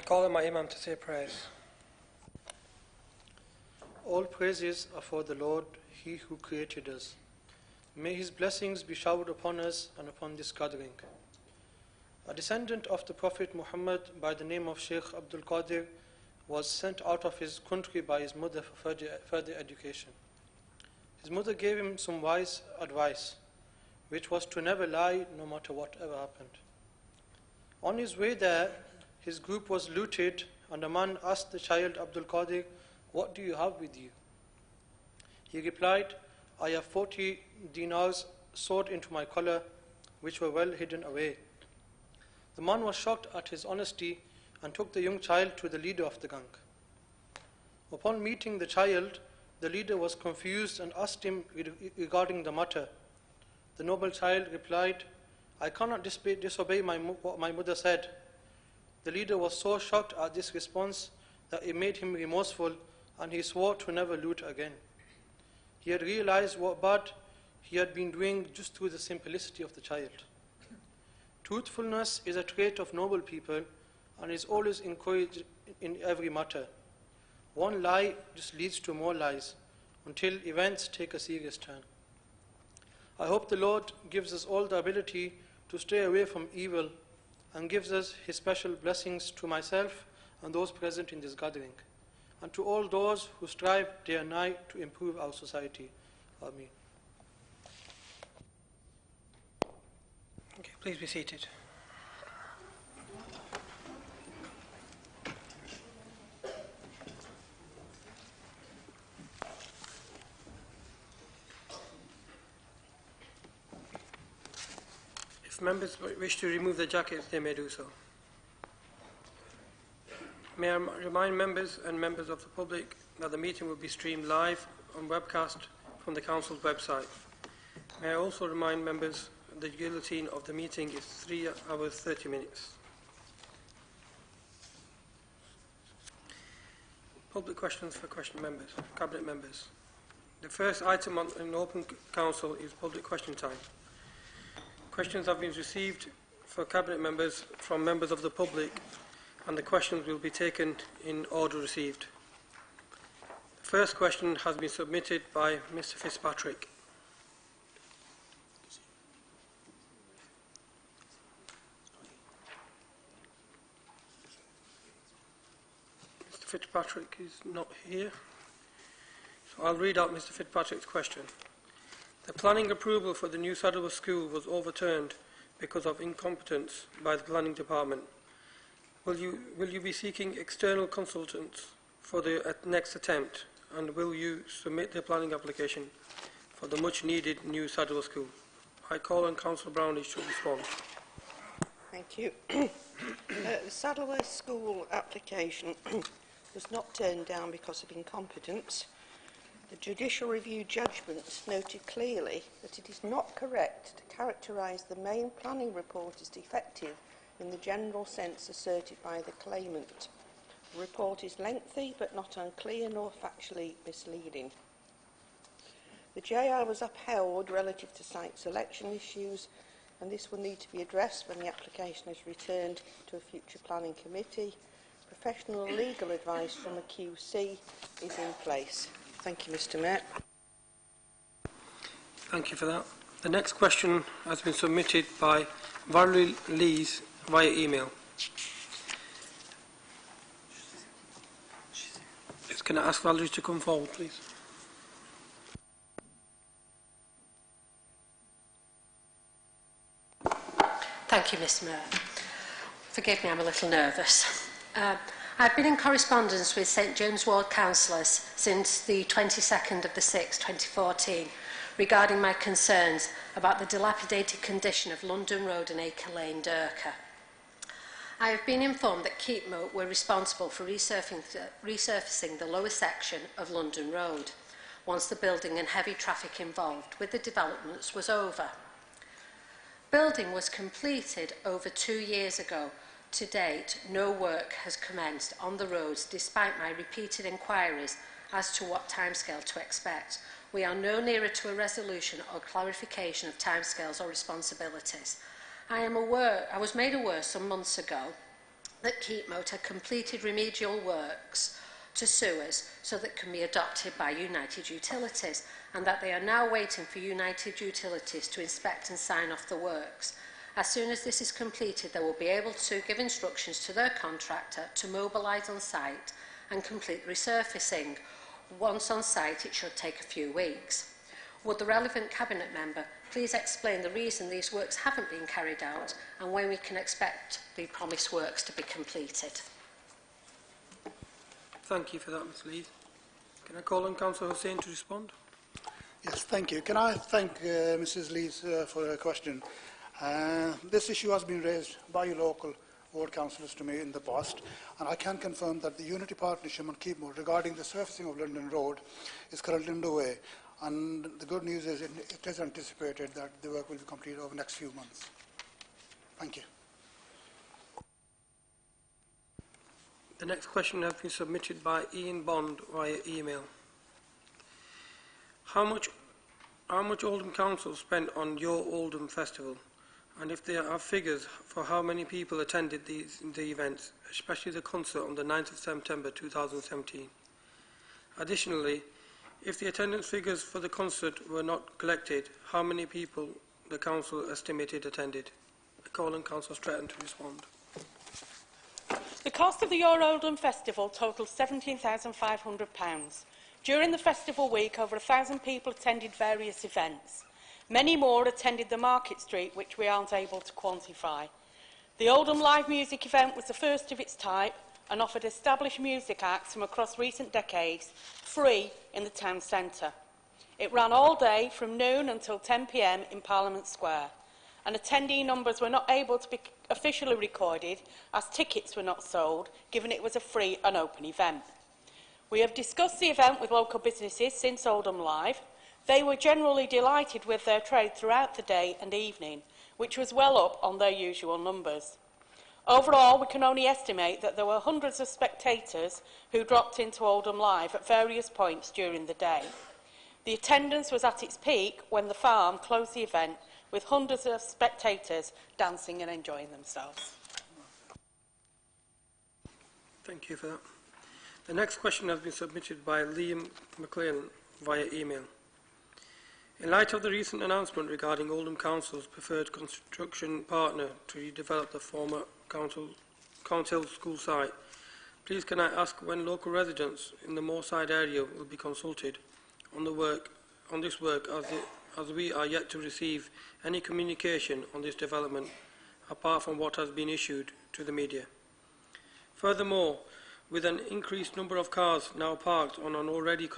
call on my Imam to say prayers. All praises are for the Lord, He who created us. May His blessings be showered upon us and upon this gathering. A descendant of the Prophet Muhammad by the name of Sheikh Abdul Qadir was sent out of his country by his mother for further education. His mother gave him some wise advice, which was to never lie no matter whatever happened. On his way there, his group was looted, and a man asked the child Abdul Qadir, "What do you have with you?" He replied, "I have 40 dinars sewed into my collar, which were well hidden away." The man was shocked at his honesty and took the young child to the leader of the gang. Upon meeting the child, the leader was confused and asked him regarding the matter. The noble child replied, "I cannot disobey what my mother said." The leader was so shocked at this response that it made him remorseful, and he swore to never loot again. He had realized what bad he had been doing just through the simplicity of the child. Truthfulness is a trait of noble people and is always encouraged in every matter. One lie just leads to more lies until events take a serious turn. I hope the Lord gives us all the ability to stay away from evil and gives us His special blessings to myself and those present in this gathering, and to all those who strive day and night to improve our society. Ameen. Okay, please be seated. If members wish to remove their jackets, they may do so. May I remind members and members of the public that the meeting will be streamed live on Webcast from the Council's website. May I also remind members the guillotine of the meeting is 3 hours 30 minutes. Public questions for Cabinet members. The first item on an open council is public question time. Questions have been received for Cabinet members from members of the public, and the questions will be taken in order received. The first question has been submitted by Mr. Fitzpatrick. Mr. Fitzpatrick is not here, so I'll read out Mr. Fitzpatrick's question. The planning approval for the new Saddleworth School was overturned because of incompetence by the planning department. Will you be seeking external consultants for the next attempt, and will you submit the planning application for the much needed new Saddleworth School? I call on Councillor Brownish to respond. Thank you. The Saddleworth School application was not turned down because of incompetence. The judicial review judgment noted clearly that it is not correct to characterise the main planning report as defective in the general sense asserted by the claimant. The report is lengthy but not unclear nor factually misleading. The JR was upheld relative to site selection issues, and this will need to be addressed when the application is returned to a future planning committee. Professional legal advice from a QC is in place. Thank you, Mr. Mayor. Thank you for that. The next question has been submitted by Valerie Lees via email. Can I ask Valerie to come forward, please? Thank you, Mr. Mayor. Forgive me, I'm a little nervous. I've been in correspondence with St James Ward councillors since the 22nd of the 6th, 2014, regarding my concerns about the dilapidated condition of London Road and Acre Lane, Durka. I have been informed that Keepmoat were responsible for resurfacing the lower section of London Road once the building and heavy traffic involved with the developments was over. Building was completed over 2 years ago. To date, no work has commenced on the roads despite my repeated inquiries as to what timescale to expect. We are no nearer to a resolution or clarification of timescales or responsibilities. I was made aware some months ago that Keepmoat had completed remedial works to sewers so that can be adopted by United Utilities, and that they are now waiting for United Utilities to inspect and sign off the works. As soon as this is completed, they will be able to give instructions to their contractor to mobilise on site and complete the resurfacing. Once on site, it should take a few weeks. Would the relevant Cabinet member please explain the reason these works haven't been carried out and when we can expect the promised works to be completed? Thank you for that, Ms Lees. Can I call on Councillor Hussain to respond? Yes, thank you. Can I thank Mrs Lees for her question? This issue has been raised by your local ward councillors to me in the past, and I can confirm that the Unity Partnership on Keepmoat regarding the surfacing of London Road is currently underway, and the good news is it is anticipated that the work will be completed over the next few months. Thank you. The next question has been submitted by Ian Bond via email. How much Oldham Council spent on your Oldham Festival? And if there are figures for how many people attended the events, especially the concert on the 9th of September 2017. Additionally, if the attendance figures for the concert were not collected, how many people the Council estimated attended? I call on Councillor Stretton to respond. The cost of the Your Oldham Festival totalled £17,500. During the festival week, over 1,000 people attended various events. Many more attended the Market Street, which we aren't able to quantify. The Oldham live music event was the first of its type and offered established music acts from across recent decades free in the town centre. It ran all day from noon until 10 p.m. in Parliament Square, and attendee numbers were not able to be officially recorded as tickets were not sold, given it was a free and open event. We have discussed the event with local businesses since Oldham Live. They were generally delighted with their trade throughout the day and evening, which was well up on their usual numbers. Overall, we can only estimate that there were hundreds of spectators who dropped into Oldham Live at various points during the day. The attendance was at its peak when the farm closed the event, with hundreds of spectators dancing and enjoying themselves. Thank you for that. The next question has been submitted by Liam McLean via email. In light of the recent announcement regarding Oldham Council's preferred construction partner to redevelop the former Council School site, please can I ask when local residents in the Moorside area will be consulted on this work as we are yet to receive any communication on this development apart from what has been issued to the media. Furthermore, with an increased number of cars now parked on an already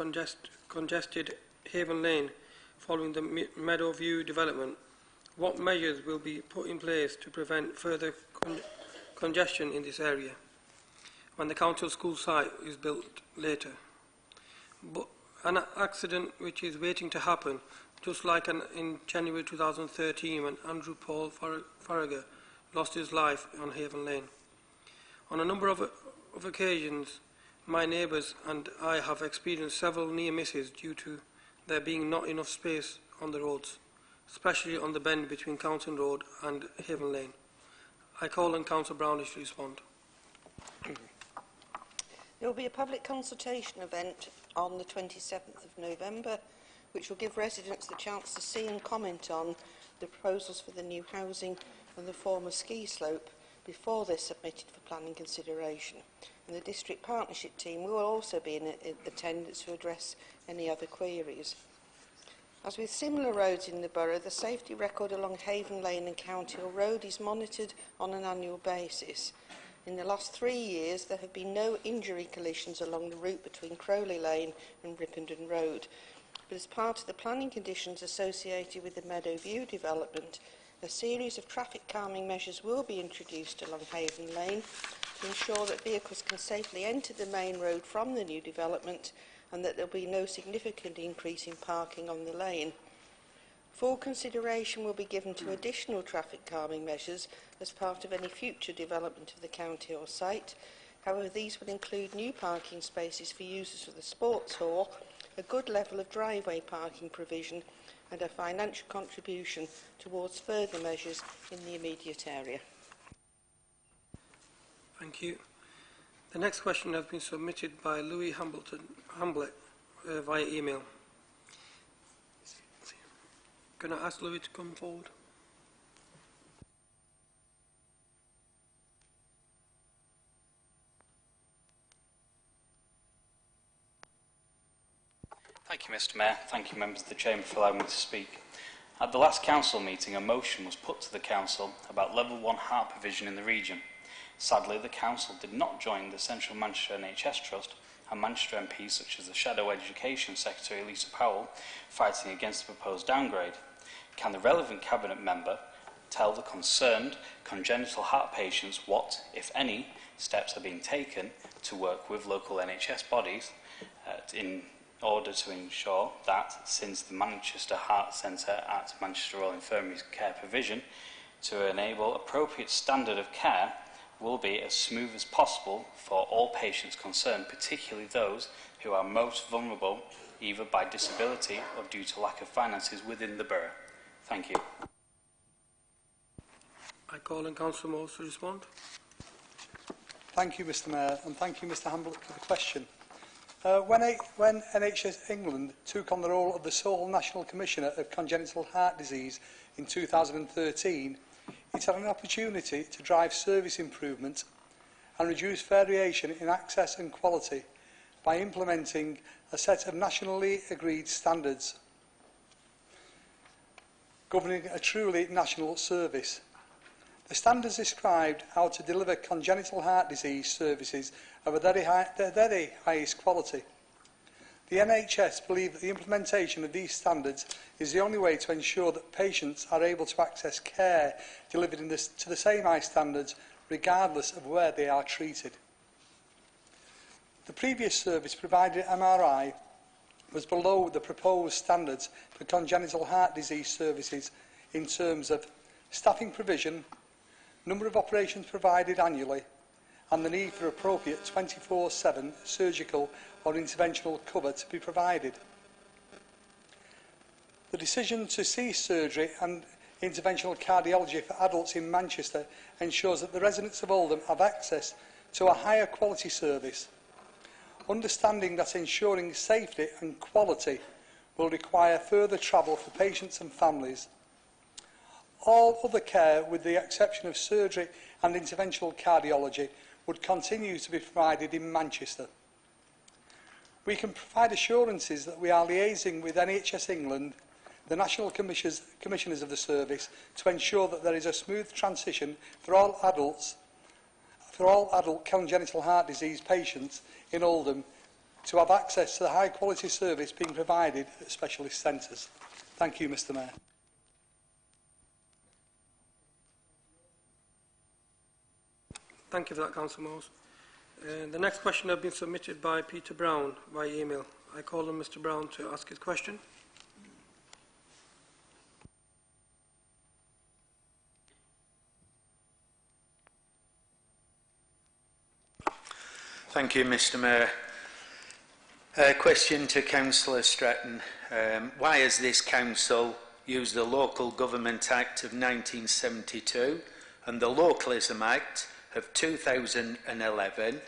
congested Haven Lane following the Meadowview development, what measures will be put in place to prevent further congestion in this area when the council school site is built later? But an accident which is waiting to happen, just like in January 2013 when Andrew Paul Farragher lost his life on Haven Lane. On a number of occasions, my neighbours and I have experienced several near misses due to there being not enough space on the roads, especially on the bend between Counton Road and Haven Lane. I call on Councillor Brownish to respond. There will be a public consultation event on the 27th of November, which will give residents the chance to see and comment on the proposals for the new housing and the former ski slope before they're submitted for planning consideration. And the district partnership team will also be in attendance to address any other queries. As with similar roads in the borough, the safety record along Haven Lane and County Hill Road is monitored on an annual basis. In the last 3 years, there have been no injury collisions along the route between Crowley Lane and Rippenden Road. But as part of the planning conditions associated with the Meadowview development, a series of traffic calming measures will be introduced along Haven Lane to ensure that vehicles can safely enter the main road from the new development and that there will be no significant increase in parking on the lane. Full consideration will be given to additional traffic calming measures as part of any future development of the County Hill site. However, these will include new parking spaces for users of the sports hall, a good level of driveway parking provision and a financial contribution towards further measures in the immediate area. Thank you. The next question has been submitted by Louis Hamblett via email. Can I ask Louis to come forward? Thank you, Mr. Mayor. Thank you, members of the Chamber, for allowing me to speak. At the last council meeting, a motion was put to the council about level 1 heart provision in the region. Sadly, the council did not join the Central Manchester NHS Trust and Manchester MPs such as the Shadow Education Secretary Lisa Powell fighting against the proposed downgrade. Can the relevant cabinet member tell the concerned congenital heart patients what, if any, steps are being taken to work with local NHS bodies in order to ensure that, since the Manchester Heart Centre at Manchester Royal Infirmary's care provision, to enable appropriate standard of care will be as smooth as possible for all patients concerned, particularly those who are most vulnerable, either by disability or due to lack of finances within the borough. Thank you. I call on Councillor Moores to respond. Thank you, Mr. Mayor, and thank you, Mr. Hamblett, for the question. When NHS England took on the role of the sole National Commissioner of Congenital Heart Disease in 2013, it had an opportunity to drive service improvement and reduce variation in access and quality by implementing a set of nationally agreed standards governing a truly national service. The standards described how to deliver congenital heart disease services of a very highest quality. The NHS believe that the implementation of these standards is the only way to ensure that patients are able to access care delivered to the same high standards regardless of where they are treated. The previous service provided at MRI was below the proposed standards for congenital heart disease services in terms of staffing provision, number of operations provided annually, and the need for appropriate 24/7 surgical or interventional cover to be provided. The decision to cease surgery and interventional cardiology for adults in Manchester ensures that the residents of Oldham have access to a higher quality service, understanding that ensuring safety and quality will require further travel for patients and families. All other care, with the exception of surgery and interventional cardiology, would continue to be provided in Manchester. We can provide assurances that we are liaising with NHS England, the national commissioners of the service, to ensure that there is a smooth transition for all adult congenital heart disease patients in Oldham to have access to the high quality service being provided at specialist centres. Thank you, Mr. Mayor. Thank you for that, Councillor Moores. The next question has been submitted by Peter Brown by email. I call on Mr. Brown to ask his question. Thank you, Mr. Mayor. Question to Councillor Stratton. Why has this council used the Local Government Act of 1972 and the Localism Act of 2011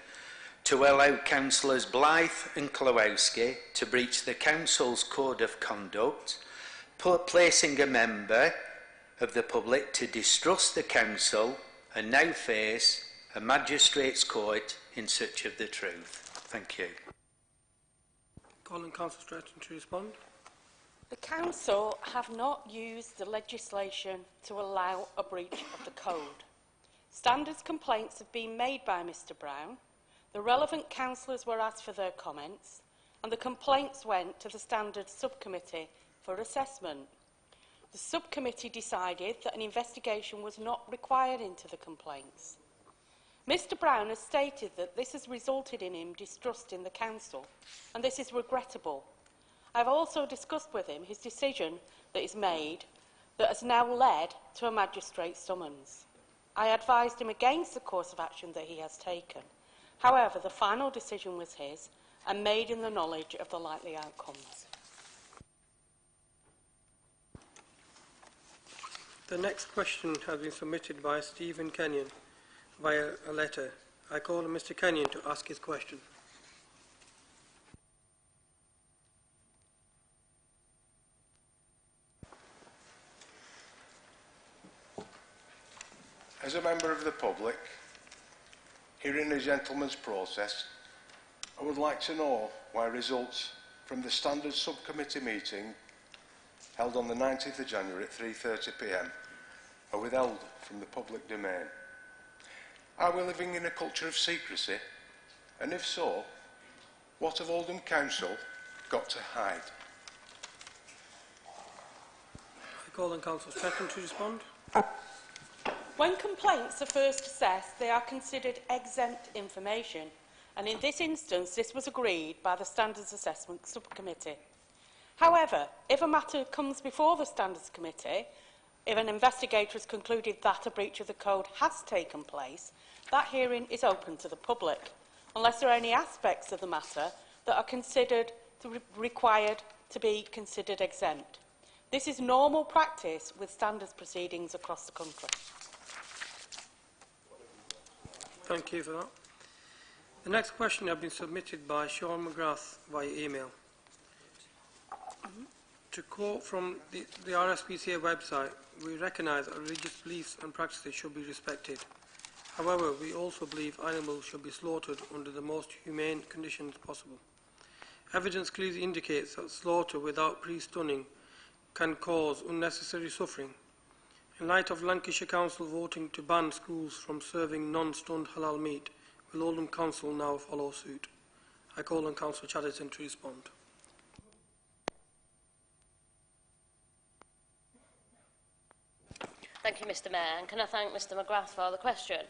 to allow councillors Blythe and Klawowski to breach the council's code of conduct, placing a member of the public to distrust the council and now face a magistrate's court in search of the truth? Thank you. Calling Councillor Stratton to respond. The Council have not used the legislation to allow a breach of the code. Standards complaints have been made by Mr Brown. The relevant councillors were asked for their comments, and the complaints went to the Standards Subcommittee for assessment. The subcommittee decided that an investigation was not required into the complaints. Mr Brown has stated that this has resulted in him distrusting the council, and this is regrettable. I've also discussed with him his decision that is made that has now led to a magistrate's summons. I advised him against the course of action that he has taken. However, the final decision was his and made in the knowledge of the likely outcomes. The next question has been submitted by Stephen Kenyon via a letter. I call on Mr Kenyon to ask his question. As a member of the public, hearing the gentleman's process, I would like to know why results from the Standards Subcommittee meeting held on the 19th of January at 3:30 p.m. are withheld from the public domain. Are we living in a culture of secrecy? And if so, what have Oldham Council got to hide? I call on Councillor Stretton to respond. When complaints are first assessed, they are considered exempt information, and in this instance, this was agreed by the Standards Assessment Subcommittee. However, if a matter comes before the Standards Committee, if an investigator has concluded that a breach of the code has taken place, that hearing is open to the public, unless there are any aspects of the matter that are considered required to be considered exempt. This is normal practice with standards proceedings across the country. Thank you for that. The next question has been submitted by Sean McGrath via email. To quote from the RSPCA website, we recognise that religious beliefs and practices should be respected. However, we also believe animals should be slaughtered under the most humane conditions possible. Evidence clearly indicates that slaughter without pre-stunning can cause unnecessary suffering. In light of Lancashire Council voting to ban schools from serving non-stunned halal meat, will Oldham Council now follow suit? I call on Councillor Chatterton to respond. Thank you, Mr Mayor, and can I thank Mr McGrath for the question.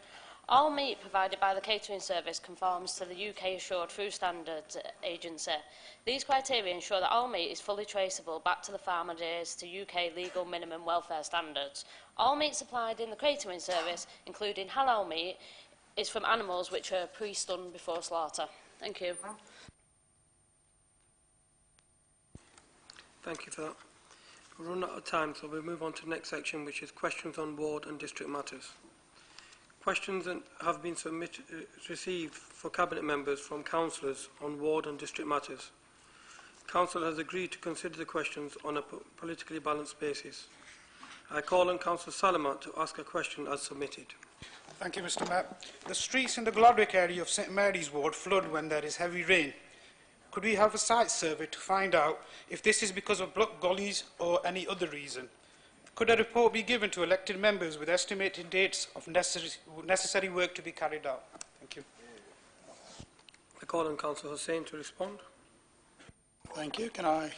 All meat provided by the catering service conforms to the UK Assured Food Standards Agency. These criteria ensure that all meat is fully traceable back to the farmer days to UK legal minimum welfare standards. All meat supplied in the catering service, including halal meat, is from animals which are pre-stunned before slaughter. Thank you. Thank you for that. We've run out of time, so we'll move on to the next section, which is questions on ward and district matters. Questions have been received for Cabinet members from councillors on ward and district matters. Council has agreed to consider the questions on a politically balanced basis. I call on Councillor Salamat to ask a question as submitted. Thank you, Mr Mayor. The streets in the Glodwick area of St Mary's ward flood when there is heavy rain. Could we have a site survey to find out if this is because of blocked gullies or any other reason? Could a report be given to elected members with estimated dates of necessary work to be carried out? Thank you. I call on Councillor Hussain to respond. Thank you. Can I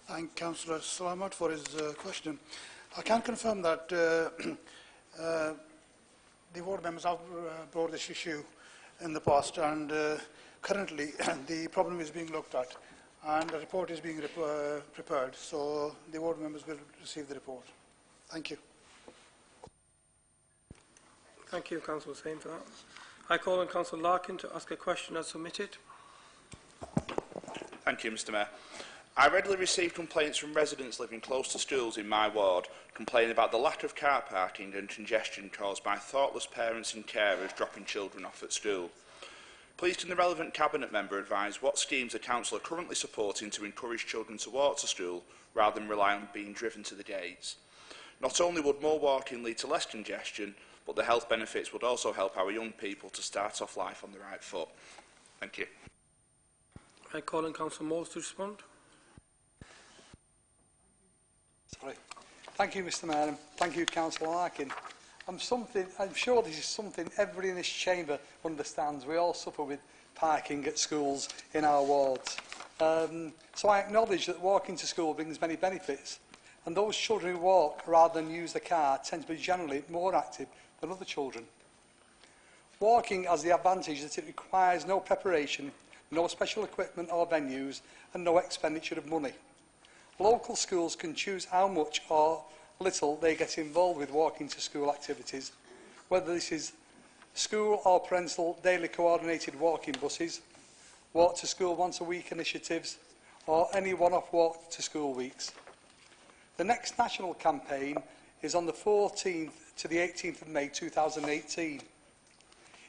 thank Councillor Salamat for his question? I can confirm that the ward members have brought this issue in the past, and currently the problem is being looked at and a report is being prepared, so the ward members will receive the report. Thank you. Thank you, Councillor Hussain, for that. I call on Councillor Larkin to ask a question as submitted. Thank you, Mr Mayor. I regularly receive complaints from residents living close to schools in my ward, complaining about the lack of car parking and congestion caused by thoughtless parents and carers dropping children off at school. Please can the relevant Cabinet member advise what schemes the Council are currently supporting to encourage children to walk to school rather than rely on being driven to the gates? Not only would more walking lead to less congestion, but the health benefits would also help our young people to start off life on the right foot. Thank you. I call on Councillor Moores to respond. Sorry. Thank you, Mr Mayor, and thank you, Councillor Larkin. I'm sure this is something everybody in this chamber understands. We all suffer with parking at schools in our wards. So I acknowledge that walking to school brings many benefits, and those children who walk rather than use the car tend to be generally more active than other children. Walking has the advantage that it requires no preparation, no special equipment or venues, and no expenditure of money. Local schools can choose how much or little they get involved with walking to school activities, whether this is school or parental daily coordinated walking buses, walk to school once a week initiatives, or any one-off walk to school weeks. The next national campaign is on the 14th to the 18th of May 2018.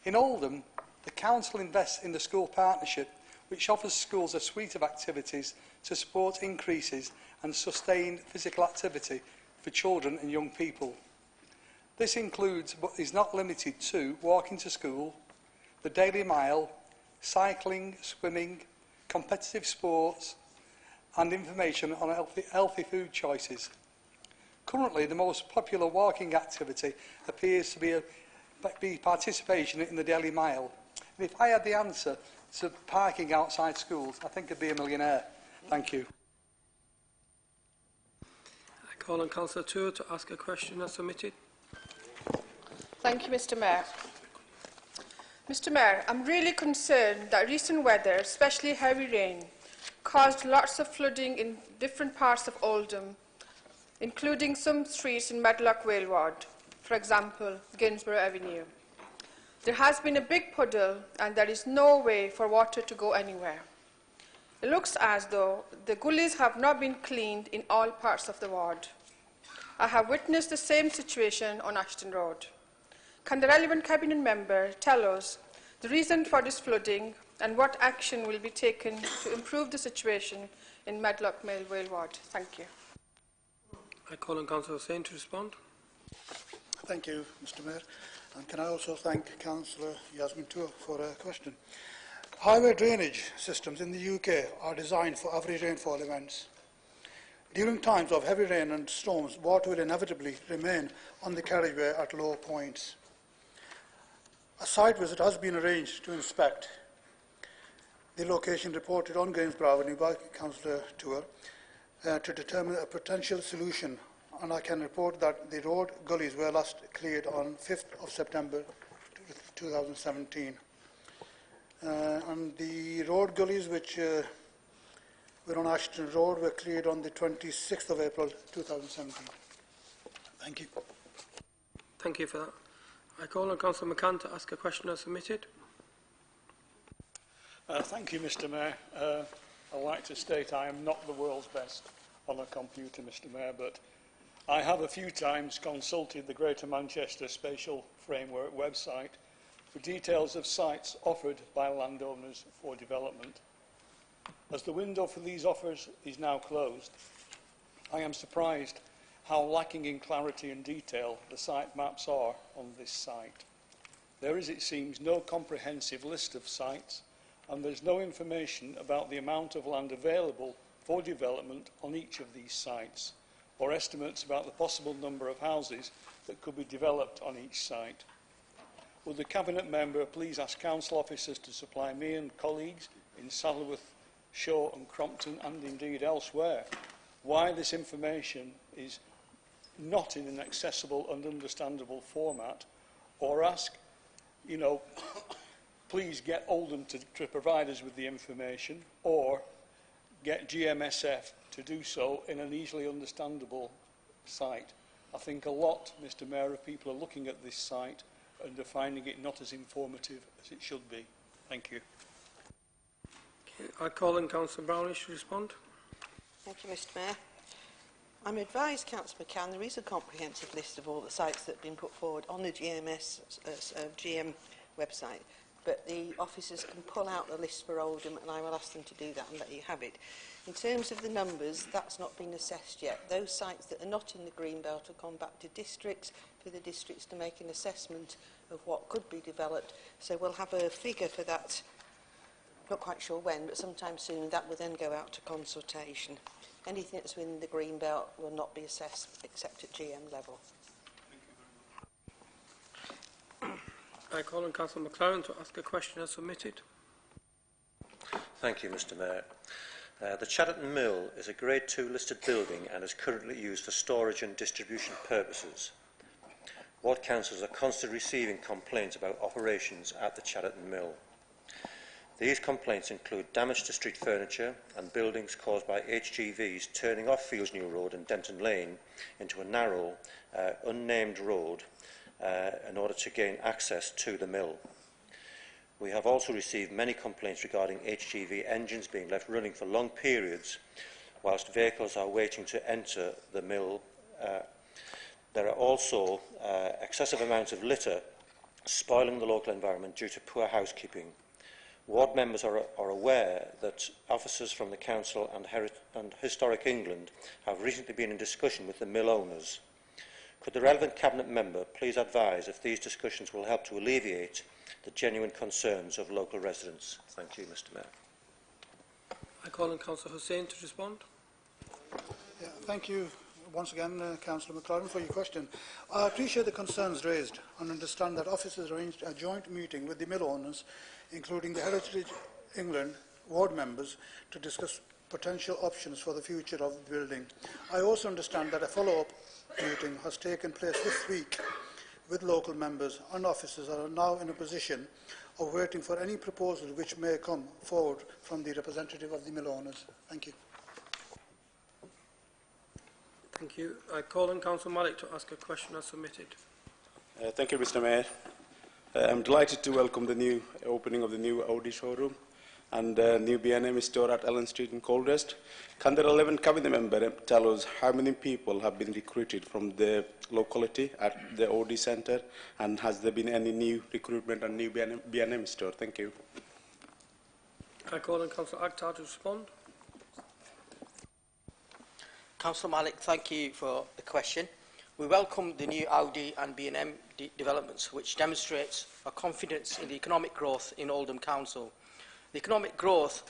In Oldham, The Council invests in the School Partnership, which offers schools a suite of activities to support increases and sustain physical activity for children and young people. This includes, but is not limited to, walking to school, the daily mile, cycling, swimming, competitive sports, and information on healthy food choices. Currently, the most popular walking activity appears to be participation in the daily mile. And if I had the answer to parking outside schools, I think I'd be a millionaire. Thank you. I call on Councillor Tour to ask a question as submitted. Thank you, Mr. Mayor. Mr. Mayor, I'm really concerned that recent weather, especially heavy rain, caused lots of flooding in different parts of Oldham, including some streets in Medlock Vale Ward, for example, Gainsborough Avenue. There has been a big puddle and there is no way for water to go anywhere. It looks as though the gullies have not been cleaned in all parts of the ward. I have witnessed the same situation on Ashton Road. Can the relevant Cabinet member tell us the reason for this flooding and what action will be taken to improve the situation in Medlock Vale Ward? Thank you. I call on Councillor Hussain to respond. Thank you, Mr. Mayor. And can I also thank Councillor Yasmin Tour for her question. Highway drainage systems in the UK are designed for average rainfall events. During times of heavy rain and storms, water will inevitably remain on the carriageway at low points. A site visit has been arranged to inspect the location reported on Gainsborough Avenue by Councillor Tour to determine a potential solution, and I can report that the road gullies were last cleared on 5th of September 2017. And the road gullies which were on Ashton Road were cleared on the 26th of April 2017. Thank you. Thank you for that. I call on Councillor McCann to ask a question as submitted. Thank you, Mr. Mayor. I'd like to state I am not the world's best on a computer, Mr. Mayor, but I have a few times consulted the Greater Manchester Spatial Framework website for details of sites offered by landowners for development. As the window for these offers is now closed, I am surprised how lacking in clarity and detail the site maps are on this site. There is, it seems, no comprehensive list of sites, and there's no information about the amount of land available for development on each of these sites, or estimates about the possible number of houses that could be developed on each site. Would the Cabinet member please ask council officers to supply me and colleagues in Saddleworth, Shaw and Crompton, and indeed elsewhere, why this information is not in an accessible and understandable format, or ask, please get Oldham to provide us with the information, or get GMSF to do so in an easily understandable site. I think a lot, Mr. Mayor, of people are looking at this site and are finding it not as informative as it should be. Thank you. Okay, I call on Councillor Brownish to respond. Thank you, Mr. Mayor. I'm advised, Councillor McCann, there is a comprehensive list of all the sites that have been put forward on the GM website, but the officers can pull out the list for Oldham, and I will ask them to do that and let you have it. In terms of the numbers, that's not been assessed yet. Those sites that are not in the green belt have gone back to districts for the districts to make an assessment of what could be developed. So we'll have a figure for that, not quite sure when, but sometime soon, and that will then go out to consultation. Anything that's within the green belt will not be assessed except at GM level. I call on Councillor McLaren to ask a question as submitted. Thank you, Mr. Mayor. The Chatterton Mill is a Grade 2 listed building and is currently used for storage and distribution purposes. Ward councils are constantly receiving complaints about operations at the Chatterton Mill. These complaints include damage to street furniture and buildings caused by HGVs turning off Fields New Road and Denton Lane into a narrow, unnamed road in order to gain access to the mill. We have also received many complaints regarding HGV engines being left running for long periods whilst vehicles are waiting to enter the mill. There are also excessive amounts of litter spoiling the local environment due to poor housekeeping. Ward members are aware that officers from the Council and Historic England have recently been in discussion with the mill owners. Could the relevant Cabinet member please advise if these discussions will help to alleviate the genuine concerns of local residents? Thank you, Mr. Mayor. I call on Councillor Hussain to respond. Yeah, thank you once again, Councillor McLaren, for your question. I appreciate the concerns raised and understand that officers arranged a joint meeting with the mill owners, including the Heritage England ward members, to discuss potential options for the future of the building. I also understand that a follow-up meeting has taken place this week with local members, and officers are now in a position of waiting for any proposal which may come forward from the representative of the mill owners. Thank you. Thank you. I call on Councillor Malik to ask a question as submitted. Thank you, Mr. Mayor. I'm delighted to welcome the new opening of the new Audi showroom and new B&M store at Ellen Street in Coldrest. Can the relevant cabinet member tell us how many people have been recruited from the locality at the Audi centre, and has there been any new recruitment and new B&M store? Thank you. I call on Councillor Akhtar to respond. Councillor Malik, thank you for the question. We welcome the new Audi and B&M developments, which demonstrates our confidence in the economic growth in Oldham Council. The economic growth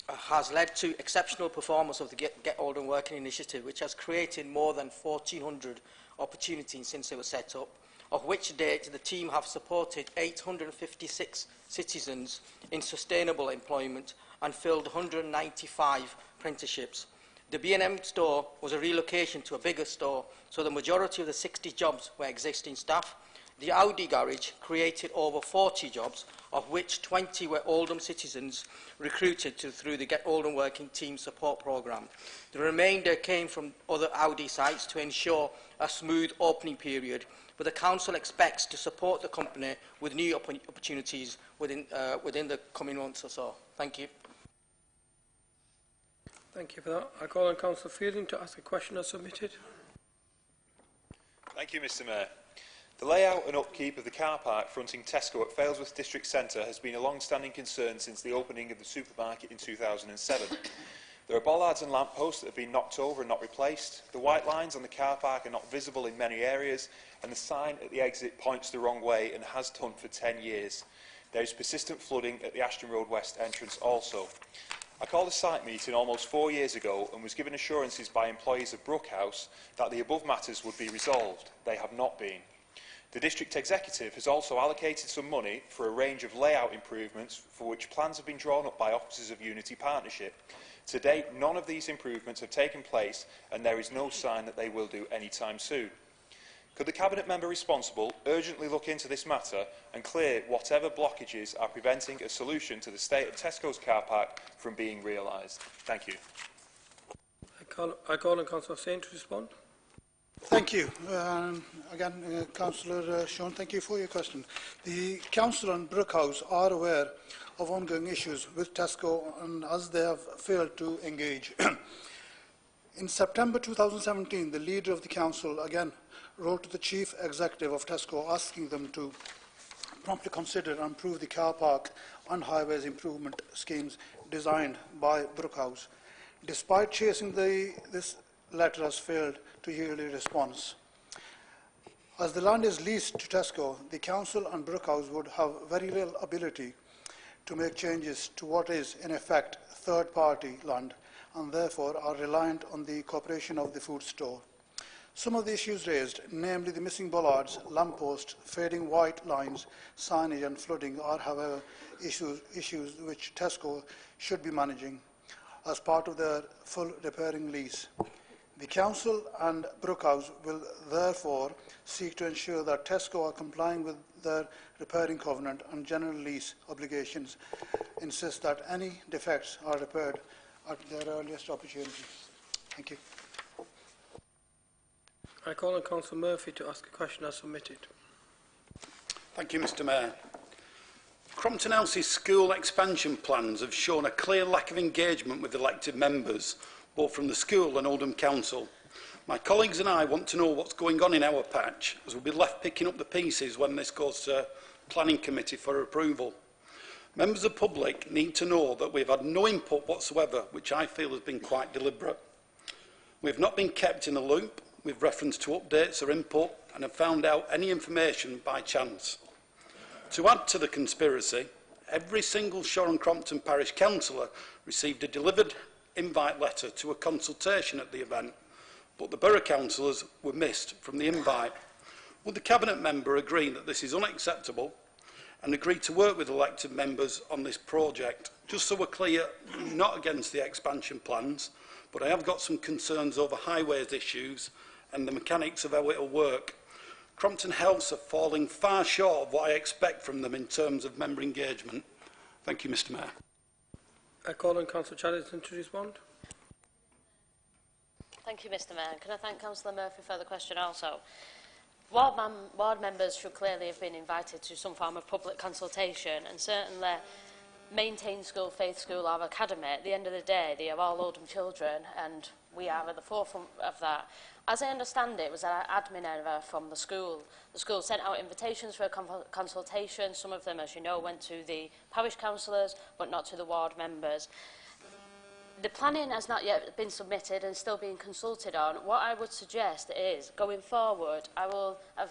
has led to exceptional performance of the Get Oldham Working Initiative, which has created more than 1,400 opportunities since it was set up, of which to date the team have supported 856 citizens in sustainable employment and filled 195 apprenticeships. The B&M store was a relocation to a bigger store, so the majority of the 60 jobs were existing staff. The Audi garage created over 40 jobs, of which 20 were Oldham citizens recruited through the Get Oldham Working Team Support Programme. The remainder came from other Audi sites to ensure a smooth opening period, but the Council expects to support the company with new opportunities within the coming months or so. Thank you. Thank you for that. I call on Councillor Fielding to ask a question as submitted. Thank you, Mr. Mayor. The layout and upkeep of the car park fronting Tesco at Failsworth District Centre has been a long-standing concern since the opening of the supermarket in 2007. There are bollards and lampposts that have been knocked over and not replaced. The white lines on the car park are not visible in many areas, and the sign at the exit points the wrong way and has done for 10 years. There is persistent flooding at the Ashton Road West entrance also. I called a site meeting almost 4 years ago and was given assurances by employees of Brookhouse that the above matters would be resolved. They have not been. The District Executive has also allocated some money for a range of layout improvements for which plans have been drawn up by officers of Unity Partnership. To date, none of these improvements have taken place, and there is no sign that they will do anytime soon. Could the Cabinet member responsible urgently look into this matter and clear whatever blockages are preventing a solution to the state of Tesco's car park from being realised? Thank you. I call on Councillor Hussain to respond. Thank you. Again, Councillor Sean, thank you for your question. The Council and Brookhouse are aware of ongoing issues with Tesco, and as they have failed to engage. In September 2017, the leader of the Council again wrote to the Chief Executive of Tesco asking them to promptly consider and improve the car park and highways improvement schemes designed by Brookhouse. Despite chasing this letter has failed to yield a response. As the land is leased to Tesco, the Council and Brookhouse would have very little ability to make changes to what is, in effect, third-party land, and therefore are reliant on the cooperation of the food store. Some of the issues raised, namely the missing bollards, lampposts, fading white lines, signage and flooding, are, however, issues which Tesco should be managing as part of their full repairing lease. The Council and Brookhouse will therefore seek to ensure that Tesco are complying with their repairing covenant and general lease obligations, insist that any defects are repaired at their earliest opportunity. Thank you. I call on Councillor Murphy to ask a question as submitted. Thank you, Mr. Mayor. Crompton House's school expansion plans have shown a clear lack of engagement with elected members, both from the school and Oldham Council. My colleagues and I want to know what's going on in our patch, as we'll be left picking up the pieces when this goes to Planning Committee for approval. Members of the public need to know that we've had no input whatsoever, which I feel has been quite deliberate. We've not been kept in the loop with reference to updates or input, and have found out any information by chance. To add to the conspiracy, every single Shore and Crompton Parish Councillor received a delivered invite letter to a consultation at the event, but the Borough Councillors were missed from the invite. Would the Cabinet Member agree that this is unacceptable and agree to work with elected members on this project? Just so we're clear, I'm not against the expansion plans, but I have got some concerns over highways issues and the mechanics of how it will work. Crompton Healths are falling far short of what I expect from them in terms of member engagement. Thank you, Mr Mayor. I call on Councillor Chadderton to respond. Thank you, Mr Mayor. Can I thank Councillor Murphy for the question also? Ward members should clearly have been invited to some form of public consultation, and certainly Maintain School, Faith School or Academy, at the end of the day, they are all Oldham children, and we are at the forefront of that. As I understand it, it was an admin error from the school. The school sent out invitations for a consultation. Some of them, as you know, went to the parish councillors, but not to the ward members. The planning has not yet been submitted and still being consulted on. What I would suggest is, going forward, I've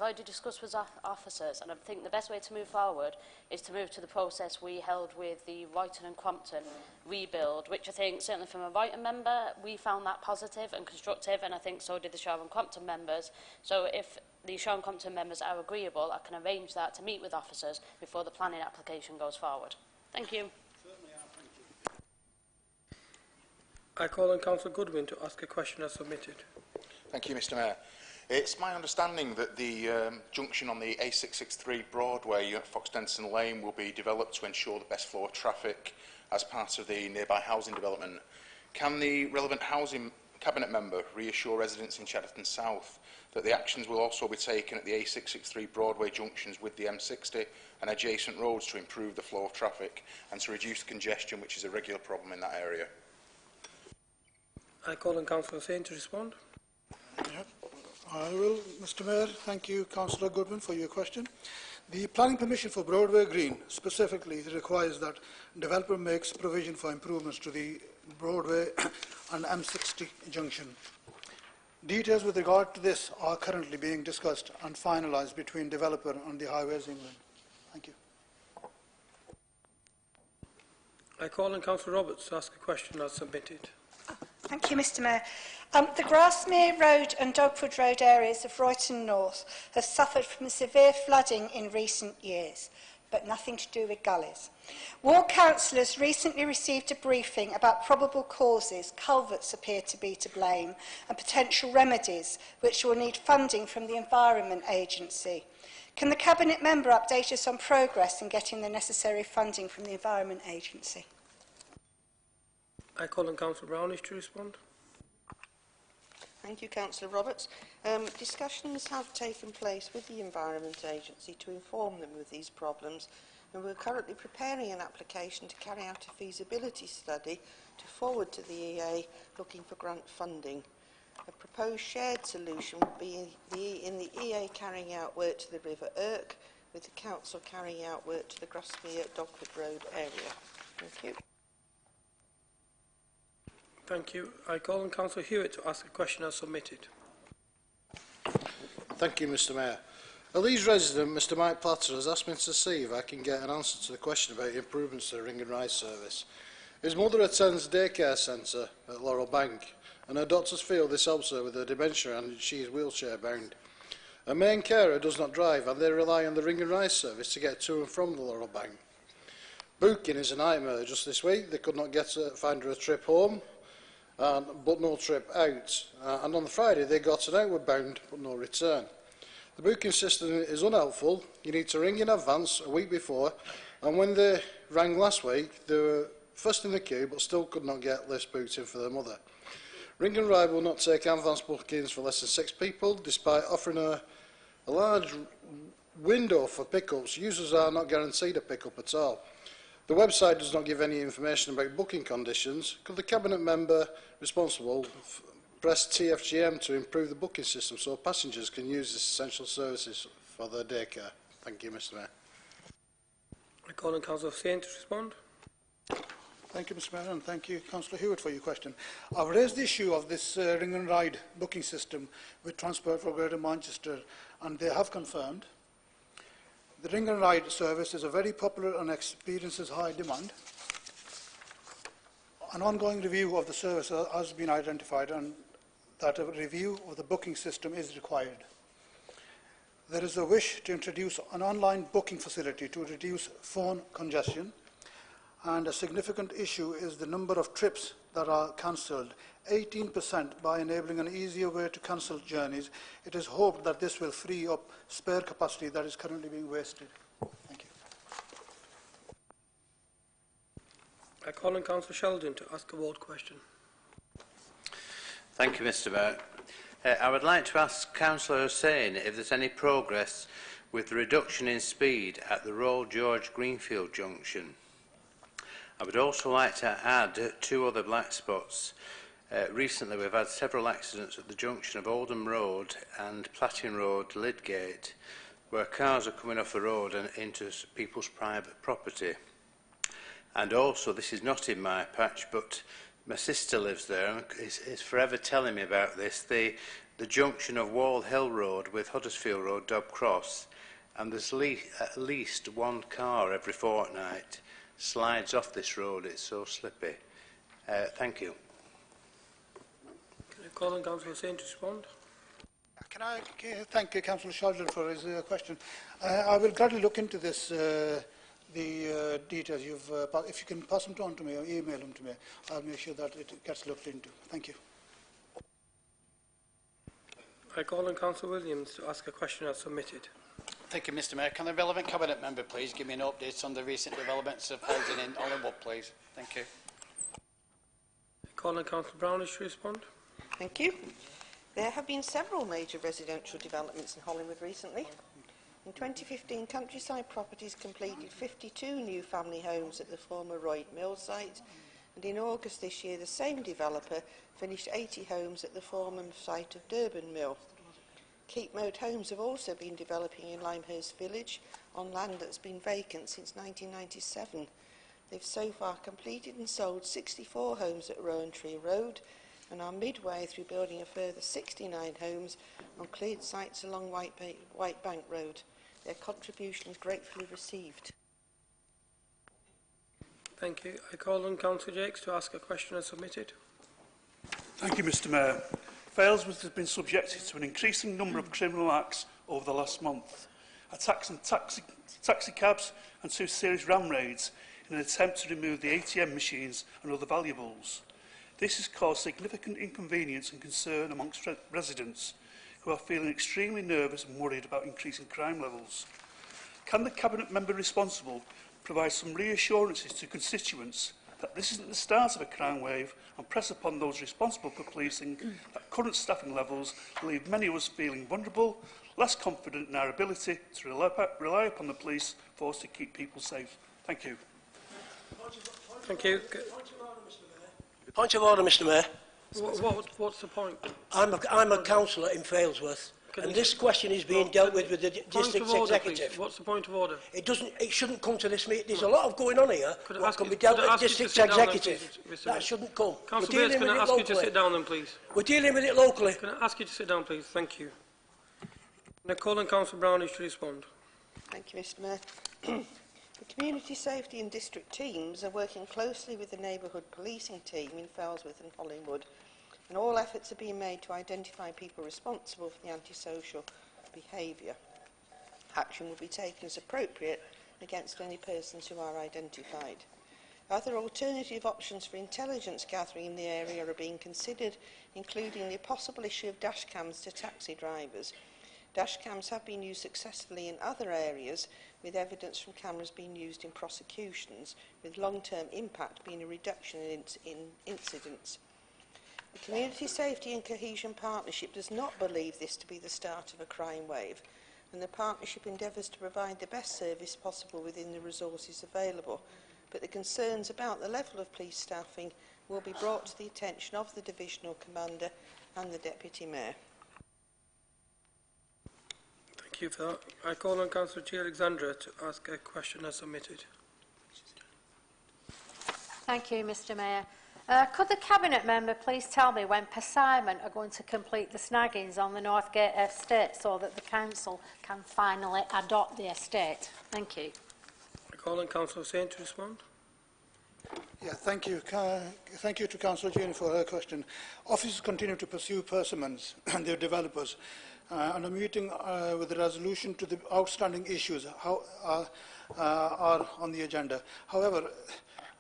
already discussed with officers, and I think the best way to move forward is to move to the process we held with the Royton and Crompton rebuild, which I think, certainly from a Royton member, we found that positive and constructive, and I think so did the Shore and Crompton members. So if the Shore and Crompton members are agreeable, I can arrange that to meet with officers before the planning application goes forward. Thank you. I call on Councillor Goodwin to ask a question as submitted. Thank you, Mr Mayor. It's my understanding that the junction on the A663 Broadway at Foxdenson Lane will be developed to ensure the best flow of traffic as part of the nearby housing development. Can the relevant housing cabinet member reassure residents in Chadderton South that the actions will also be taken at the A663 Broadway junctions with the M60 and adjacent roads to improve the flow of traffic and to reduce congestion, which is a regular problem in that area? I call on Councillor Sain to respond. Yep, I will, Mr Mayor. Thank you, Councillor Goodwin, for your question. The planning permission for Broadway Green specifically requires that developer makes provision for improvements to the Broadway and M60 junction. Details with regard to this are currently being discussed and finalised between developer and the Highways England. Thank you. I call on Councillor Roberts to ask a question as submitted. Thank you, Mr Mayor. The Grasmere Road and Dogwood Road areas of Royton North have suffered from severe flooding in recent years, but nothing to do with gullies. Ward councillors recently received a briefing about probable causes, culverts appear to be to blame, and potential remedies which will need funding from the Environment Agency. Can the Cabinet Member update us on progress in getting the necessary funding from the Environment Agency? I call on Councillor Brownish to respond. Thank you, Councillor Roberts. Discussions have taken place with the Environment Agency to inform them of these problems, and we're currently preparing an application to carry out a feasibility study to forward to the EA looking for grant funding. A proposed shared solution would be in the EA carrying out work to the River Irk, with the Council carrying out work to the Grasmere Dogwood Road area. Thank you. Thank you. I call on Councillor Hewitt to ask a question as submitted. Thank you, Mr Mayor. A Leeds resident, Mr Mike Platter, has asked me to see if I can get an answer to the question about improvements to the Ring and Ride service. His mother attends a daycare centre at Laurel Bank, and her doctors feel this helps her with her dementia and she is wheelchair bound. Her main carer does not drive, and they rely on the Ring and Ride service to get to and from the Laurel Bank. Booking is a nightmare. Just this week, they could not find her a trip home, but no trip out. And on the Friday, they got an outward bound, but no return. The booking system is unhelpful. You need to ring in advance a week before, and when they rang last week, they were first in the queue, but still could not get lifts booked in for their mother. Ring and Ride will not take advance bookings for less than 6 people, despite offering a large window for pickups. Users are not guaranteed a pickup at all. The website does not give any information about booking conditions. Could the Cabinet Member responsible pressed TFGM to improve the booking system so passengers can use this essential services for their daycare. Thank you, Mr Mayor. I call on Councillor Hussain to respond. Thank you, Mr Mayor, and thank you, Councillor Hewitt, for your question. I've raised the issue of this ring and ride booking system with Transport for Greater Manchester, and they have confirmed the ring and ride service is a very popular and experiences high demand. An ongoing review of the service has been identified, and that a review of the booking system is required. There is a wish to introduce an online booking facility to reduce phone congestion, and a significant issue is the number of trips that are cancelled, 18%. By enabling an easier way to cancel journeys, it is hoped that this will free up spare capacity that is currently being wasted. Thank you. I call on Councillor Sheldon to ask a ward question. Thank you, Mr Mayor. I would like to ask Councillor Hussain if there's any progress with the reduction in speed at the Royal George Greenfield junction. I would also like to add two other black spots. Recently we've had several accidents at the junction of Oldham Road and Platin Road, Lydgate, where cars are coming off the road and into people's private property. And also, this is not in my patch, but my sister lives there and is forever telling me about this, the junction of Wall Hill Road with Huddersfield Road, Dobb Cross, and there's at least one car every fortnight slides off this road. It's so slippy. Thank you. Can I call on Councillor Hussain to respond? Can I thank Councillor Sheldon for his question? I will gladly look into this, the details you've, if you can pass them on to me or email them to me, I'll make sure that it gets looked into. Thank you. I call on Councillor Williams to ask a question as submitted. Thank you, Mr Mayor. Can the relevant Cabinet member please give me an update on the recent developments of housing in Oldham, please? Thank you. I call on Councillor Brownish to respond. Thank you. There have been several major residential developments in Hollingwood recently. In 2015, Countryside Properties completed 52 new family homes at the former Royd Mill site, and in August this year the same developer finished 80 homes at the former site of Durban Mill. Keep Mode Homes have also been developing in Limehurst Village on land that's been vacant since 1997. They've so far completed and sold 64 homes at Rowan Tree Road and are midway through building a further 69 homes on cleared sites along White Bank Road. Their contribution is gratefully received. Thank you. I call on Councillor Jakes to ask a question as submitted. Thank you, Mr Mayor. Failsworth has been subjected to an increasing number of criminal acts over the last month. Attacks on taxi cabs and 2 serious ram raids in an attempt to remove the ATM machines and other valuables. This has caused significant inconvenience and concern amongst residents who are feeling extremely nervous and worried about increasing crime levels. Can the Cabinet member responsible provide some reassurances to constituents that this isn't the start of a crime wave and press upon those responsible for policing that current staffing levels leave many of us feeling vulnerable, less confident in our ability to rely upon the police force to keep people safe? Thank you. Thank you. Point of order, Mr Mayor. What's the point? I'm a councillor in Failsworth, and this question is being dealt with the district executive. Please. What's the point of order? It shouldn't come to this meeting. There's a lot of going on here. What can be dealt with the district executive? That shouldn't come. Councillor Bates, can I ask you to sit down then, please? We're dealing with it locally. Can I ask you to sit down, please? Thank you. Now call on Councillor Brownish to respond. Thank you, Mr Mayor. The community safety and district teams are working closely with the neighbourhood policing team in Failsworth and Hollingwood, and all efforts are being made to identify people responsible for the antisocial behaviour. Action will be taken as appropriate against any persons who are identified. Other alternative options for intelligence gathering in the area are being considered, including the possible issue of dash cams to taxi drivers. Dash cams have been used successfully in other areas, with evidence from cameras being used in prosecutions, with long-term impact being a reduction in incidents. The Community Safety and Cohesion Partnership does not believe this to be the start of a crime wave, and the partnership endeavours to provide the best service possible within the resources available. But the concerns about the level of police staffing will be brought to the attention of the Divisional Commander and the Deputy Mayor. Thank you for that. I call on Councillor G. Alexandra to ask a question as submitted. Thank you, Mr Mayor. Could the Cabinet member please tell me when Persimmon are going to complete the snaggings on the Northgate estate so that the Council can finally adopt the estate? Thank you. I call on Councillor Hussain to respond. Yeah, thank you. Thank you to Councillor Jane for her question. Officers continue to pursue Persimmons and their developers, and a meeting with the resolution to the outstanding issues are on the agenda. However,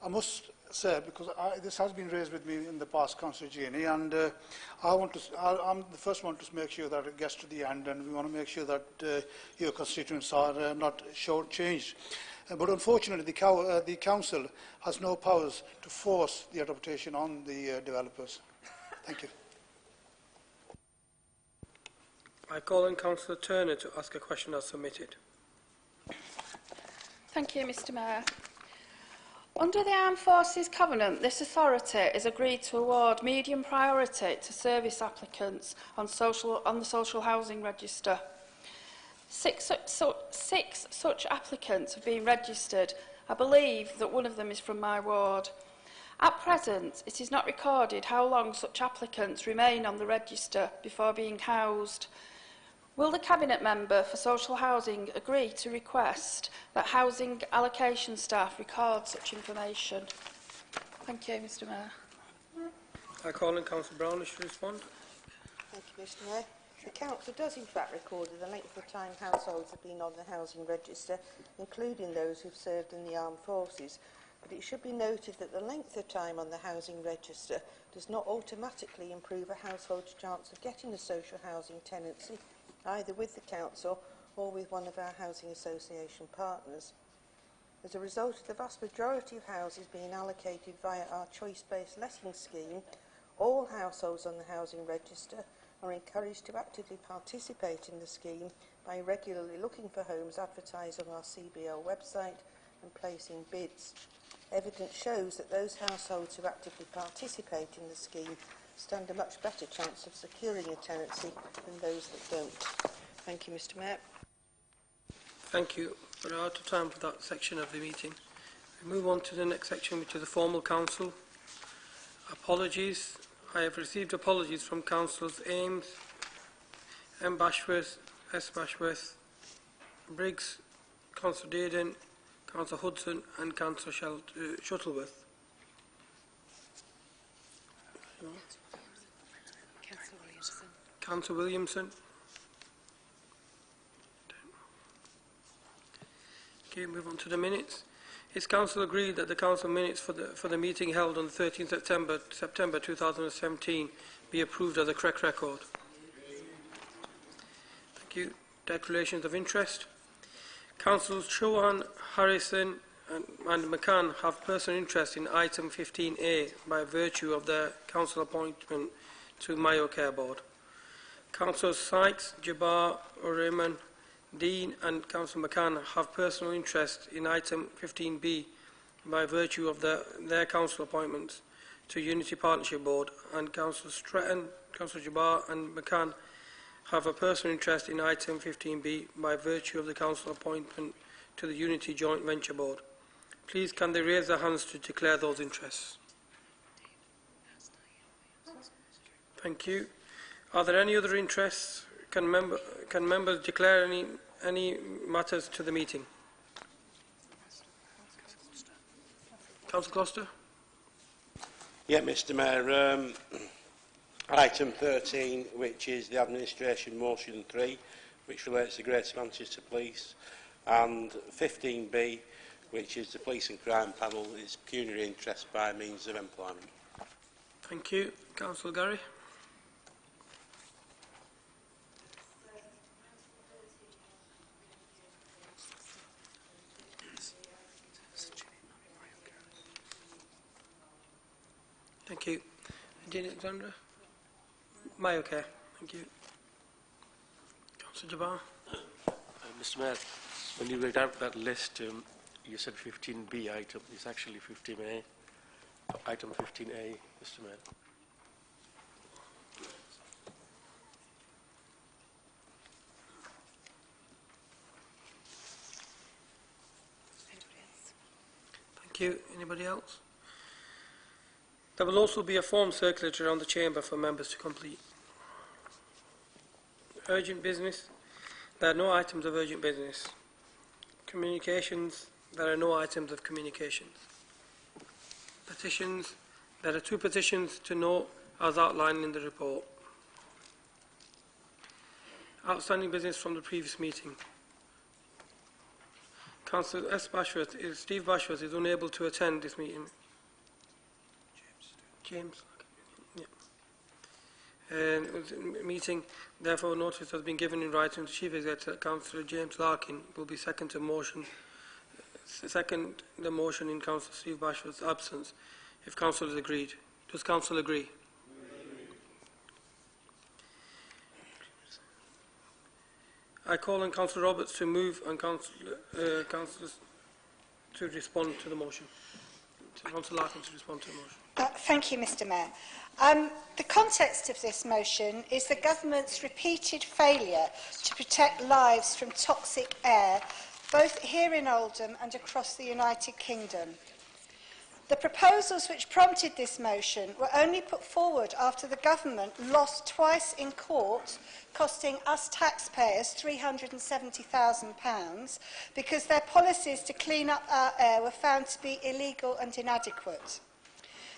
I must say, because this has been raised with me in the past, Councillor Jane, and I'm the first one to make sure that it gets to the end, and we want to make sure that your constituents are not short-changed. But unfortunately, the Council has no powers to force the adaptation on the developers. Thank you. I call on Councillor Turner to ask a question as submitted. Thank you, Mr Mayor. Under the Armed Forces Covenant, this authority is agreed to award medium priority to service applicants on the Social Housing Register. Six such applicants have been registered. I believe that one of them is from my ward. At present, it is not recorded how long such applicants remain on the register before being housed. Will the Cabinet member for social housing agree to request that housing allocation staff record such information? Thank you, Mr Mayor. I call on Councillor Brownish to respond. Thank you, Mr Mayor. The Council does in fact record the length of time households have been on the housing register, including those who have served in the armed forces. But it should be noted that the length of time on the housing register does not automatically improve a household's chance of getting a social housing tenancy, either with the Council or with one of our housing association partners. As a result of the vast majority of houses being allocated via our choice-based letting scheme, all households on the housing register are encouraged to actively participate in the scheme by regularly looking for homes advertised on our CBL website and placing bids. Evidence shows that those households who actively participate in the scheme stand a much better chance of securing a tenancy than those that don't. Thank you, Mr Mayor. Thank you. We're out of time for that section of the meeting. We move on to the next section, which is the formal council. Apologies. I have received apologies from Councillors Ames, M. Bashworth, S. Bashworth, Briggs, Councillor Dearden, Councillor Hudson and Councillor Shuttleworth. Councillor Williamson. Okay, move on to the minutes. Is Council agreed that the Council minutes for the meeting held on the 13th September 2017 be approved as a correct record? Thank you. Declarations of interest. Councillors Chauhan, Harrison and McCann have personal interest in item 15A by virtue of their council appointment to Mayo Care Board. Councillors Sykes, Jabbar, O'Rayman, Dean and Councillor McCann have personal interest in item 15B by virtue of their council appointments to Unity Partnership Board, and Councillor Stretton, Councillor Jabbar and McCann have a personal interest in item 15B by virtue of the council appointment to the Unity Joint Venture Board. Please can they raise their hands to declare those interests? Thank you. Are there any other interests? Can members declare any matters to the meeting? Councillor Gloucester. Yeah, Mr Mayor. Item 13, which is the administration motion 3, which relates to Greater Manchester Police, and 15B, which is the Police and Crime Panel, is pecuniary interest by means of employment. Thank you. Councillor Gary. Thank you. Dean Alexandra. Mayo Care. Thank you. Councillor Jabbar. Mr Mayor, when you read out that list, you said 15B item. It's actually 15A. Item 15A, Mr Mayor. Thank you. Anybody else? There will also be a form circulated around the chamber for members to complete. Urgent business. There are no items of urgent business. Communications. There are no items of communications. Petitions. There are 2 petitions to note as outlined in the report. Outstanding business from the previous meeting. Councillor Steve Bashworth is unable to attend this meeting. James. Meeting, therefore notice has been given in writing to Chief Executive Councillor James Larkin will be second the motion in Councillor Steve Bashworth's absence if Council has agreed. Does Council agree? I call on Councillor Roberts to move and Councillors to respond to the motion. Councillor Larkin to respond to the motion. Thank you, Mr Mayor. The context of this motion is the government's repeated failure to protect lives from toxic air, both here in Oldham and across the United Kingdom. The proposals which prompted this motion were only put forward after the government lost twice in court, costing us taxpayers £370,000 because their policies to clean up our air were found to be illegal and inadequate.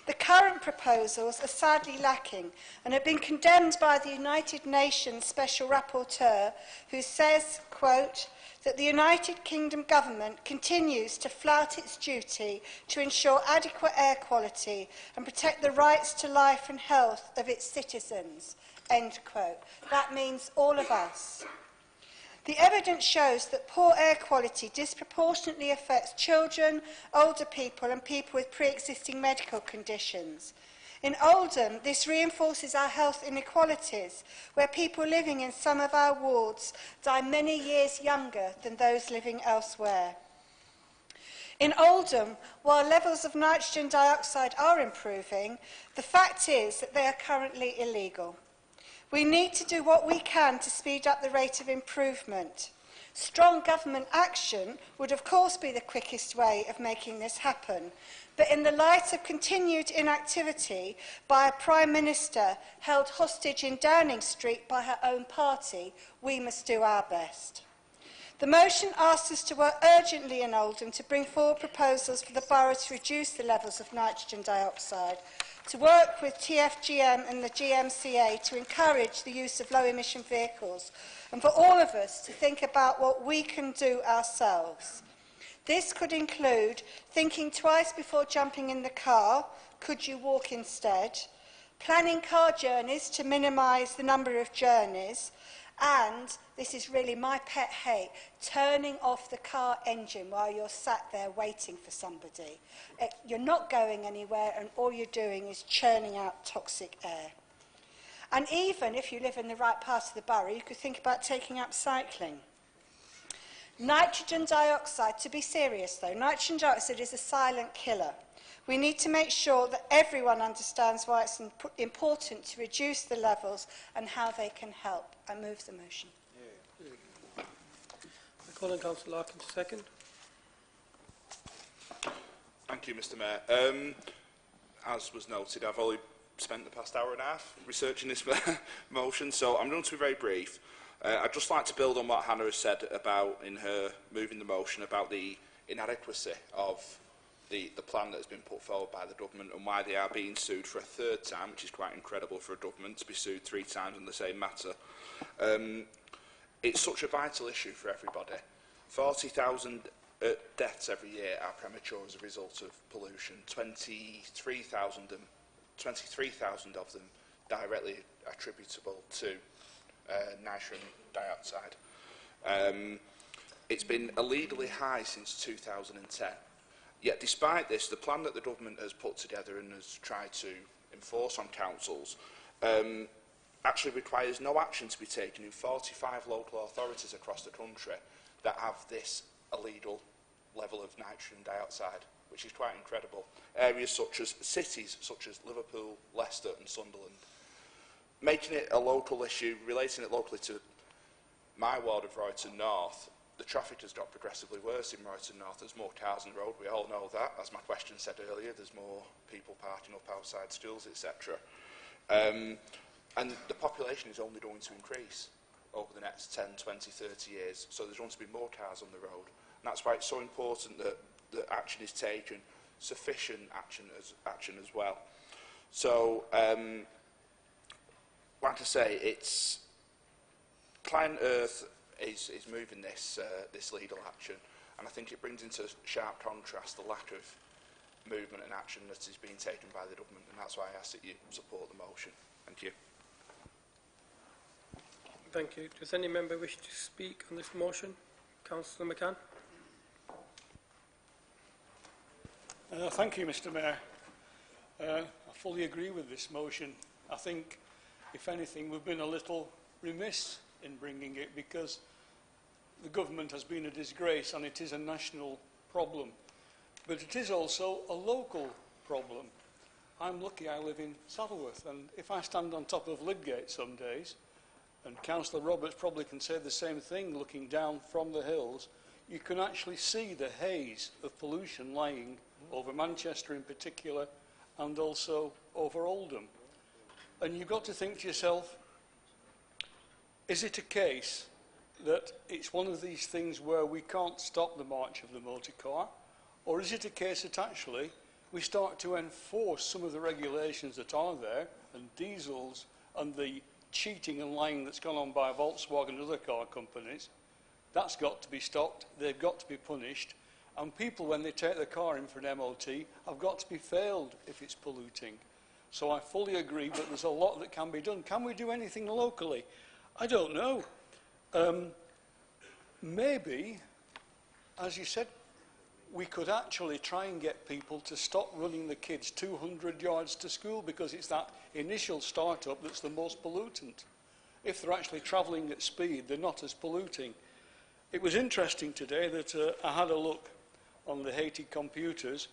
The current proposals are sadly lacking and have been condemned by the United Nations Special Rapporteur, who says, quote, that the United Kingdom government continues to flout its duty to ensure adequate air quality and protect the rights to life and health of its citizens, end quote. That means all of us. The evidence shows that poor air quality disproportionately affects children, older people and people with pre-existing medical conditions. In Oldham, this reinforces our health inequalities, where people living in some of our wards die many years younger than those living elsewhere. In Oldham, while levels of nitrogen dioxide are improving, the fact is that they are currently illegal. We need to do what we can to speed up the rate of improvement. Strong government action would of course be the quickest way of making this happen, but in the light of continued inactivity by a Prime Minister held hostage in Downing Street by her own party, we must do our best. The motion asks us to work urgently in Oldham to bring forward proposals for the borough to reduce the levels of nitrogen dioxide, to work with TFGM and the GMCA to encourage the use of low-emission vehicles, and for all of us to think about what we can do ourselves. This could include thinking twice before jumping in the car, could you walk instead, planning car journeys to minimise the number of journeys, and, this is really my pet hate, turning off the car engine while you're sat there waiting for somebody. You're not going anywhere and all you're doing is churning out toxic air. And even if you live in the right part of the borough, you could think about taking up cycling. Nitrogen dioxide, to be serious though, nitrogen dioxide is a silent killer. We need to make sure that everyone understands why it's important to reduce the levels and how they can help. I move the motion. I call on Councillor Larkin to second. Thank you, Mr Mayor. As was noted, I've only spent the past hour and a half researching this motion, so I'm going to be very brief. I'd just like to build on what Hannah has said about, in her moving the motion, about the inadequacy of the plan that has been put forward by the government and why they are being sued for a third time, which is quite incredible for a government to be sued 3 times on the same matter. It's such a vital issue for everybody. 40,000 deaths every year are premature as a result of pollution. 23,000 of them directly attributable to nitrogen dioxide. It's been illegally high since 2010. Yet despite this, the plan that the government has put together and has tried to enforce on councils actually requires no action to be taken in 45 local authorities across the country that have this illegal level of nitrogen dioxide, which is quite incredible. Areas such as cities such as Liverpool, Leicester and Sunderland. Making it a local issue, relating it locally to my ward of Royton North, the traffic has got progressively worse in Royston North. There's more cars on the road, we all know that. As my question said earlier, there's more people parking up outside schools, etc. And the population is only going to increase over the next 10, 20, 30 years. So there's going to be more cars on the road. And that's why it's so important that action is taken, sufficient action as well. So, like I say, it's Planet Earth is moving this legal action, and I think it brings into sharp contrast the lack of movement and action that is being taken by the government, and that's why I ask that you support the motion. Thank you. Thank you. Does any member wish to speak on this motion? Councillor McCann. Thank you, Mr Mayor. I fully agree with this motion. I think, if anything, we've been a little remiss in bringing it because the government has been a disgrace and it is a national problem. But it is also a local problem. I'm lucky I live in Saddleworth, and if I stand on top of Lydgate some days, and Councillor Roberts probably can say the same thing looking down from the hills, you can actually see the haze of pollution lying over Manchester in particular and also over Oldham. And you've got to think to yourself, is it a case that it's one of these things where we can't stop the march of the motor car, or is it a case that actually we start to enforce some of the regulations that are there, and diesels and the cheating and lying that's gone on by Volkswagen and other car companies? That's got to be stopped, they've got to be punished, and people, when they take their car in for an MOT, have got to be failed if it's polluting. So I fully agree, but there's a lot that can be done. Can we do anything locally? I don't know. Maybe, as you said, we could actually try and get people to stop running the kids 200 yards to school, because it's that initial start-up that's the most pollutant. If they're actually travelling at speed, they're not as polluting. It was interesting today that I had a look on the Haiti computers,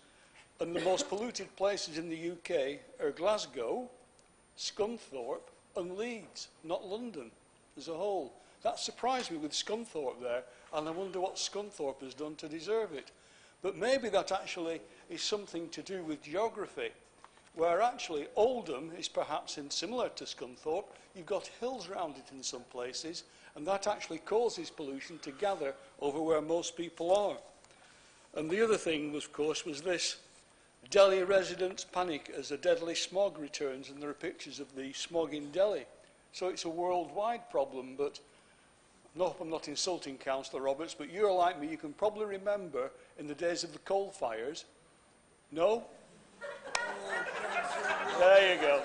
and the most polluted places in the UK are Glasgow, Scunthorpe and Leeds, not London as a whole. That surprised me with Scunthorpe there, and I wonder what Scunthorpe has done to deserve it. But maybe that actually is something to do with geography, where actually Oldham is perhaps similar to Scunthorpe. You've got hills around it in some places, and that actually causes pollution to gather over where most people are. And the other thing, of course, was this. Delhi residents panic as a deadly smog returns, and there are pictures of the smog in Delhi. So it's a worldwide problem, but no, I'm not insulting Councillor Roberts, but you're like me, you can probably remember in the days of the coal fires. No? There you go.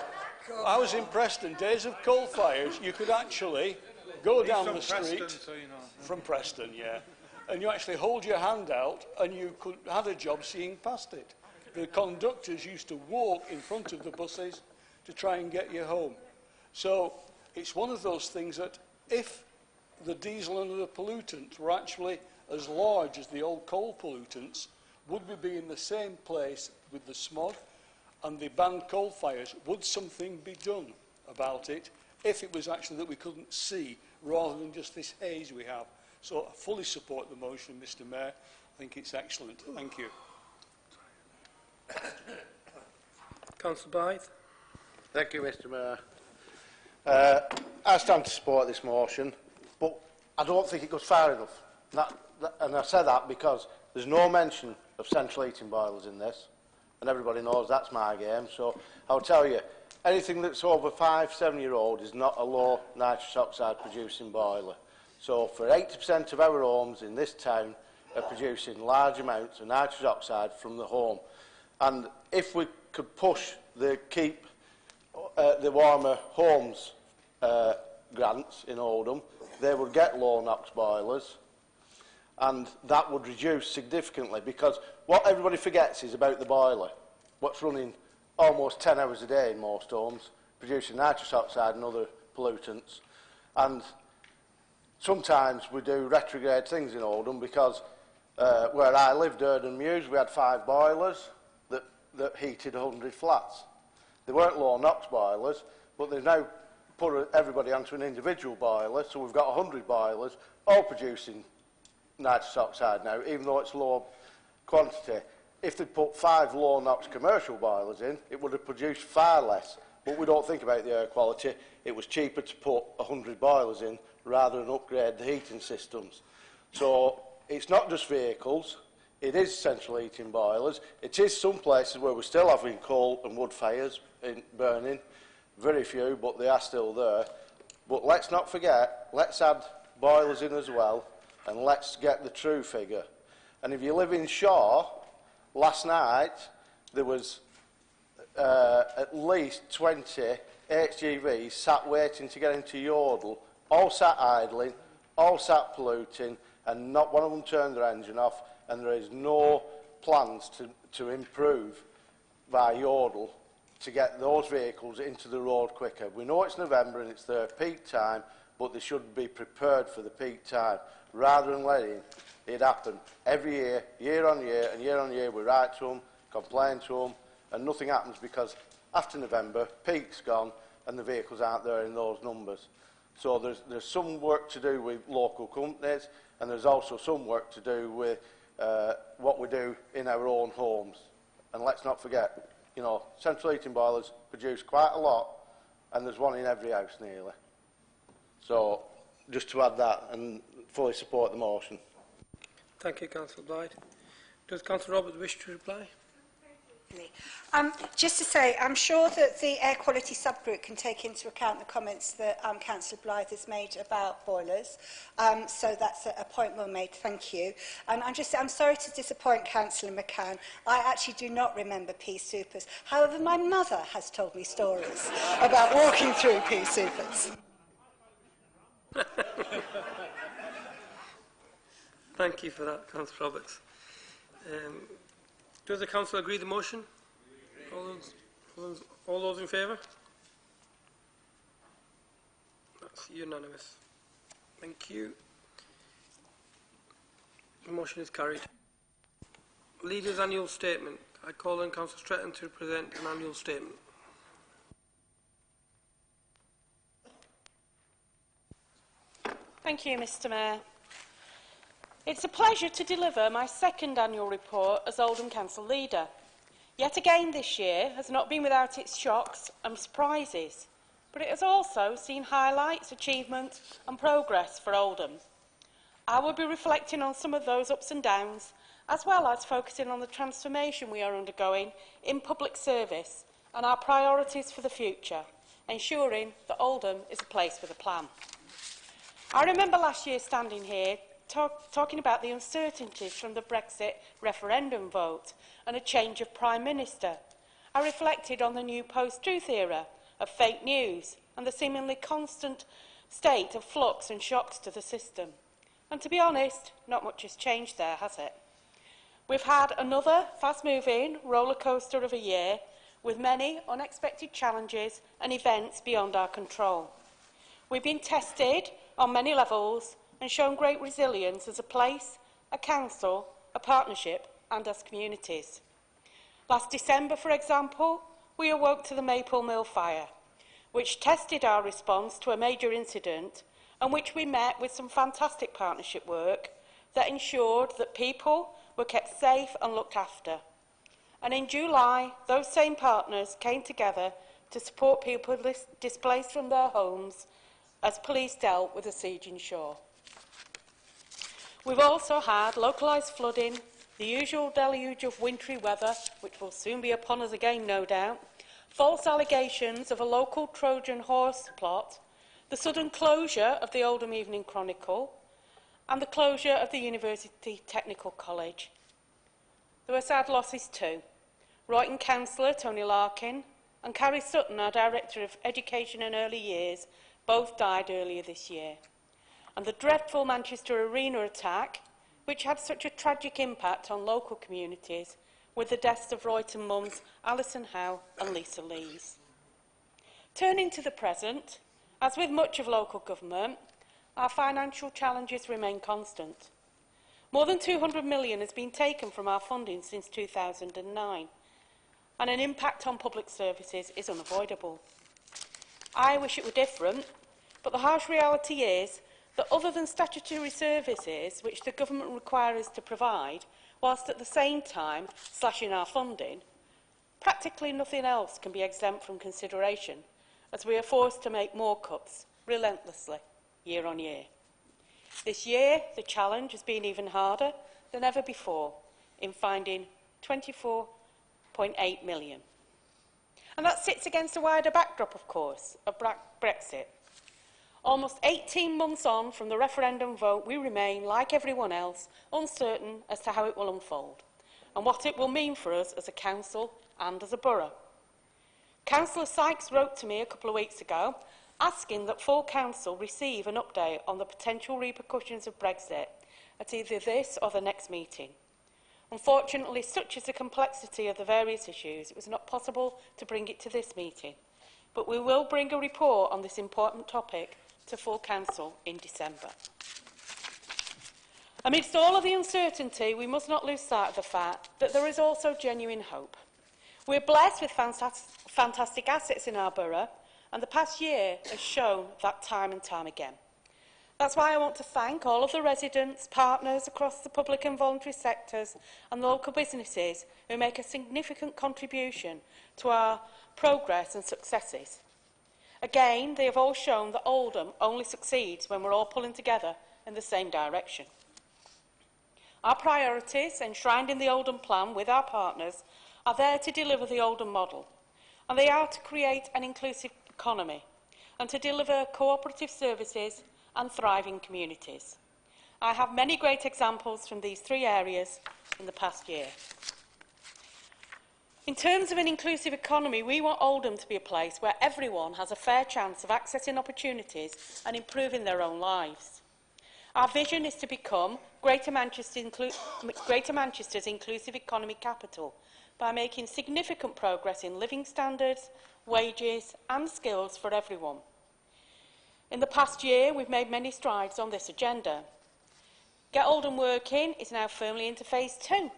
I was in Preston, days of coal fires, you could actually go down the street. Preston, so you know. From Preston, yeah. And you actually hold your hand out and you had a job seeing past it. The conductors used to walk in front of the buses to try and get you home. So it's one of those things that if the diesel and the pollutants were actually as large as the old coal pollutants, would we be in the same place with the smog and the banned coal fires? Would something be done about it if it was actually that we couldn't see rather than just this haze we have? So I fully support the motion, Mr Mayor. I think it's excellent. Thank you. Councillor Blythe. Thank you, Mr Mayor. I stand to support this motion, but I don't think it goes far enough. And I say that because there's no mention of central heating boilers in this, and everybody knows that's my game. So I'll tell you, anything that's over 5-7-year-old is not a low nitrous oxide producing boiler. So for 80% of our homes in this town are producing large amounts of nitrous oxide from the home. And if we could push the Keep the Warmer Homes grants in Oldham, they would get low NOx boilers, and that would reduce significantly, because what everybody forgets is about the boiler, what's running almost 10 hours a day in most homes, producing nitrous oxide and other pollutants. And sometimes we do retrograde things in Oldham, because where I lived, Erdon Mews, we had 5 boilers that heated 100 flats. They weren't low NOx boilers, but they've now put everybody onto an individual boiler, so we've got 100 boilers, all producing nitrous oxide now, even though it's low quantity. If they put 5 low NOx commercial boilers in, it would have produced far less. But we don't think about the air quality. It was cheaper to put 100 boilers in rather than upgrade the heating systems. So it's not just vehicles, it is central heating boilers. It is some places where we're still having coal and wood fires burning. Very few, but they are still there. But let's not forget, let's add boilers in as well, and let's get the true figure. And if you live in Shaw, last night there was at least 20 HGVs sat waiting to get into Yodel, all sat idling, all sat polluting, and not one of them turned their engine off, and there is no plans to improve by Yodel to get those vehicles into the road quicker. We know it's November and it's their peak time, but they should be prepared for the peak time, rather than letting it happen every year, year on year, and year on year we write to them, complain to them, and nothing happens because after November, peak's gone, and the vehicles aren't there in those numbers. So there's some work to do with local companies, and there's also some work to do with what we do in our own homes. And let's not forget, you know, central heating boilers produce quite a lot, and there's one in every house nearly. So just to add that, and fully support the motion. Thank you, Councillor Blythe. Does Councillor Roberts wish to reply? Just to say, I'm sure that the air quality subgroup can take into account the comments that Councillor Blythe has made about boilers. So that's a point well made. Thank you. And I'm sorry to disappoint Councillor McCann. I actually do not remember pea supers. However, my mother has told me stories about walking through pea supers. Thank you for that, Councillor Roberts. Does the Council agree with the motion? All those in favour? That's unanimous. Thank you. The motion is carried. Leader's annual statement. I call on Councillor Stretton to present an annual statement. Thank you, Mr Mayor. It's a pleasure to deliver my second annual report as Oldham Council Leader. Yet again this year has not been without its shocks and surprises, but it has also seen highlights, achievements and progress for Oldham. I will be reflecting on some of those ups and downs, as well as focusing on the transformation we are undergoing in public service and our priorities for the future, ensuring that Oldham is a place with a plan. I remember last year standing here talking about the uncertainties from the Brexit referendum vote and a change of Prime Minister. I reflected on the new post-truth era of fake news and the seemingly constant state of flux and shocks to the system. And to be honest, not much has changed there, has it? We've had another fast-moving roller coaster of a year with many unexpected challenges and events beyond our control. We've been tested on many levels and shown great resilience as a place, a council, a partnership and as communities. Last December, for example, we awoke to the Maple Mill fire, which tested our response to a major incident and which we met with some fantastic partnership work that ensured that people were kept safe and looked after. And in July, those same partners came together to support people displaced from their homes as police dealt with the siege in Shaw. We've also had localised flooding, the usual deluge of wintry weather, which will soon be upon us again, no doubt, false allegations of a local Trojan horse plot, the sudden closure of the Oldham Evening Chronicle, and the closure of the University Technical College. There were sad losses too. Royton Councillor Tony Larkin and Carrie Sutton, our Director of Education and Early Years, both died earlier this year. And the dreadful Manchester Arena attack, which had such a tragic impact on local communities, with the deaths of Royton mums Alison Howe and Lisa Lees. Turning to the present, as with much of local government, our financial challenges remain constant. More than 200 million has been taken from our funding since 2009, and an impact on public services is unavoidable. I wish it were different, but the harsh reality is that other than statutory services which the government requires us to provide, whilst at the same time slashing our funding, practically nothing else can be exempt from consideration, as we are forced to make more cuts relentlessly year on year. This year, the challenge has been even harder than ever before in finding £24.8 million. And that sits against a wider backdrop, of course, of Brexit. Almost 18 months on from the referendum vote, we remain, like everyone else, uncertain as to how it will unfold and what it will mean for us as a council and as a borough. Councillor Sykes wrote to me a couple of weeks ago asking that full council receive an update on the potential repercussions of Brexit at either this or the next meeting. Unfortunately, such is the complexity of the various issues, it was not possible to bring it to this meeting, but we will bring a report on this important topic to full council in December. Amidst all of the uncertainty, we must not lose sight of the fact that there is also genuine hope. We are blessed with fantastic assets in our borough, and the past year has shown that time and time again. That's why I want to thank all of the residents, partners across the public and voluntary sectors and the local businesses who make a significant contribution to our progress and successes. Again, they have all shown that Oldham only succeeds when we're all pulling together in the same direction. Our priorities, enshrined in the Oldham plan with our partners, are there to deliver the Oldham model, and they are to create an inclusive economy and to deliver cooperative services and thriving communities. I have many great examples from these three areas in the past year. In terms of an inclusive economy, we want Oldham to be a place where everyone has a fair chance of accessing opportunities and improving their own lives. Our vision is to become Greater Manchester's inclusive economy capital by making significant progress in living standards, wages and skills for everyone. In the past year, we've made many strides on this agenda. Get Oldham Working is now firmly into phase 2.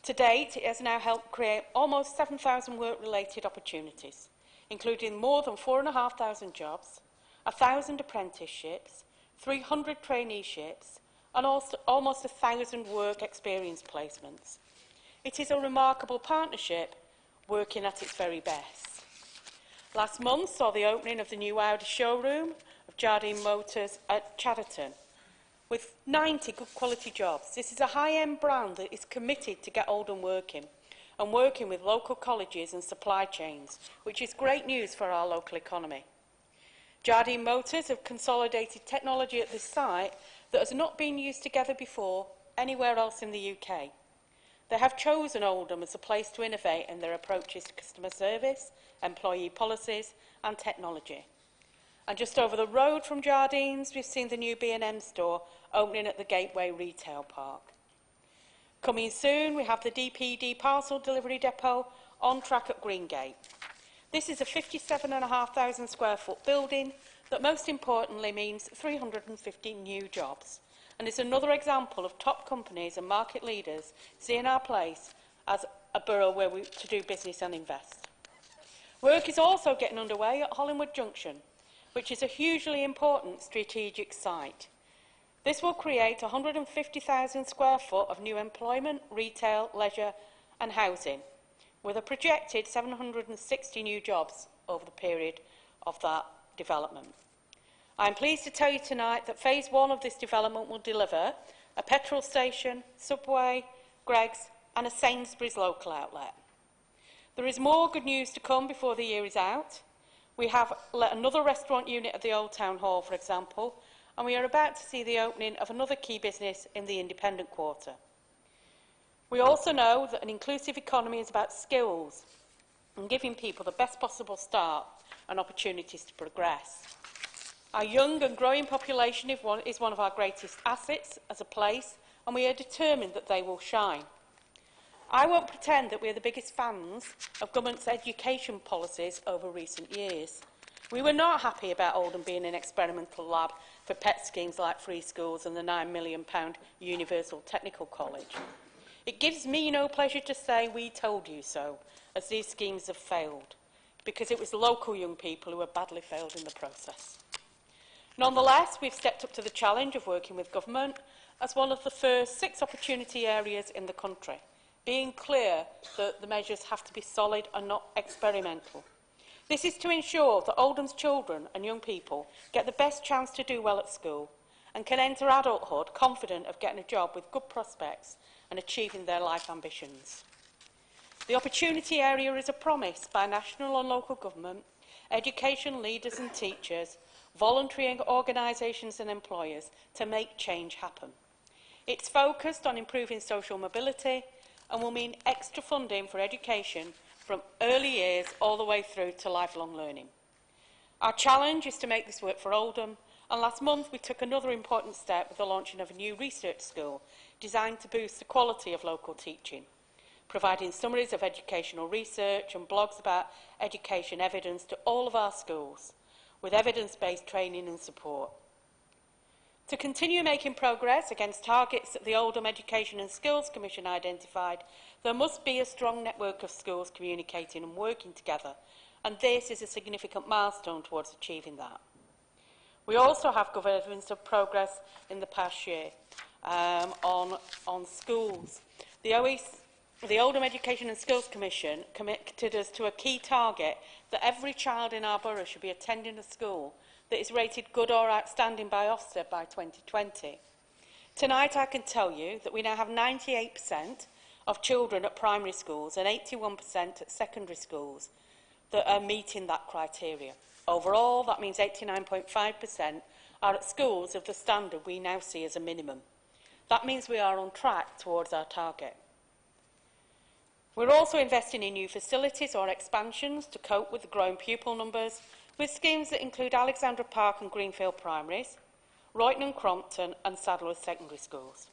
To date, it has now helped create almost 7,000 work-related opportunities, including more than 4,500 jobs, 1,000 apprenticeships, 300 traineeships, and also almost 1,000 work experience placements. It is a remarkable partnership working at its very best. Last month saw the opening of the new Audi showroom of Jardine Motors at Chatterton, with 90 good quality jobs. This is a high-end brand that is committed to get Oldham working and working with local colleges and supply chains, which is great news for our local economy. Jardine Motors have consolidated technology at this site that has not been used together before anywhere else in the UK. They have chosen Oldham as a place to innovate in their approaches to customer service, employee policies and technology. And just over the road from Jardines, we've seen the new B&M store opening at the Gateway Retail Park. Coming soon, we have the DPD parcel delivery depot on track at Greengate. This is a 57,500 square foot building that most importantly means 350 new jobs, and is another example of top companies and market leaders seeing our place as a borough where to do business and invest. Work is also getting underway at Hollingwood Junction, which is a hugely important strategic site. This will create 150,000 square foot of new employment, retail, leisure and housing, with a projected 760 new jobs over the period of that development. I am pleased to tell you tonight that phase 1 of this development will deliver a petrol station, Subway, Greggs and a Sainsbury's local outlet. There is more good news to come before the year is out. We have let another restaurant unit at the Old Town Hall, for example, and we are about to see the opening of another key business in the Independent Quarter. We also know that an inclusive economy is about skills and giving people the best possible start and opportunities to progress. Our young and growing population is one of our greatest assets as a place, and we are determined that they will shine. I won't pretend that we are the biggest fans of government's education policies over recent years. We were not happy about Oldham being an experimental lab for pet schemes like free schools and the £9 million Universal Technical College. It gives me no pleasure to say we told you so, as these schemes have failed, because it was local young people who were badly failed in the process. Nonetheless, we've stepped up to the challenge of working with government as one of the first 6 opportunity areas in the country, being clear that the measures have to be solid and not experimental. This is to ensure that Oldham's children and young people get the best chance to do well at school and can enter adulthood confident of getting a job with good prospects and achieving their life ambitions. The opportunity area is a promise by national and local government, education leaders and teachers, voluntary organisations and employers to make change happen. It's focused on improving social mobility and will mean extra funding for education from early years all the way through to lifelong learning. Our challenge is to make this work for Oldham, and last month we took another important step with the launching of a new research school designed to boost the quality of local teaching, providing summaries of educational research and blogs about education evidence to all of our schools, with evidence-based training and support. To continue making progress against targets that the Oldham Education and Skills Commission identified, there must be a strong network of schools communicating and working together, and this is a significant milestone towards achieving that. We also have good evidence of progress in the past year on schools. The Oldham Education and Skills Commission committed us to a key target that every child in our borough should be attending a school that is rated good or outstanding by Ofsted by 2020. Tonight I can tell you that we now have 98% of children at primary schools and 81% at secondary schools that are meeting that criteria. Overall, that means 89.5% are at schools of the standard we now see as a minimum. That means we are on track towards our target. We're also investing in new facilities or expansions to cope with the growing pupil numbers, with schemes that include Alexandra Park and Greenfield primaries, Royton and Crompton and Saddleworth secondary schools.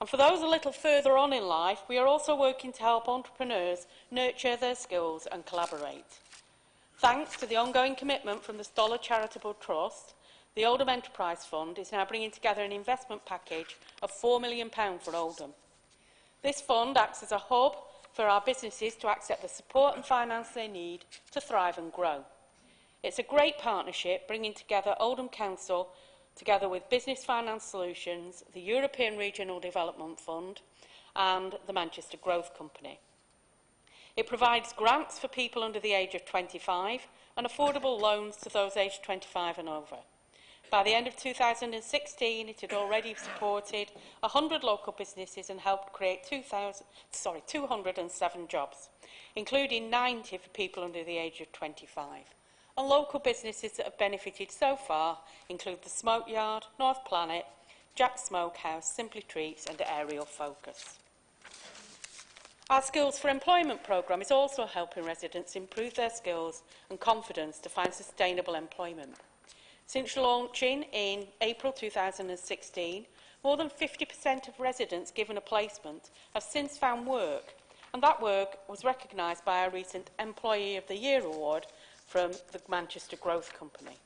And for those a little further on in life, we are also working to help entrepreneurs nurture their skills and collaborate. Thanks to the ongoing commitment from the Stoller Charitable Trust, the Oldham Enterprise Fund is now bringing together an investment package of £4 million for Oldham. This fund acts as a hub for our businesses to accept the support and finance they need to thrive and grow. It's a great partnership bringing together Oldham Council together with Business Finance Solutions, the European Regional Development Fund and the Manchester Growth Company. It provides grants for people under the age of 25 and affordable loans to those aged 25 and over. By the end of 2016, it had already supported 100 local businesses and helped create 207 jobs, including 90 for people under the age of 25. And local businesses that have benefited so far include the Smoke Yard, North Planet, Jack's Smokehouse, Simply Treats and Aerial Focus. Our Skills for Employment programme is also helping residents improve their skills and confidence to find sustainable employment. Since launching in April 2016, more than 50% of residents given a placement have since found work, and that work was recognised by our recent Employee of the Year award from the Manchester Growth Company.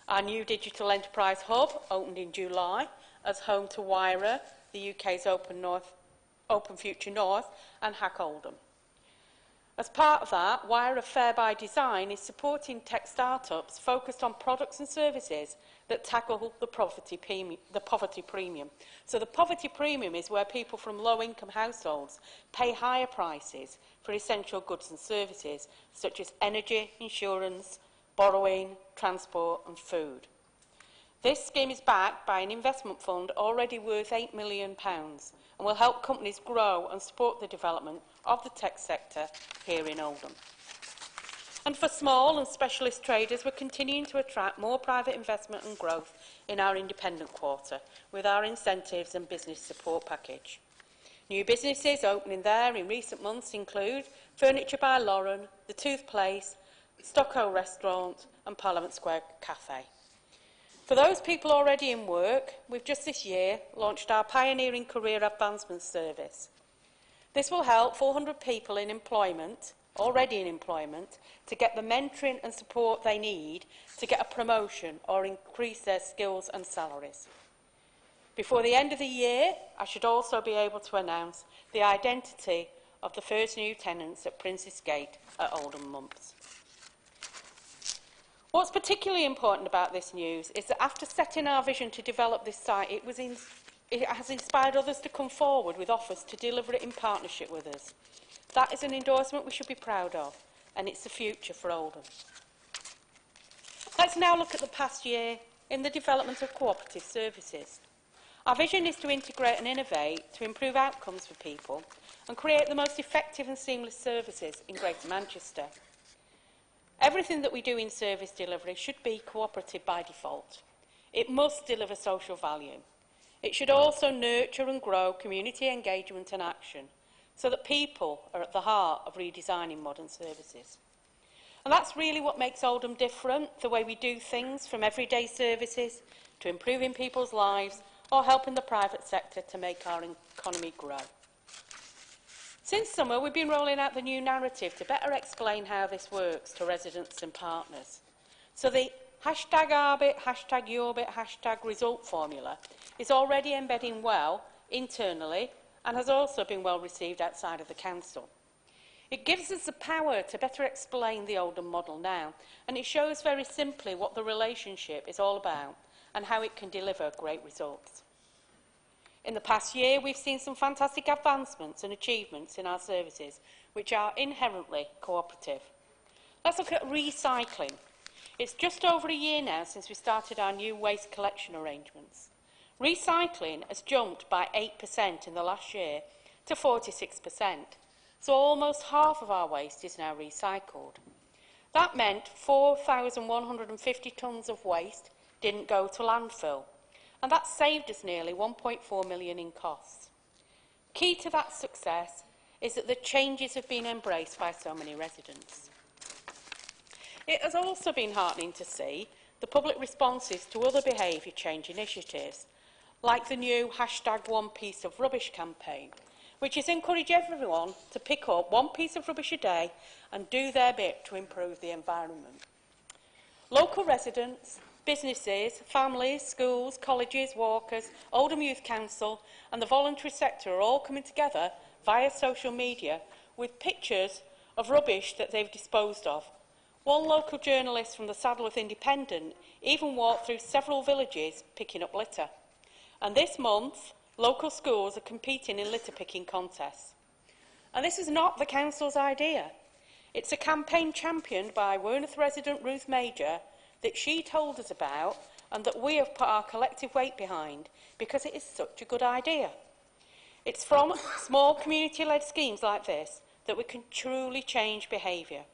Our new digital enterprise hub opened in July as home to Wyra, the UK's Open Future North, and Hack Oldham. As part of that, Wyra Fair by Design is supporting tech startups focused on products and services that tackle the poverty premium. So the poverty premium is where people from low-income households pay higher prices for essential goods and services such as energy, insurance, borrowing, transport and food. This scheme is backed by an investment fund already worth £8 million and will help companies grow and support the development of the tech sector here in Oldham. And for small and specialist traders, we're continuing to attract more private investment and growth in our independent quarter with our incentives and business support package. New businesses opening there in recent months include Furniture by Lauren, The Tooth Place, Stocko Restaurant and Parliament Square Cafe. For those people already in work, we've just this year launched our Pioneering Career Advancement Service. This will help 400 people in employment, already in employment, to get the mentoring and support they need to get a promotion or increase their skills and salaries. Before the end of the year, I should also be able to announce the identity of the first new tenants at Prince's Gate at Oldham Mumps. What's particularly important about this news is that after setting our vision to develop this site, it has inspired others to come forward with offers to deliver it in partnership with us. That is an endorsement we should be proud of, and it's the future for Oldham. Let's now look at the past year in the development of cooperative services. Our vision is to integrate and innovate to improve outcomes for people and create the most effective and seamless services in Greater Manchester. Everything that we do in service delivery should be cooperative by default. It must deliver social value. It should also nurture and grow community engagement and action so that people are at the heart of redesigning modern services. And that's really what makes Oldham different, the way we do things, from everyday services to improving people's lives or helping the private sector to make our economy grow. Since summer, we've been rolling out the new narrative to better explain how this works to residents and partners. So the #OurBit, #YourBit, #result formula is already embedding well internally and has also been well received outside of the council. It gives us the power to better explain the Oldham model now, and it shows very simply what the relationship is all about and how it can deliver great results. In the past year, we've seen some fantastic advancements and achievements in our services, which are inherently cooperative. Let's look at recycling. It's just over a year now since we started our new waste collection arrangements. Recycling has jumped by 8% in the last year to 46%, so almost half of our waste is now recycled. That meant 4,150 tonnes of waste didn't go to landfill, and that saved us nearly 1.4 million in costs. Key to that success is that the changes have been embraced by so many residents. It has also been heartening to see the public responses to other behaviour change initiatives, like the new #OnePieceOfRubbish campaign, which has encouraged everyone to pick up one piece of rubbish a day and do their bit to improve the environment. Local residents, businesses, families, schools, colleges, walkers, Oldham Youth Council and the voluntary sector are all coming together via social media with pictures of rubbish that they've disposed of. One local journalist from the Saddleworth Independent even walked through several villages picking up litter. And this month, local schools are competing in litter picking contests. And this is not the council's idea. It's a campaign championed by Wearmouth resident Ruth Major that she told us about and that we have put our collective weight behind because it is such a good idea. It's from small community-led schemes like this that we can truly change behaviour,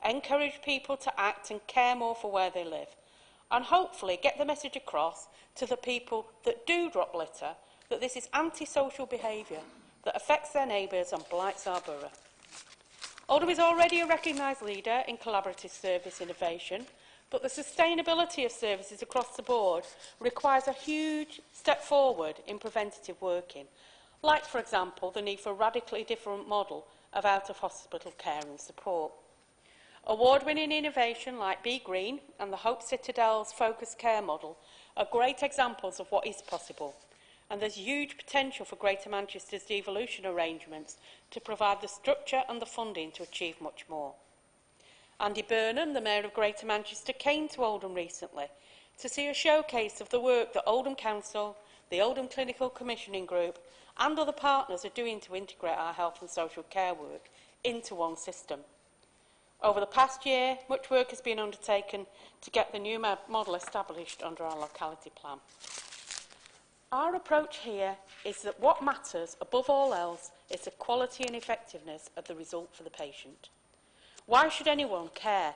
encourage people to act and care more for where they live, and hopefully get the message across to the people that do drop litter that this is antisocial behaviour that affects their neighbours and blights our borough. Oldham is already a recognised leader in collaborative service innovation, but the sustainability of services across the board requires a huge step forward in preventative working, like, for example, the need for a radically different model of out-of-hospital care and support. Award-winning innovation like Be Green and the Hope Citadel's focused care model are great examples of what is possible, and there's huge potential for Greater Manchester's devolution arrangements to provide the structure and the funding to achieve much more. Andy Burnham, the Mayor of Greater Manchester, came to Oldham recently to see a showcase of the work that Oldham Council, the Oldham Clinical Commissioning Group and other partners are doing to integrate our health and social care work into one system. Over the past year, much work has been undertaken to get the new model established under our locality plan. Our approach here is that what matters above all else is the quality and effectiveness of the result for the patient. Why should anyone care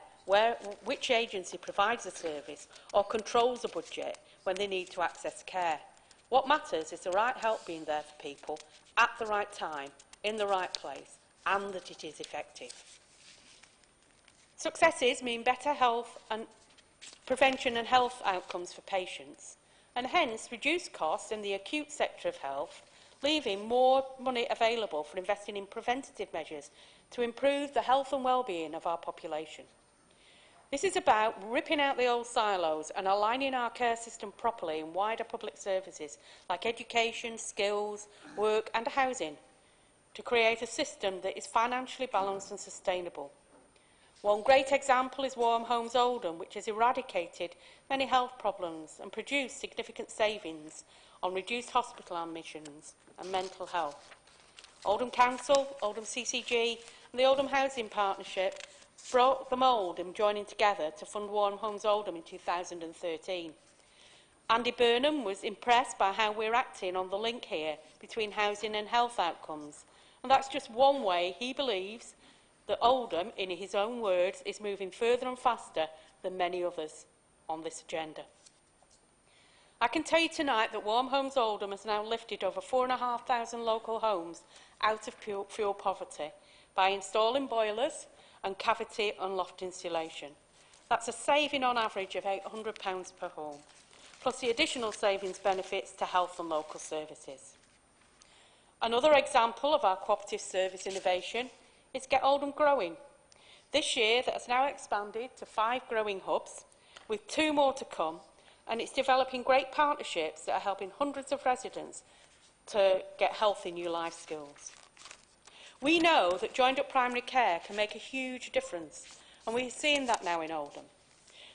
which agency provides a service or controls a budget when they need to access care? What matters is the right help being there for people at the right time, in the right place, and that it is effective. Successes mean better health and prevention and health outcomes for patients, and hence reduce costs in the acute sector of health, leaving more money available for investing in preventative measures to improve the health and well-being of our population. This is about ripping out the old silos and aligning our care system properly in wider public services like education, skills, work and housing to create a system that is financially balanced and sustainable. One great example is Warm Homes Oldham, which has eradicated many health problems and produced significant savings on reduced hospital admissions and mental health. Oldham Council, Oldham CCG and the Oldham Housing Partnership broke the mould in joining together to fund Warm Homes Oldham in 2013. Andy Burnham was impressed by how we're acting on the link here between housing and health outcomes, and that's just one way he believes that Oldham, in his own words, is moving further and faster than many others on this agenda. I can tell you tonight that Warm Homes Oldham has now lifted over 4,500 local homes out of fuel poverty by installing boilers and cavity and loft insulation. That's a saving on average of £800 per home, plus the additional savings benefits to health and local services. Another example of our cooperative service innovation is Get Oldham Growing. This year that has now expanded to 5 growing hubs, with 2 more to come, and it's developing great partnerships that are helping hundreds of residents to get healthy new life skills. We know that joined-up primary care can make a huge difference, and we're seeing that now in Oldham.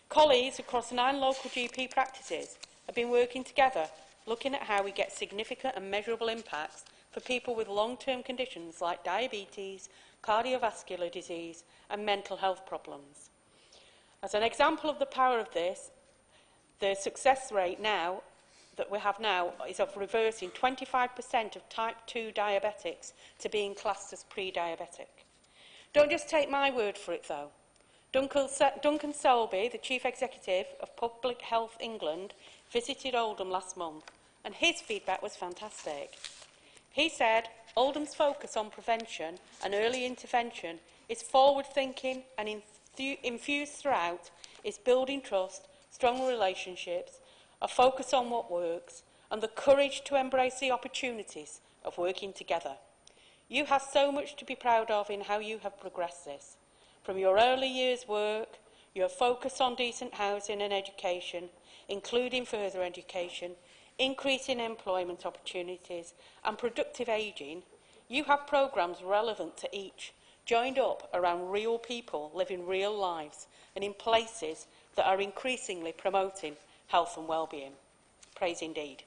Colleagues across 9 local GP practices have been working together, looking at how we get significant and measurable impacts for people with long-term conditions like diabetes, cardiovascular disease and mental health problems. As an example of the power of this, the success rate now that we have now is of reversing 25% of type 2 diabetics to being classed as pre-diabetic. Don't just take my word for it though. Duncan Selby, the Chief Executive of Public Health England, visited Oldham last month and his feedback was fantastic. He said Oldham's focus on prevention and early intervention is forward-thinking and infused throughout is building trust, strong relationships, a focus on what works, and the courage to embrace the opportunities of working together. You have so much to be proud of in how you have progressed this. From your early years' work, your focus on decent housing and education, including further education, increasing employment opportunities and productive ageing, you have programmes relevant to each, joined up around real people living real lives and in places that are increasingly promoting health and well-being. Praise indeed.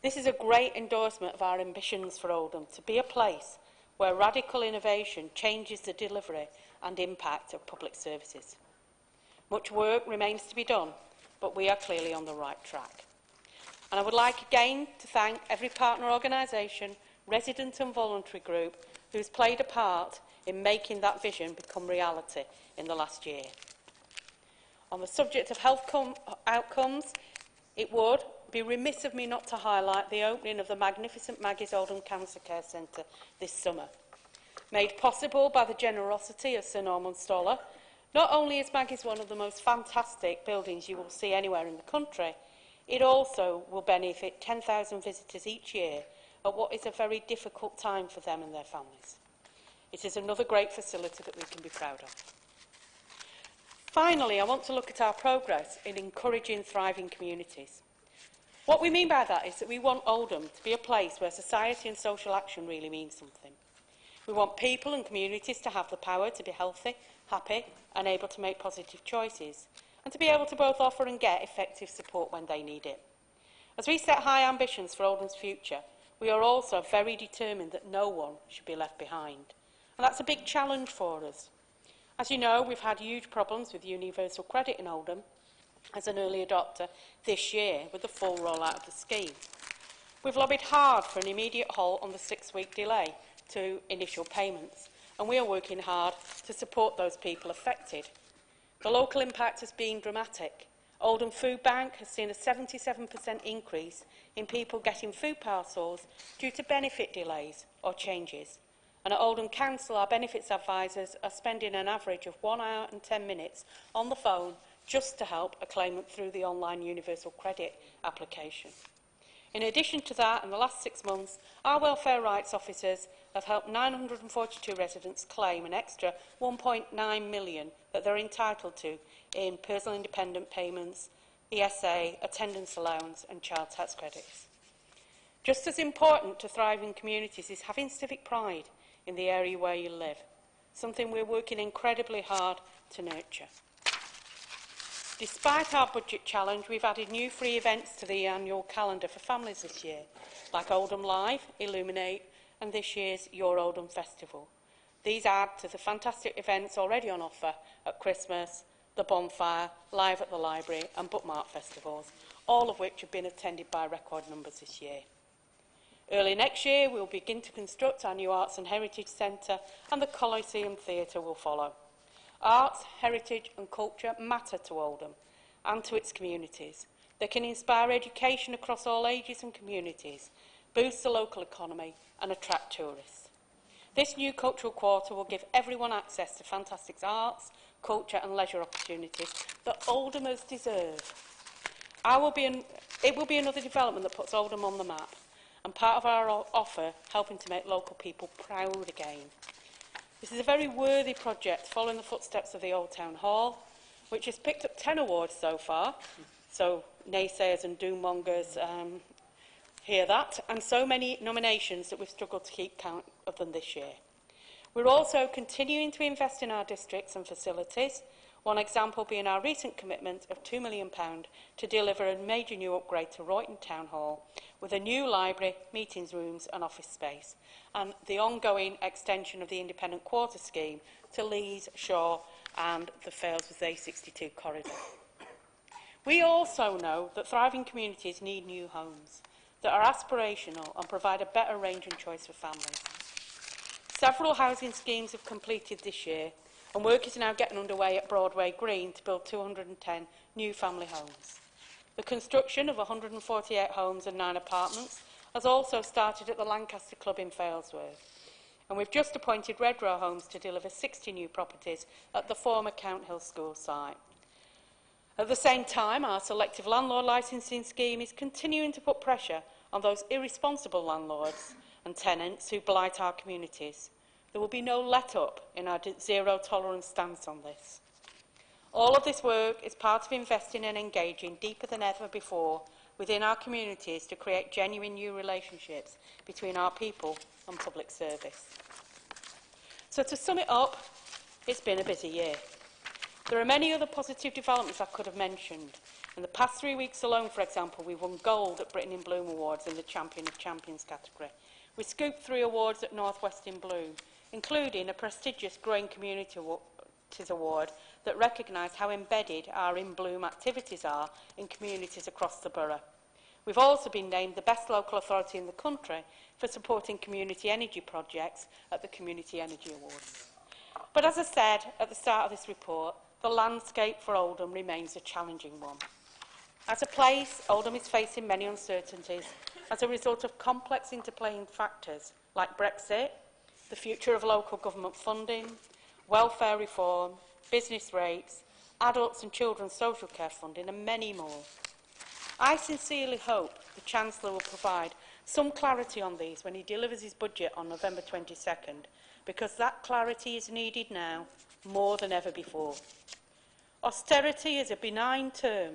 This is a great endorsement of our ambitions for Oldham to be a place where radical innovation changes the delivery and impact of public services. Much work remains to be done, but we are clearly on the right track. And I would like again to thank every partner organisation, resident and voluntary group who has played a part in making that vision become reality in the last year. On the subject of health outcomes, it would be remiss of me not to highlight the opening of the magnificent Maggie's Oldham Cancer Care Centre this summer. Made possible by the generosity of Sir Norman Stoller, not only is Maggie's one of the most fantastic buildings you will see anywhere in the country, it also will benefit 10,000 visitors each year at what is a very difficult time for them and their families. It is another great facility that we can be proud of. Finally, I want to look at our progress in encouraging thriving communities. What we mean by that is that we want Oldham to be a place where society and social action really means something. We want people and communities to have the power to be healthy, happy and able to make positive choices, and to be able to both offer and get effective support when they need it. As we set high ambitions for Oldham's future, we are also very determined that no one should be left behind. And that's a big challenge for us. As you know, we've had huge problems with universal credit in Oldham as an early adopter this year with the full rollout of the scheme. We've lobbied hard for an immediate halt on the 6-week delay to initial payments, and we are working hard to support those people affected. The local impact has been dramatic. Oldham Food Bank has seen a 77% increase in people getting food parcels due to benefit delays or changes. And at Oldham Council, our benefits advisors are spending an average of 1 hour and 10 minutes on the phone just to help a claimant through the online universal credit application. In addition to that, in the last 6 months, our welfare rights officers have helped 942 residents claim an extra £1.9 million that they're entitled to in personal independent payments, ESA, attendance allowance and child tax credits. Just as important to thriving communities is having civic pride in the area where you live, something we're working incredibly hard to nurture. Despite our budget challenge, we've added new free events to the annual calendar for families this year, like Oldham Live, Illuminate and this year's Your Oldham Festival. These add to the fantastic events already on offer at Christmas, the Bonfire, Live at the Library and Bookmark Festivals, all of which have been attended by record numbers this year. Early next year, we will begin to construct our new Arts and Heritage Centre and the Coliseum Theatre will follow. Arts, heritage and culture matter to Oldham and to its communities. They can inspire education across all ages and communities, boost the local economy and attract tourists. This new cultural quarter will give everyone access to fantastic arts, culture and leisure opportunities that Oldhamers deserve. It will be another development that puts Oldham on the map and part of our offer helping to make local people proud again. This is a very worthy project following the footsteps of the Old Town Hall, which has picked up 10 awards so far, so naysayers and doommongers hear that, and so many nominations that we've struggled to keep count of them this year. We're also continuing to invest in our districts and facilities, one example being our recent commitment of £2 million to deliver a major new upgrade to Royton Town Hall with a new library, meetings rooms and office space, and the ongoing extension of the independent quarter scheme to Lees, Shaw and the Failsworth A62 corridor. We also know that thriving communities need new homes that are aspirational and provide a better range and choice for families. Several housing schemes have completed this year and work is now getting underway at Broadway Green to build 210 new family homes. The construction of 148 homes and 9 apartments has also started at the Lancaster Club in Failsworth. And we've just appointed Red Row Homes to deliver 60 new properties at the former Count Hill School site. At the same time, our selective landlord licensing scheme is continuing to put pressure on those irresponsible landlords and tenants who blight our communities. There will be no let-up in our zero-tolerance stance on this. All of this work is part of investing and engaging deeper than ever before within our communities to create genuine new relationships between our people and public service. So to sum it up, it's been a busy year. There are many other positive developments I could have mentioned. In the past 3 weeks alone, for example, we won gold at Britain in Bloom Awards in the Champion of Champions category. We scooped 3 awards at North West in Bloom, including a prestigious Growing Communities Award that recognised how embedded our In Bloom activities are in communities across the borough. We've also been named the best local authority in the country for supporting community energy projects at the Community Energy Awards. But as I said at the start of this report, the landscape for Oldham remains a challenging one. As a place, Oldham is facing many uncertainties as a result of complex interplaying factors like Brexit, the future of local government funding, welfare reform, business rates, adults and children's social care funding and many more. I sincerely hope the Chancellor will provide some clarity on these when he delivers his budget on November 22nd, because that clarity is needed now more than ever before. Austerity is a benign term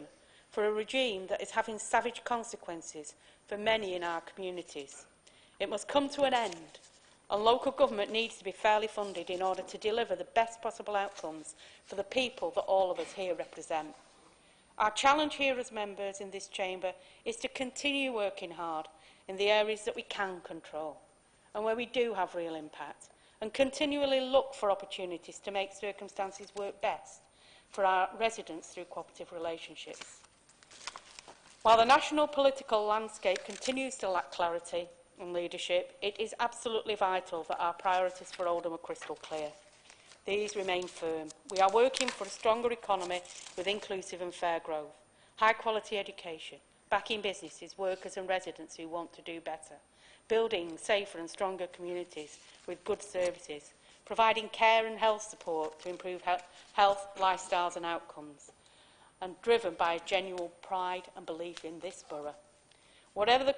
for a regime that is having savage consequences for many in our communities. It must come to an end, and local government needs to be fairly funded in order to deliver the best possible outcomes for the people that all of us here represent. Our challenge here as members in this chamber is to continue working hard in the areas that we can control and where we do have real impact, and continually look for opportunities to make circumstances work best for our residents through cooperative relationships. While the national political landscape continues to lack clarity and leadership, it is absolutely vital that our priorities for Oldham are crystal clear. These remain firm. We are working for a stronger economy with inclusive and fair growth, high-quality education, backing businesses, workers and residents who want to do better, building safer and stronger communities with good services, providing care and health support to improve health, lifestyles and outcomes, and driven by a genuine pride and belief in this borough. Whatever the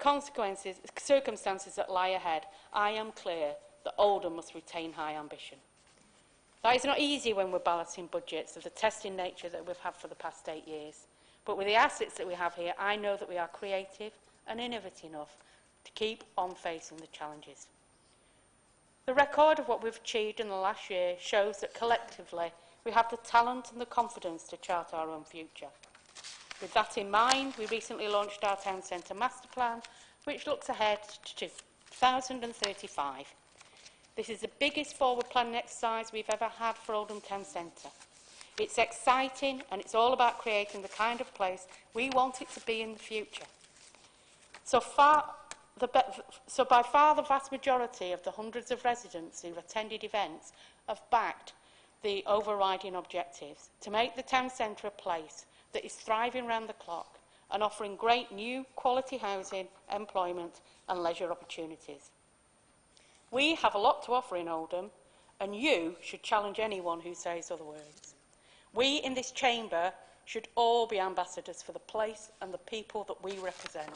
circumstances that lie ahead, I am clear that Oldham must retain high ambition. That is not easy when we're balancing budgets of the testing nature that we've had for the past 8 years. But with the assets that we have here, I know that we are creative and innovative enough to keep on facing the challenges. The record of what we've achieved in the last year shows that collectively We have the talent and the confidence to chart our own future. With that in mind, we recently launched our Town Centre Master Plan, which looks ahead to 2035. This is the biggest forward planning exercise we've ever had for Oldham Town Centre. It's exciting and it's all about creating the kind of place we want it to be in the future. So by far the vast majority of the hundreds of residents who've attended events have backed the overriding objectives to make the town centre a place that is thriving round the clock and offering great new quality housing, employment and leisure opportunities. We have a lot to offer in Oldham, and you should challenge anyone who says otherwise. We in this chamber should all be ambassadors for the place and the people that we represent.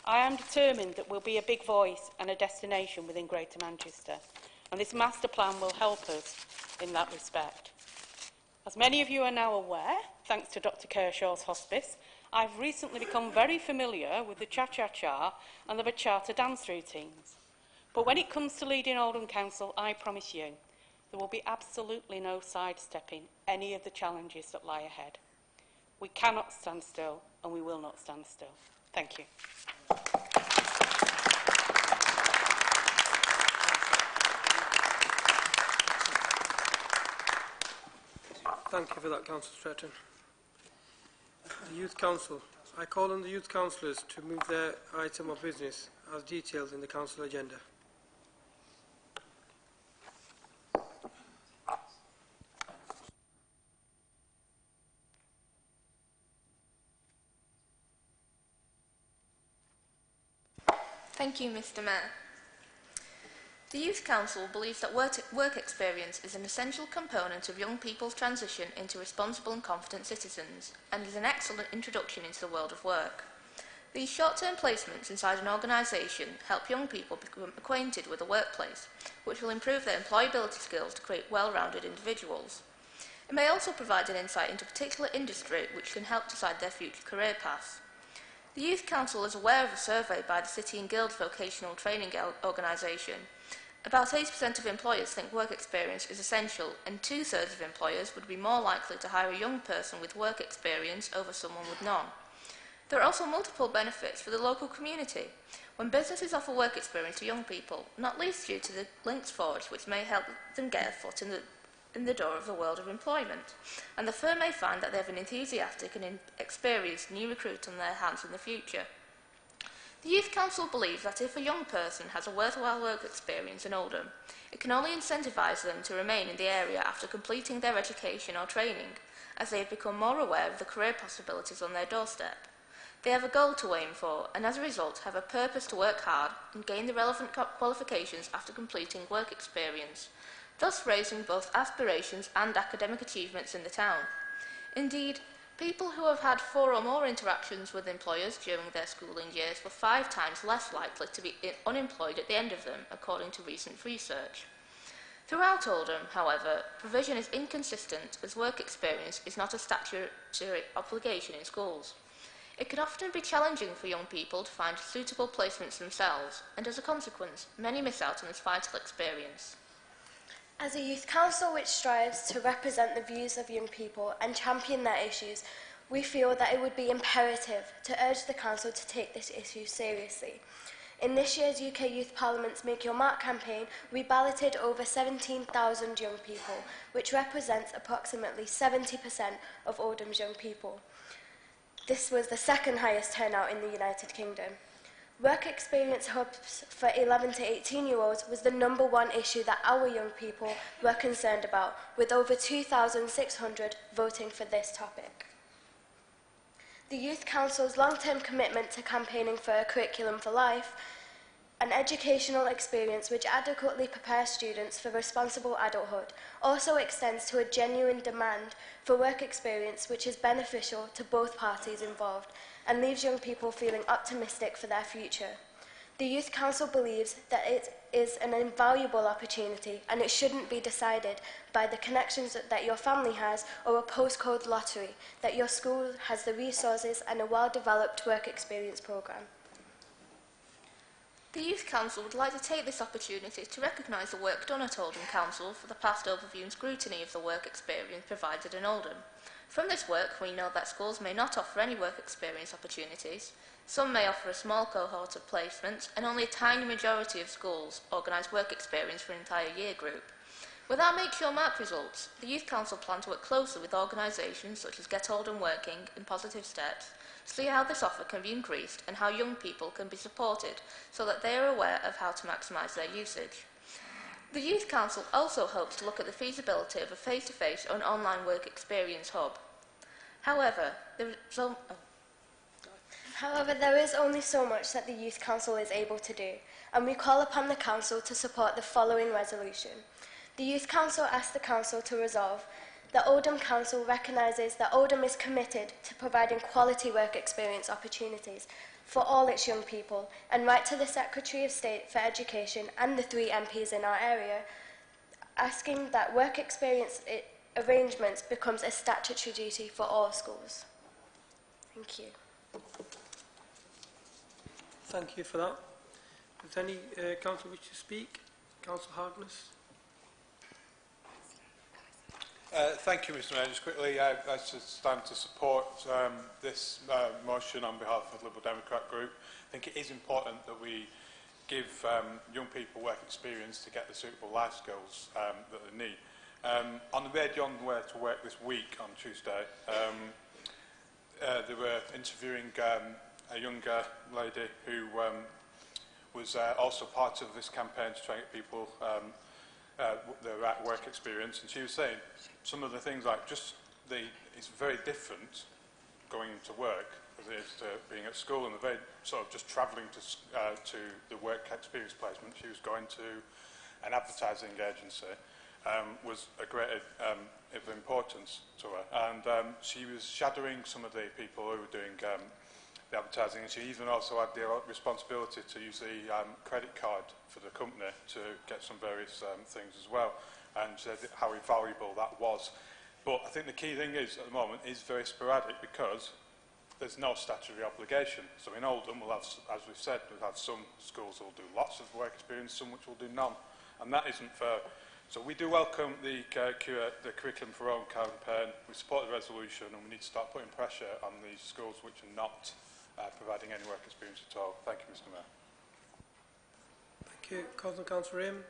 I am determined that we'll be a big voice and a destination within Greater Manchester, and this master plan will help us in that respect. As many of you are now aware, thanks to Dr. Kershaw's hospice, I've recently become very familiar with the cha-cha-cha and the bachata dance routines. But when it comes to leading Oldham Council, I promise you, there will be absolutely no sidestepping any of the challenges that lie ahead. We cannot stand still, and we will not stand still. Thank you. Thank you for that, Councillor Stretton. The Youth Council. I call on the Youth Councillors to move their item of business as detailed in the Council agenda. Thank you, Mr. Mayor. The Youth Council believes that work experience is an essential component of young people's transition into responsible and confident citizens, and is an excellent introduction into the world of work. These short-term placements inside an organisation help young people become acquainted with the workplace, which will improve their employability skills to create well-rounded individuals. It may also provide an insight into a particular industry which can help decide their future career paths. The Youth Council is aware of a survey by the City and Guilds Vocational Training Organisation. About 80% of employers think work experience is essential, and 2/3 of employers would be more likely to hire a young person with work experience over someone with none. There are also multiple benefits for the local community when businesses offer work experience to young people, not least due to the links forged which may help them get a foot in the door of the world of employment, and the firm may find that they have an enthusiastic and experienced new recruit on their hands in the future. The Youth Council believes that if a young person has a worthwhile work experience in Oldham, it can only incentivise them to remain in the area after completing their education or training, as they have become more aware of the career possibilities on their doorstep. They have a goal to aim for, and as a result have a purpose to work hard and gain the relevant qualifications after completing work experience, thus raising both aspirations and academic achievements in the town. Indeed, people who have had 4 or more interactions with employers during their schooling years were 5 times less likely to be unemployed at the end of them, according to recent research. Throughout Oldham, however, provision is inconsistent as work experience is not a statutory obligation in schools. It can often be challenging for young people to find suitable placements themselves, and as a consequence, many miss out on this vital experience. As a youth council which strives to represent the views of young people and champion their issues, we feel that it would be imperative to urge the council to take this issue seriously. In this year's UK Youth Parliament's Make Your Mark campaign, we balloted over 17,000 young people, which represents approximately 70% of Oldham's young people. This was the second highest turnout in the United Kingdom. Work experience hubs for 11 to 18-year-olds was the #1 issue that our young people were concerned about, with over 2,600 voting for this topic. The Youth Council's long-term commitment to campaigning for a curriculum for life, an educational experience which adequately prepares students for responsible adulthood, also extends to a genuine demand for work experience which is beneficial to both parties involved and leaves young people feeling optimistic for their future. The Youth Council believes that it is an invaluable opportunity and it shouldn't be decided by the connections that your family has or a postcode lottery, that your school has the resources and a well-developed work experience programme. The Youth Council would like to take this opportunity to recognise the work done at Oldham Council for the past overview and scrutiny of the work experience provided in Oldham. From this work, we know that schools may not offer any work experience opportunities. Some may offer a small cohort of placements, and only a tiny majority of schools organise work experience for an entire year group. With our Make Your Mark results, the Youth Council plan to work closely with organisations such as Get Oldham Working and Positive Steps to see how this offer can be increased and how young people can be supported so that they are aware of how to maximise their usage. The Youth Council also hopes to look at the feasibility of a face-to-face or an online work experience hub. However, there is only so much that the Youth Council is able to do, and we call upon the Council to support the following resolution. The Youth Council asks the Council to resolve that Oldham Council recognises that Oldham is committed to providing quality work experience opportunities for all its young people, and write to the Secretary of State for Education and the 3 MPs in our area, asking that work experience arrangements becomes a statutory duty for all schools. Thank you. Thank you for that. Does any council wish to speak? Councillor Harkness. Thank you, Mr Mayor. Just quickly, I stand to support this motion on behalf of the Liberal Democrat Group. I think it is important that we give young people work experience to get the suitable life skills that they need. On the radio on the way to work this week on Tuesday, they were interviewing a younger lady who was also part of this campaign to try and get people the right work experience, and she was saying some of the things like it's very different going to work as it is to being at school, and the very sort of just travelling to the work experience placement. She was going to an advertising agency, was a great of importance to her, and she was shadowing some of the people who were doing the advertising, and she even also had the responsibility to use the credit card for the company to get some various things as well, and said how invaluable that was. But I think the key thing is, at the moment, is very sporadic because there's no statutory obligation. So in Oldham, we'll have, as we've said, we'll have some schools that will do lots of work experience, some which will do none, and that isn't fair. So we do welcome the Curriculum for Own campaign. We support the resolution, and we need to start putting pressure on these schools which are not providing any work experience at all. Thank you, Mr Mayor. Thank you. Councillor Rim.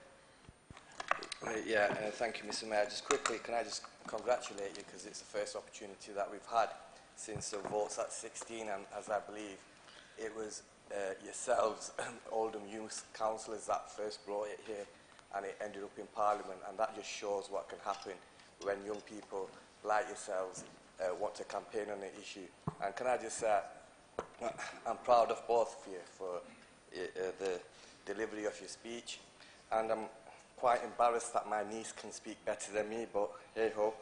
Thank you, Mr Mayor. Just quickly, can I just congratulate you, because it's the first opportunity that we've had since the votes at 16, and as I believe it was yourselves, Oldham Youth Councillors, that first brought it here, and it ended up in Parliament, and that just shows what can happen when young people like yourselves want to campaign on an issue. And can I just say, I'm proud of both of you for the delivery of your speech, and I'm quite embarrassed that my niece can speak better than me, but hey-ho.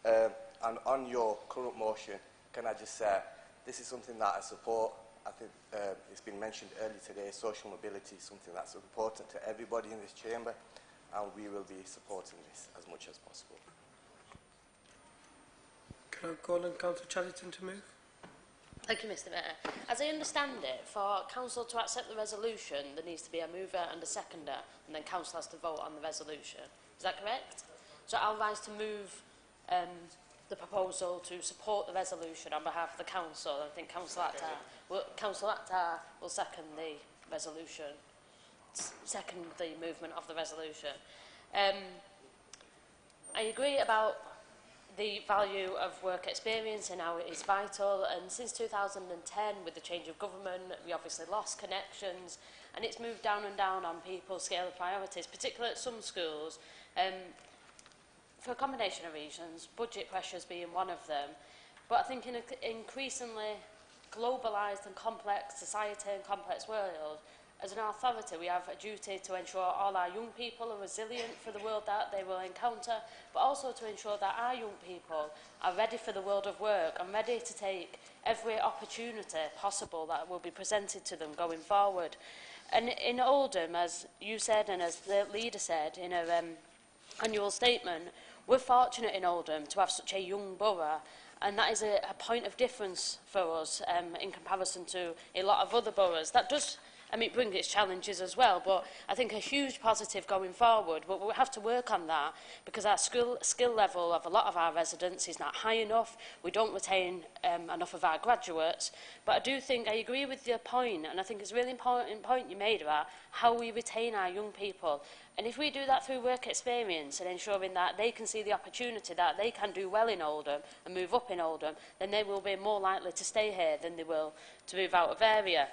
And on your current motion, can I just say, this is something that I support. I think it's been mentioned earlier today, social mobility is something that's important to everybody in this chamber, and we will be supporting this as much as possible. Can I call on Councillor Chatterton to move? Thank you, Mr Mayor. As I understand it, for Council to accept the resolution, there needs to be a mover and a seconder, and then Council has to vote on the resolution. Is that correct? So I'll rise to move the proposal to support the resolution on behalf of the Council. I think Councillor Akhtar will second the resolution, second the movement of the resolution. I agree about the value of work experience and how it is vital, and since 2010 with the change of government we obviously lost connections, and it's moved down and down on people's scale of priorities, particularly at some schools, for a combination of reasons, budget pressures being one of them. But I think in an increasingly globalised and complex society and complex world, as an authority, we have a duty to ensure all our young people are resilient for the world that they will encounter, but also to ensure that our young people are ready for the world of work and ready to take every opportunity possible that will be presented to them going forward. And in Oldham, as you said and as the leader said in her annual statement, we're fortunate in Oldham to have such a young borough, and that is a point of difference for us in comparison to a lot of other boroughs. That does it brings its challenges as well, but I think a huge positive going forward. But we have to work on that because our skill level of a lot of our residents is not high enough. We don't retain enough of our graduates. But I do think I agree with your point, and I think it's a really important point you made about how we retain our young people. And if we do that through work experience and ensuring that they can see the opportunity that they can do well in Oldham and move up in Oldham, then they will be more likely to stay here than they will to move out of area.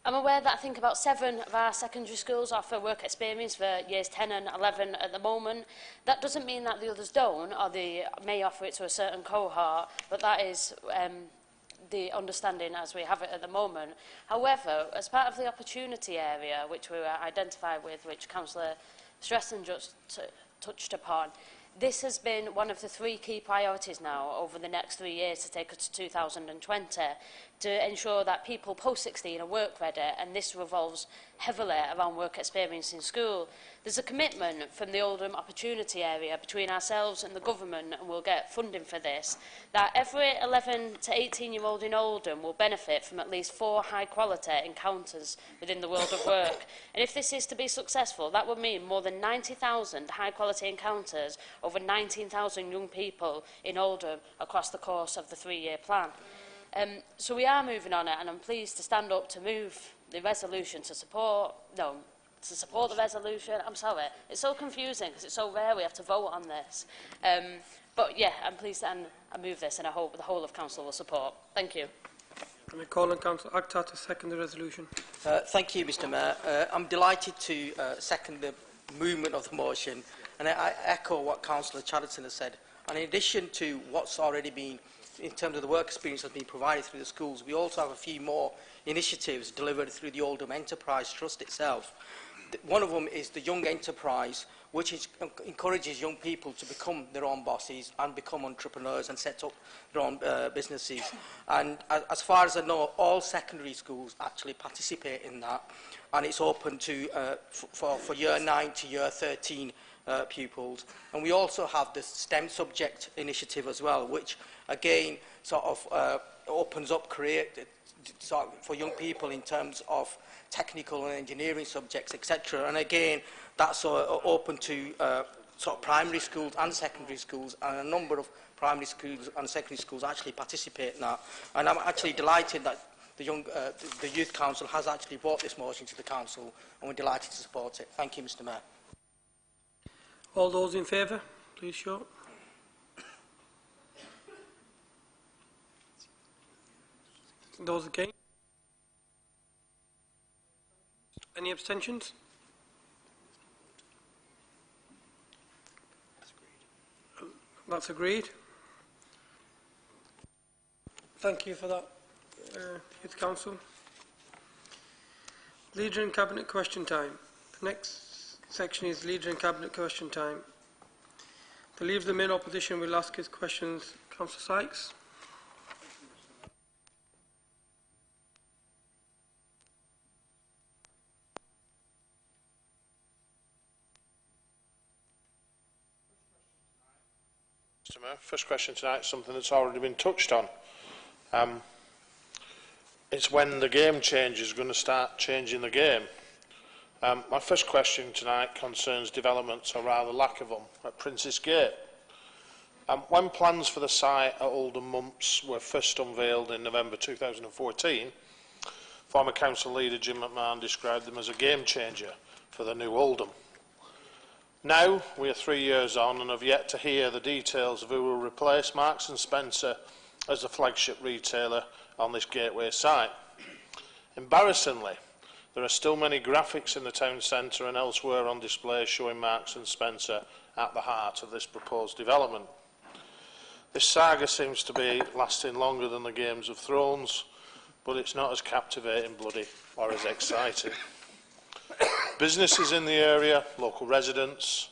I'm aware that I think about 7 of our secondary schools offer work experience for years 10 and 11 at the moment. That doesn't mean that the others don't, or they may offer it to a certain cohort, but that is the understanding as we have it at the moment. However, as part of the opportunity area, which we were identified with, which Councillor Stresson just touched upon, this has been one of the 3 key priorities now over the next 3 years to take us to 2020, to ensure that people post-16 are work ready, and this revolves heavily around work experience in school. There's a commitment from the Oldham opportunity area between ourselves and the government, and we'll get funding for this, that every 11 to 18-year-old in Oldham will benefit from at least 4 high-quality encounters within the world of work. And if this is to be successful, that would mean more than 90,000 high-quality encounters over 19,000 young people in Oldham across the course of the 3-year plan. So we are moving on it, and I'm pleased to stand up to move the resolution to support the resolution. I'm sorry, it's so confusing because it's so rare we have to vote on this. But yeah, I'm pleased and I move this, and I hope the whole of Council will support. Thank you. Can I call on Councillor Akhtar to second the resolution? Thank you, Mr Mayor. I'm delighted to second the movement of the motion, and I echo what Councillor Chatterton has said. And in addition to what's already been, in terms of the work experience that's been provided through the schools, we also have a few more initiatives delivered through the Oldham Enterprise Trust itself. One of them is the Young Enterprise, which encourages young people to become their own bosses and become entrepreneurs and set up their own businesses. And as far as I know, all secondary schools actually participate in that, and it's open to for year 9 to year 13 pupils. And we also have the STEM subject initiative as well, which again sort of opens up for young people in terms of technical and engineering subjects, etc. And again, that's open to sort of primary schools and secondary schools, and a number of primary schools and secondary schools actually participate in that. And I'm actually delighted that the Youth Council has actually brought this motion to the Council, and we're delighted to support it. Thank you, Mr Mayor. All those in favour, please show. Those against? Any abstentions? That's agreed. Thank you for that, Youth Council. Leader and Cabinet question time. The next section is Leader and Cabinet question time. The Leader of the Main Opposition will ask his questions. Councillor Sykes. Mr Mayor, first question tonight is something that's already been touched on. It's when the game change is going to start changing the game. My first question tonight concerns developments, or rather lack of them, at Prince's Gate. When plans for the site at Oldham Mumps were first unveiled in November 2014, former council leader Jim McMahon described them as a game changer for the new Oldham. Now, we are 3 years on and have yet to hear the details of who will replace Marks & Spencer as the flagship retailer on this gateway site. Embarrassingly, there are still many graphics in the town centre and elsewhere on display showing Marks & Spencer at the heart of this proposed development. This saga seems to be lasting longer than the Games of Thrones, but it's not as captivating, bloody, or as exciting. Businesses in the area, local residents,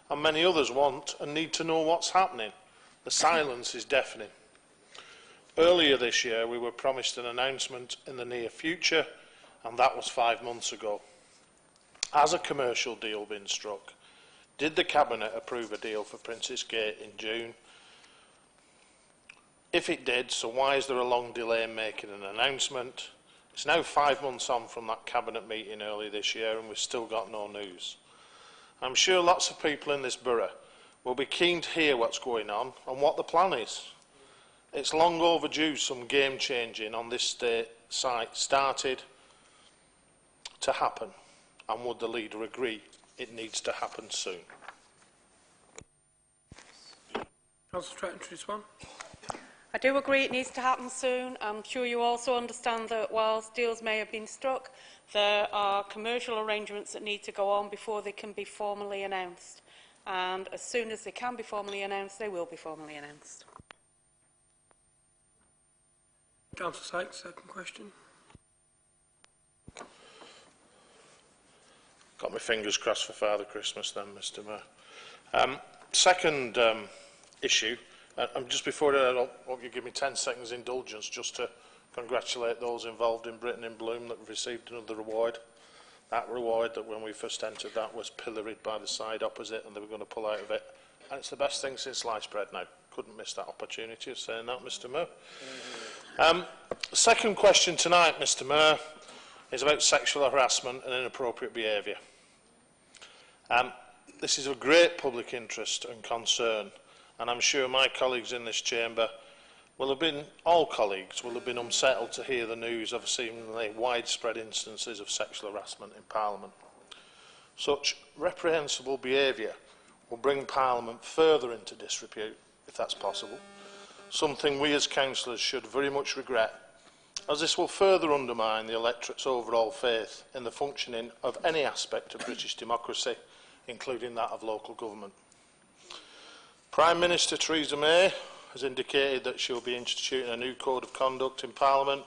and many others want and need to know what's happening. The silence is deafening. Earlier this year, we were promised an announcement in the near future, and that was 5 months ago. Has a commercial deal been struck? Did the Cabinet approve a deal for Prince's Gate in June? If it did, so why is there a long delay in making an announcement? It's now 5 months on from that Cabinet meeting early this year and we've still got no news. I'm sure lots of people in this borough will be keen to hear what's going on and what the plan is. It's long overdue some game changing on this site started to happen, and would the leader agree it needs to happen soon? Councillor Stratton to respond. I do agree it needs to happen soon. I'm sure you also understand that whilst deals may have been struck, there are commercial arrangements that need to go on before they can be formally announced. And as soon as they can be formally announced, they will be formally announced. Councillor Sykes, second question. Got my fingers crossed for Father Christmas then, Mr Mayor. Second issue, and just before that, I hope you give me 10 seconds indulgence just to congratulate those involved in Britain in Bloom that have received another award. That reward that when we first entered that was pilloried by the side opposite and they were going to pull out of it. And it's the best thing since sliced bread now. Couldn't miss that opportunity of saying that, Mr Mayor. Second question tonight, Mr Mayor, is about sexual harassment and inappropriate behaviour. This is of great public interest and concern, and I'm sure my colleagues in this chamber will have been, all colleagues will have been unsettled to hear the news of seemingly widespread instances of sexual harassment in Parliament. Such reprehensible behaviour will bring Parliament further into disrepute, if that's possible, something we as councillors should very much regret, as this will further undermine the electorate's overall faith in the functioning of any aspect of British democracy, including that of local government. Prime Minister Theresa May has indicated that she will be instituting a new code of conduct in Parliament,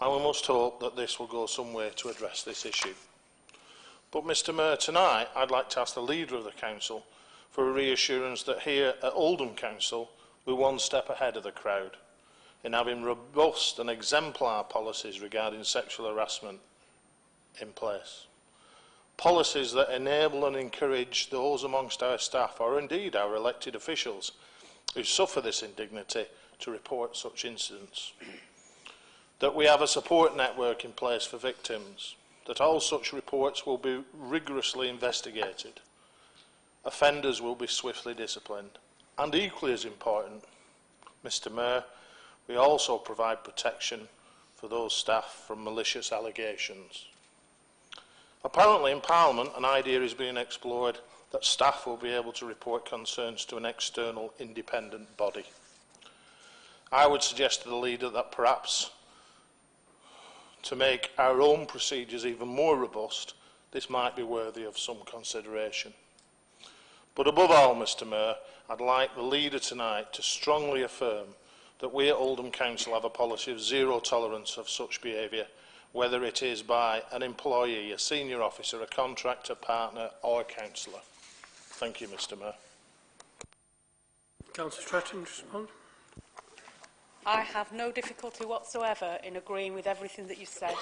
and we must hope that this will go some way to address this issue. But, Mr Mayor, tonight I'd like to ask the Leader of the Council for a reassurance that here at Oldham Council we're one step ahead of the crowd in having robust and exemplar policies regarding sexual harassment in place. Policies that enable and encourage those amongst our staff, or indeed our elected officials, who suffer this indignity to report such incidents. That we have a support network in place for victims. That all such reports will be rigorously investigated. Offenders will be swiftly disciplined. And equally as important, Mr Mayor, we also provide protection for those staff from malicious allegations. Apparently in Parliament an idea is being explored that staff will be able to report concerns to an external independent body. I would suggest to the Leader that perhaps to make our own procedures even more robust, this might be worthy of some consideration. But above all, Mr Mayor, I'd like the Leader tonight to strongly affirm that we at Oldham Council have a policy of zero tolerance of such behaviour, whether it is by an employee, a senior officer, a contractor, partner or councillor. Thank you, Mr Mayor. Councillor Stratton, to respond. I have no difficulty whatsoever in agreeing with everything that you said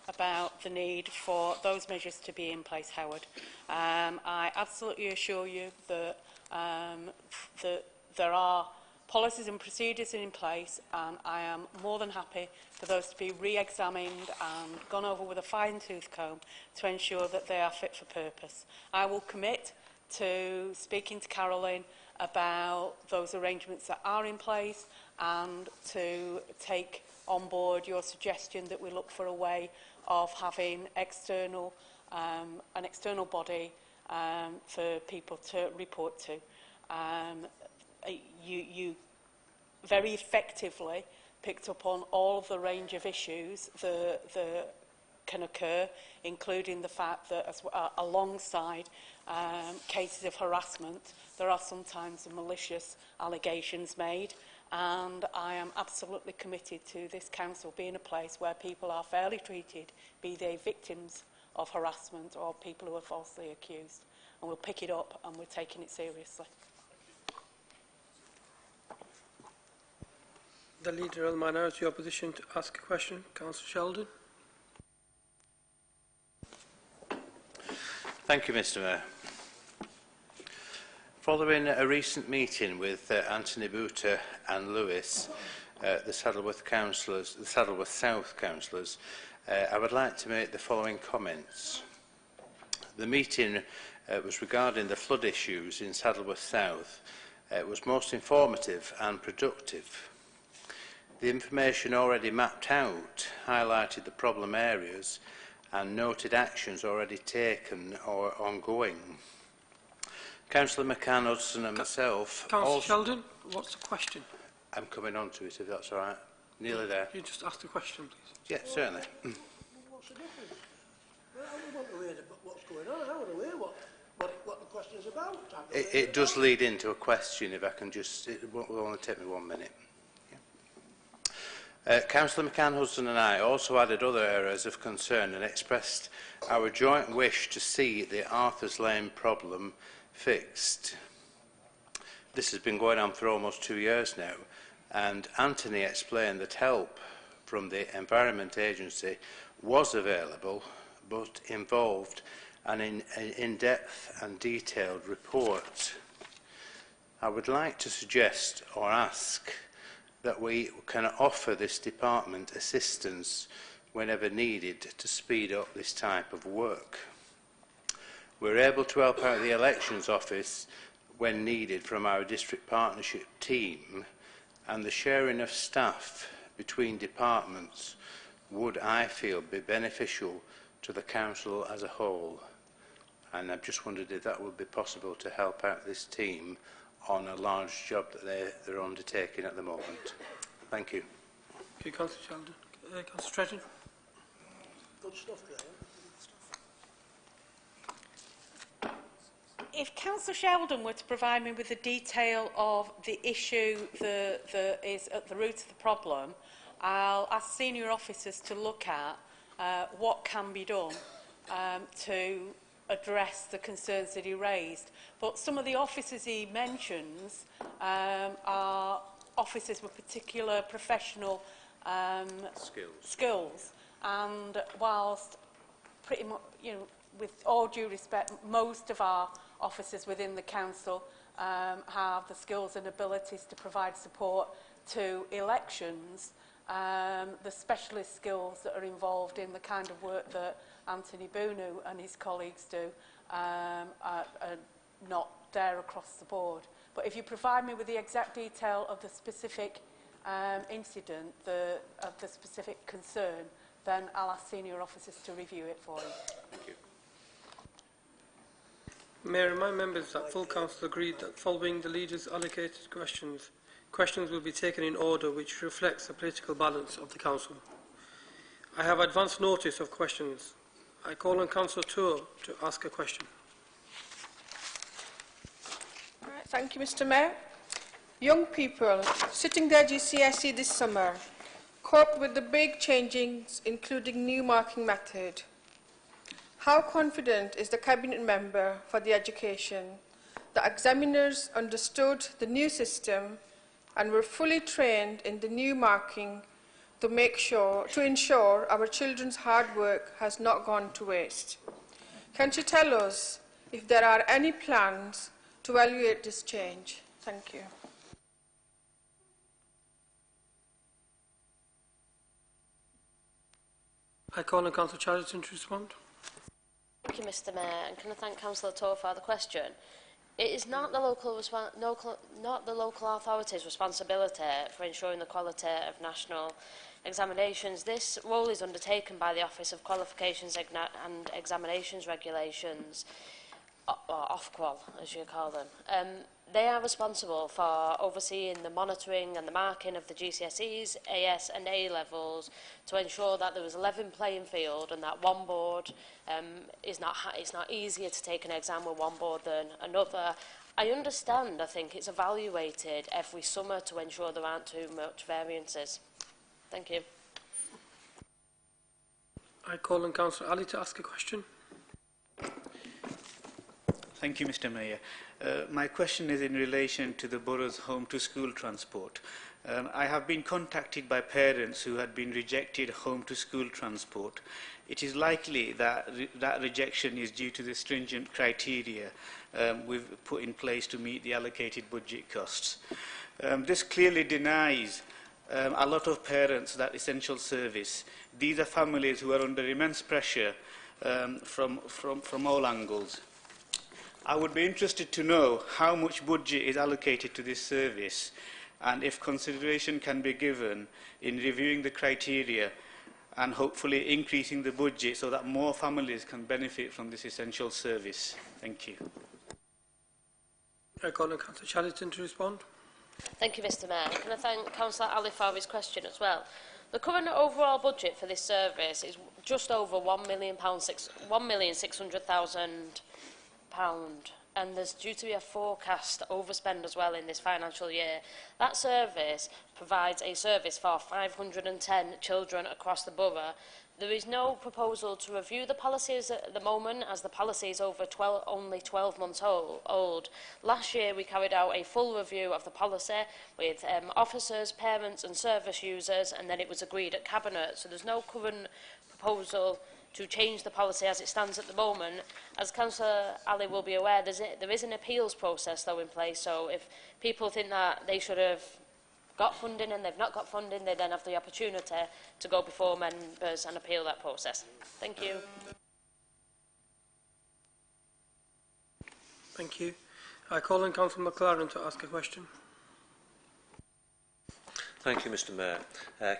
about the need for those measures to be in place, Howard. I absolutely assure you that, that there are policies and procedures in place, and I am more than happy for those to be re-examined and gone over with a fine-tooth comb to ensure that they are fit for purpose. I will commit to speaking to Caroline about those arrangements that are in place and to take on board your suggestion that we look for a way of having external, an external body for people to report to. You very effectively picked up on all of the range of issues that can occur, including the fact that alongside cases of harassment, there are sometimes malicious allegations made, and I am absolutely committed to this council being a place where people are fairly treated, be they victims of harassment or people who are falsely accused. And we'll pick it up and we're taking it seriously. The Leader of the Minority Opposition to ask a question. Councillor Sheldon. Thank you, Mr Mayor. Following a recent meeting with Anthony Booter and Lewis, the Saddleworth South councillors, I would like to make the following comments. The meeting was regarding the flood issues in Saddleworth South. It was most informative and productive. The information already mapped out highlighted the problem areas and noted actions already taken or ongoing. Councillor McCann, Hudson and myself... Councillor Sheldon, what's the question? I'm coming on to it, if that's all right. Nearly there. You just ask the question, please. Yeah, certainly. What's the difference? I want to hear what's going on. I want to hear what the question is about. It does lead into a question, if I can just... It will only take me 1 minute. Councillor McCann, Hudson and I also added other areas of concern and expressed our joint wish to see the Arthur's Lane problem fixed. This has been going on for almost 2 years now, and Anthony explained that help from the Environment Agency was available, but involved an in-depth and detailed report. I would like to suggest or ask that we can offer this department assistance whenever needed to speed up this type of work. We're able to help out the elections office when needed from our district partnership team, and the sharing of staff between departments would, I feel, be beneficial to the council as a whole. And I've just wondered if that would be possible to help out this team on a large job that they're undertaking at the moment. Thank you. Okay, Councillor Sheldon. Councillor Stretton. Good stuff, Graham. If Councillor Sheldon were to provide me with the detail of the issue that is at the root of the problem, I'll ask senior officers to look at what can be done to address the concerns that he raised. But some of the officers he mentions are officers with particular professional skills. And whilst pretty much, with all due respect, most of our officers within the council have the skills and abilities to provide support to elections, the specialist skills that are involved in the kind of work that Anthony Boonu and his colleagues do are not there across the board. But if you provide me with the exact detail of the specific incident, of the specific concern, then I'll ask senior officers to review it for you. Thank you. May I remind members that full council agreed that following the leaders' allocated questions will be taken in order which reflects the political balance of the council. I have advance notice of questions. I call on Councillor Tour to ask a question. Right, thank you, Mr. Mayor. Young people sitting their GCSE this summer cope with the big changes, including new marking method. How confident is the Cabinet Member for the Education that examiners understood the new system and were fully trained in the new marking to ensure our children's hard work has not gone to waste? Can she tell us if there are any plans to evaluate this change? Thank you. I call on Councillor Charlton to respond. Thank you, Mr. Mayor, and can I thank Councillor Tour for the question. It is not the local authority's responsibility for ensuring the quality of national examinations. This role is undertaken by the Office of Qualifications and Examinations Regulations, or Ofqual, as you call them. They are responsible for overseeing the monitoring and the marking of the GCSEs, AS and A levels to ensure that there is a level playing field and that one board it's not easier to take an exam with one board than another. I understand, I think it's evaluated every summer to ensure there aren't too much variances. Thank you. I call on Councillor Ali to ask a question. Thank you, Mr. Mayor. My question is in relation to the borough's home-to-school transport. I have been contacted by parents who had been rejected home-to-school transport. It is likely that that rejection is due to the stringent criteria we've put in place to meet the allocated budget costs. This clearly denies a lot of parents that essential service. These are families who are under immense pressure from all angles. I would be interested to know how much budget is allocated to this service and if consideration can be given in reviewing the criteria and hopefully increasing the budget so that more families can benefit from this essential service. Thank you. I call on Councillor Chadderton to respond. Thank you, Mr Mayor. Can I thank Councillor Ali for his question as well? The current overall budget for this service is just over £1,600,000, and there's due to be a forecast overspend as well in this financial year. That service provides a service for 510 children across the borough. There is no proposal to review the policies at the moment, as the policy is only 12 months old. Last year we carried out a full review of the policy with officers, parents and service users, and then it was agreed at Cabinet. So there's no current proposal to change the policy as it stands at the moment. As Councillor Ali will be aware, there is an appeals process though in place, so if people think that they should have got funding and they've not got funding, they then have the opportunity to go before members and appeal that process. Thank you. Thank you. I call on Councillor McLaren to ask a question. Thank you, Mr Mayor.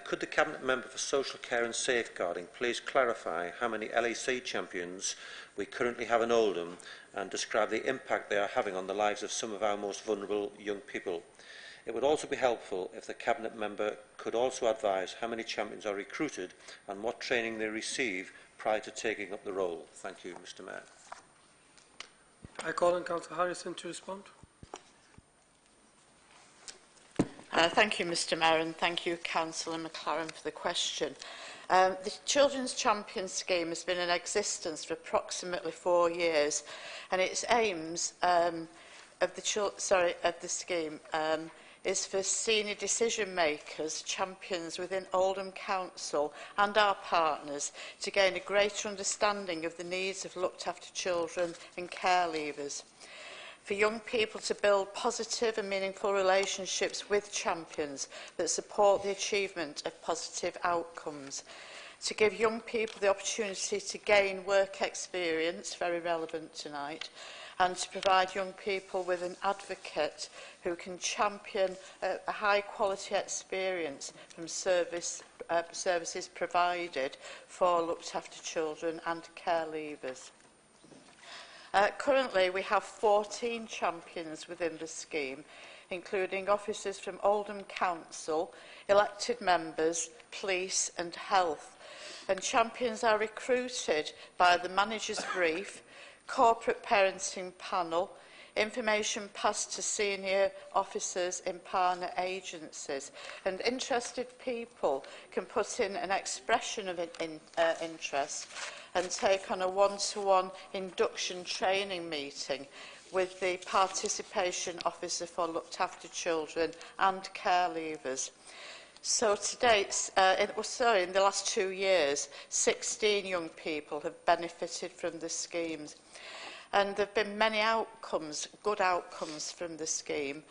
Could the Cabinet Member for Social Care and Safeguarding please clarify how many LAC champions we currently have in Oldham and describe the impact they are having on the lives of some of our most vulnerable young people? It would also be helpful if the Cabinet Member could also advise how many champions are recruited and what training they receive prior to taking up the role. Thank you, Mr Mayor. I call on Councillor Harrison to respond. Thank you, Mr Mayor, and thank you, Councillor McLaren, for the question. The Children's Champion Scheme has been in existence for approximately 4 years, and its aims of the scheme is for senior decision makers, champions within Oldham Council and our partners to gain a greater understanding of the needs of looked after children and care leavers. For young people to build positive and meaningful relationships with champions that support the achievement of positive outcomes. To give young people the opportunity to gain work experience, very relevant tonight, and to provide young people with an advocate who can champion a high quality experience from services provided for looked after children and care leavers. Currently, we have 14 champions within the scheme, including officers from Oldham Council, elected members, police and health. And champions are recruited by the manager's brief, corporate parenting panel, information passed to senior officers in partner agencies, and interested people can put in an expression of interest and take on a one-to-one induction training meeting with the participation officer for looked after children and care leavers. So to date, in the last 2 years, 16 young people have benefited from the schemes. And there have been many outcomes, good outcomes from the scheme.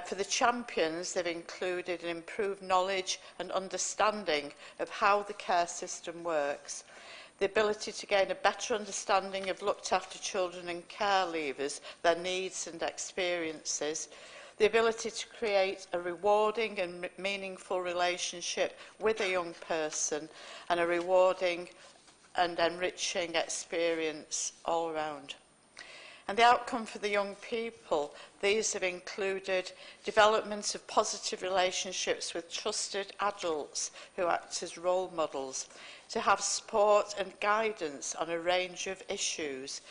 For the champions, they've included an improved knowledge and understanding of how the care system works, the ability to gain a better understanding of looked after children and care leavers, their needs and experiences, the ability to create a rewarding and meaningful relationship with a young person, and a rewarding and enriching experience all around. And the outcome for the young people, these have included development of positive relationships with trusted adults who act as role models, to have support and guidance on a range of issues,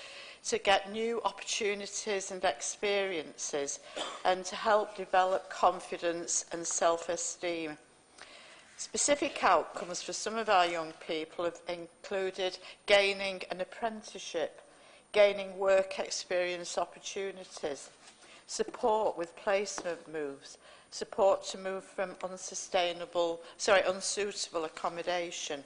to get new opportunities and experiences, and to help develop confidence and self-esteem. Specific outcomes for some of our young people have included gaining an apprenticeship, gaining work experience opportunities, support with placement moves, support to move from unsuitable accommodation,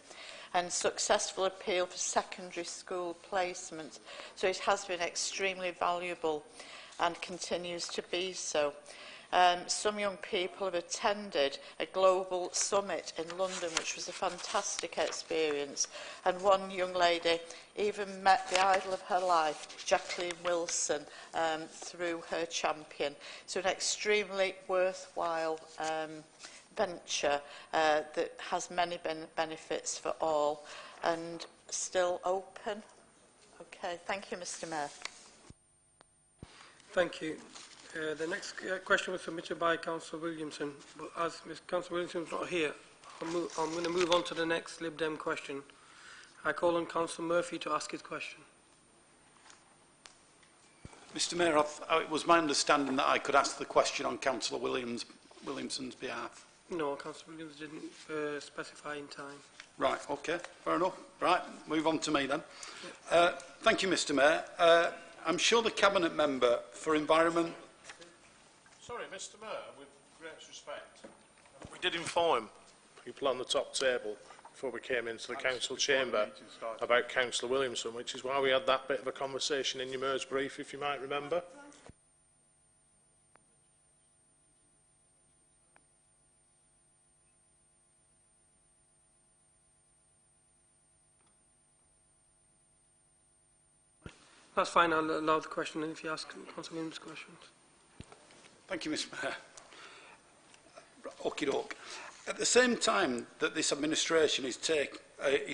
and successful appeal for secondary school placement. So it has been extremely valuable and continues to be so. Some young people have attended a global summit in London, which was a fantastic experience. And one young lady even met the idol of her life, Jacqueline Wilson, through her champion. So an extremely worthwhile venture that has many benefits for all and still open. Okay, thank you, Mr. Mayor. Thank you. The next question was submitted by Councillor Williamson, but as Councillor Williamson is not here, I'm going to move on to the next Lib Dem question. I call on Councillor Murphy to ask his question. Mr. Mayor, it was my understanding that I could ask the question on Councillor Williamson's behalf. No, Councillor Williams didn't specify in time. Right, okay, fair enough. Right, move on to me then. Thank you, Mr. Mayor. I'm sure the Cabinet Member for Environment... Sorry, Mr. Mayor, with great respect, we did inform people on the top table before we came into the council chamber about Councillor Williamson, which is why we had that bit of a conversation in your Mayor's brief, if you might remember. That's fine, I'll allow the question if you ask Councillor Williams questions. Thank you, Mr. Mayor. Okie doke. At the same time that this administration is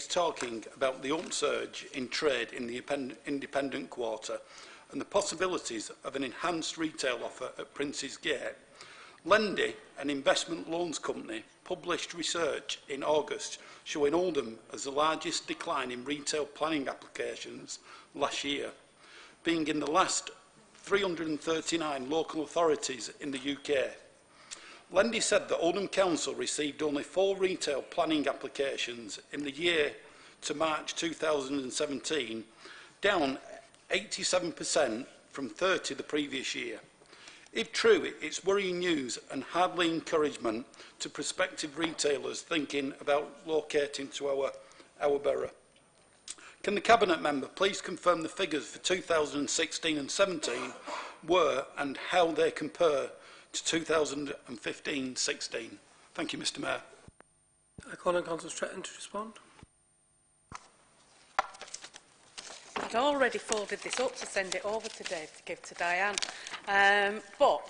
talking about the upsurge in trade in the independent quarter and the possibilities of an enhanced retail offer at Prince's Gate, Lendy, an investment loans company, published research in August showing Oldham as the largest decline in retail planning applications last year, being in the last 339 local authorities in the UK. Lendy said that Oldham Council received only 4 retail planning applications in the year to March 2017, down 87% from 30 the previous year. If true, it's worrying news and hardly encouragement to prospective retailers thinking about locating to our borough. Can the Cabinet Member please confirm the figures for 2016 and 17 were and how they compare to 2015-16? Thank you, Mr. Mayor. I call on Councillor Stretton to respond. I'd already folded this up to send it over today to give to Diane. But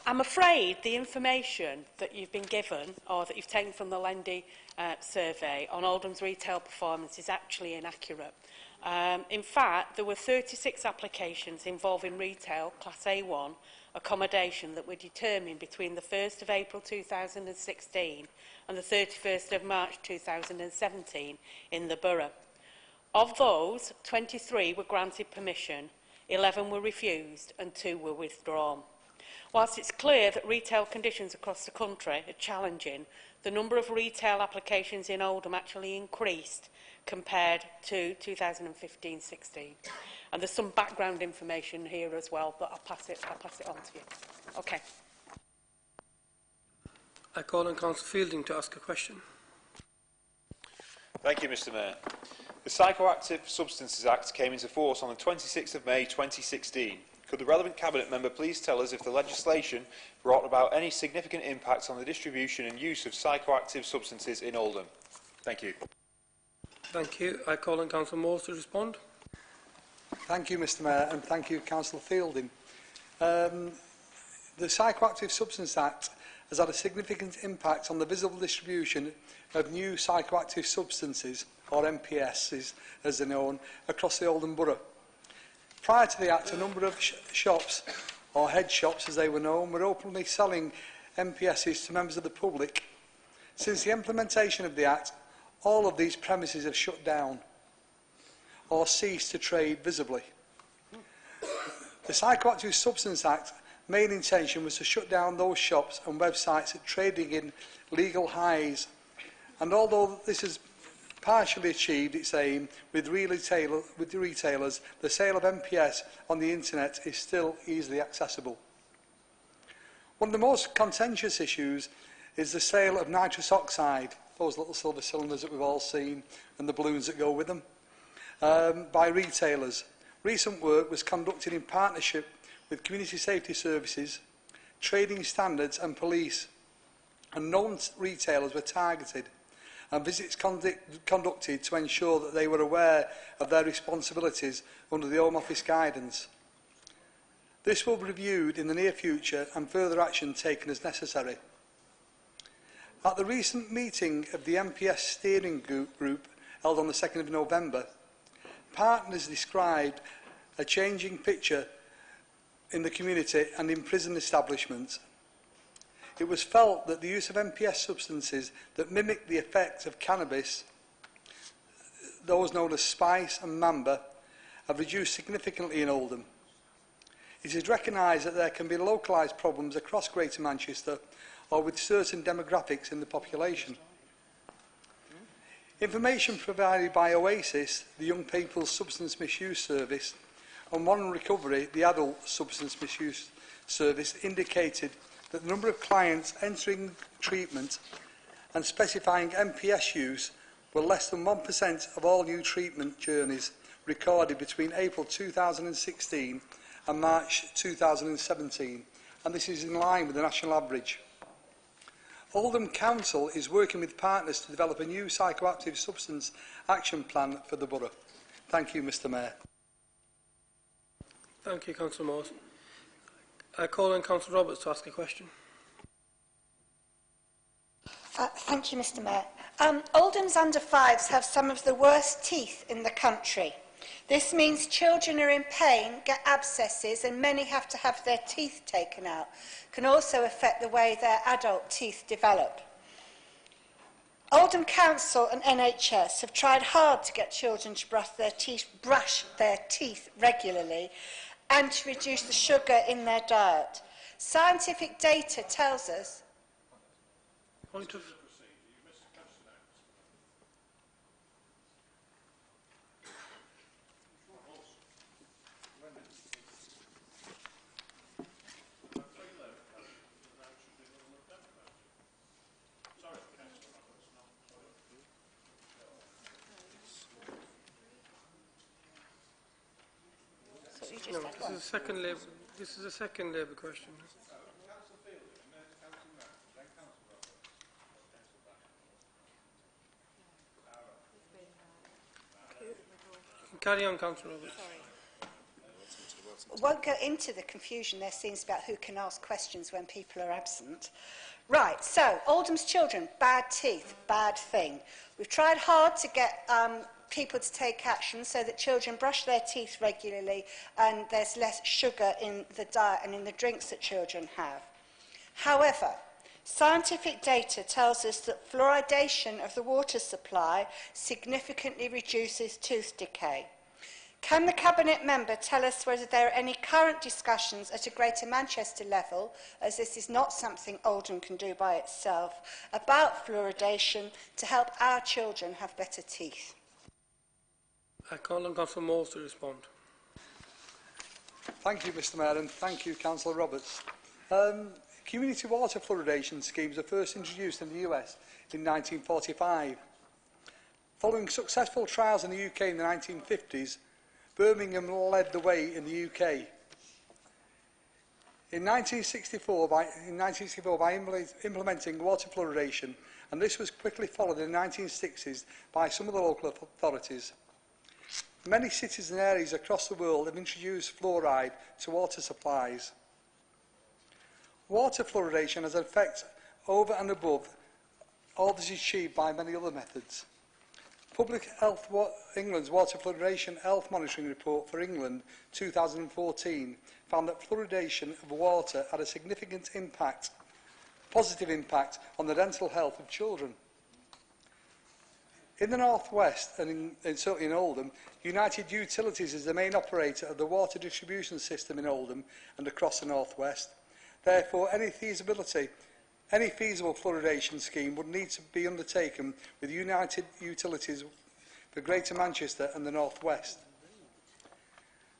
I'm afraid the information that you've been given or that you've taken from the Lendy survey on Oldham's retail performance is actually inaccurate. In fact, there were 36 applications involving retail Class A1 accommodation that were determined between the 1st of April 2016 and the 31st of March 2017 in the borough. Of those, 23 were granted permission, 11 were refused and 2 were withdrawn. Whilst it's clear that retail conditions across the country are challenging, the number of retail applications in Oldham actually increased compared to 2015-16. And there's some background information here as well, but I'll pass it on to you. Okay. I call on Councillor Fielding to ask a question. Thank you, Mr. Mayor. The Psychoactive Substances Act came into force on the 26th of May 2016. Could the relevant Cabinet Member please tell us if the legislation brought about any significant impacts on the distribution and use of psychoactive substances in Oldham? Thank you. Thank you. I call on Councillor Moores to respond. Thank you, Mr. Mayor, and thank you, Councillor Fielding. The Psychoactive Substance Act has had a significant impact on the visible distribution of new psychoactive substances, or MPSs as they're known, across the Oldham Borough. Prior to the Act, a number of shops, or head shops as they were known, were openly selling MPSs to members of the public. Since the implementation of the Act, all of these premises have shut down or ceased to trade visibly. The Psychoactive Substance Act main intention was to shut down those shops and websites that trading in legal highs, and although this has partially achieved its aim with the retailers, the sale of MPS on the internet is still easily accessible. One of the most contentious issues is the sale of nitrous oxide, those little silver cylinders that we've all seen, and the balloons that go with them, by retailers. Recent work was conducted in partnership with Community Safety Services, trading standards and police, and known retailers were targeted and visits conducted to ensure that they were aware of their responsibilities under the Home Office guidance. This will be reviewed in the near future and further action taken as necessary. At the recent meeting of the MPS steering group held on the 2nd of November, partners described a changing picture in the community and in prison establishments. It was felt that the use of MPS substances that mimic the effect of cannabis, those known as spice and mamba, have reduced significantly in Oldham. It is recognised that there can be localised problems across Greater Manchester or with certain demographics in the population. Information provided by Oasis, the Young People's Substance Misuse Service, and One Recovery, the Adult Substance Misuse Service, indicated that the number of clients entering treatment and specifying MPS use were less than 1% of all new treatment journeys recorded between April 2016 and March 2017, and this is in line with the national average. Oldham Council is working with partners to develop a new psychoactive substance action plan for the borough. Thank you, Mr Mayor. Thank you, Councillor Morse. I call on Councillor Roberts to ask a question. Thank you, Mr Mayor. Oldham's under-5s have some of the worst teeth in the country. This means children are in pain, get abscesses, and many have to have their teeth taken out. Can also affect the way their adult teeth develop. Oldham Council and NHS have tried hard to get children to brush their teeth regularly and to reduce the sugar in their diet. Scientific data tells us... Point of... No, this is a second Labour question. Carry on, Councillor Roberts. Won't go into the confusion there seems about who can ask questions when people are absent. Right, so Oldham's children, bad teeth, bad thing. We've tried hard to get people to take action so that children brush their teeth regularly and there's less sugar in the diet and in the drinks that children have. However, scientific data tells us that fluoridation of the water supply significantly reduces tooth decay. Can the Cabinet member tell us whether there are any current discussions at a Greater Manchester level, as this is not something Oldham can do by itself, about fluoridation to help our children have better teeth? I call on Councillor Morse to respond. Thank you, Mr Mayor, and thank you, Councillor Roberts. Community water fluoridation schemes were first introduced in the US in 1945. Following successful trials in the UK in the 1950s, Birmingham led the way in the UK. In 1964, by implementing water fluoridation, and this was quickly followed in the 1960s by some of the local authorities. Many cities and areas across the world have introduced fluoride to water supplies. Water fluoridation has an effect over and above all this is achieved by many other methods. Public Health England's Water Fluoridation Health Monitoring Report for England 2014 found that fluoridation of water had a significant impact, positive impact on the dental health of children. In the North West, and certainly in Oldham, United Utilities is the main operator of the water distribution system in Oldham and across the North West. Therefore, any feasible fluoridation scheme would need to be undertaken with United Utilities for Greater Manchester and the North West.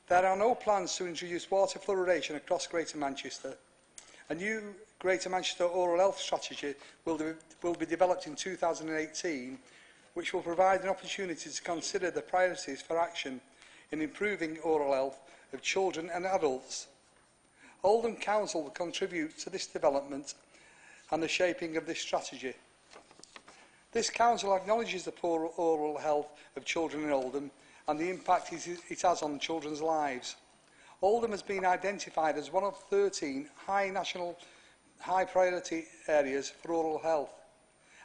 There are no plans to introduce water fluoridation across Greater Manchester. A new Greater Manchester oral health strategy will be developed in 2018, which will provide an opportunity to consider the priorities for action in improving oral health of children and adults. Oldham Council will contribute to this development and the shaping of this strategy. This council acknowledges the poor oral health of children in Oldham and the impact it has on children's lives. Oldham has been identified as one of 13 high priority areas for oral health,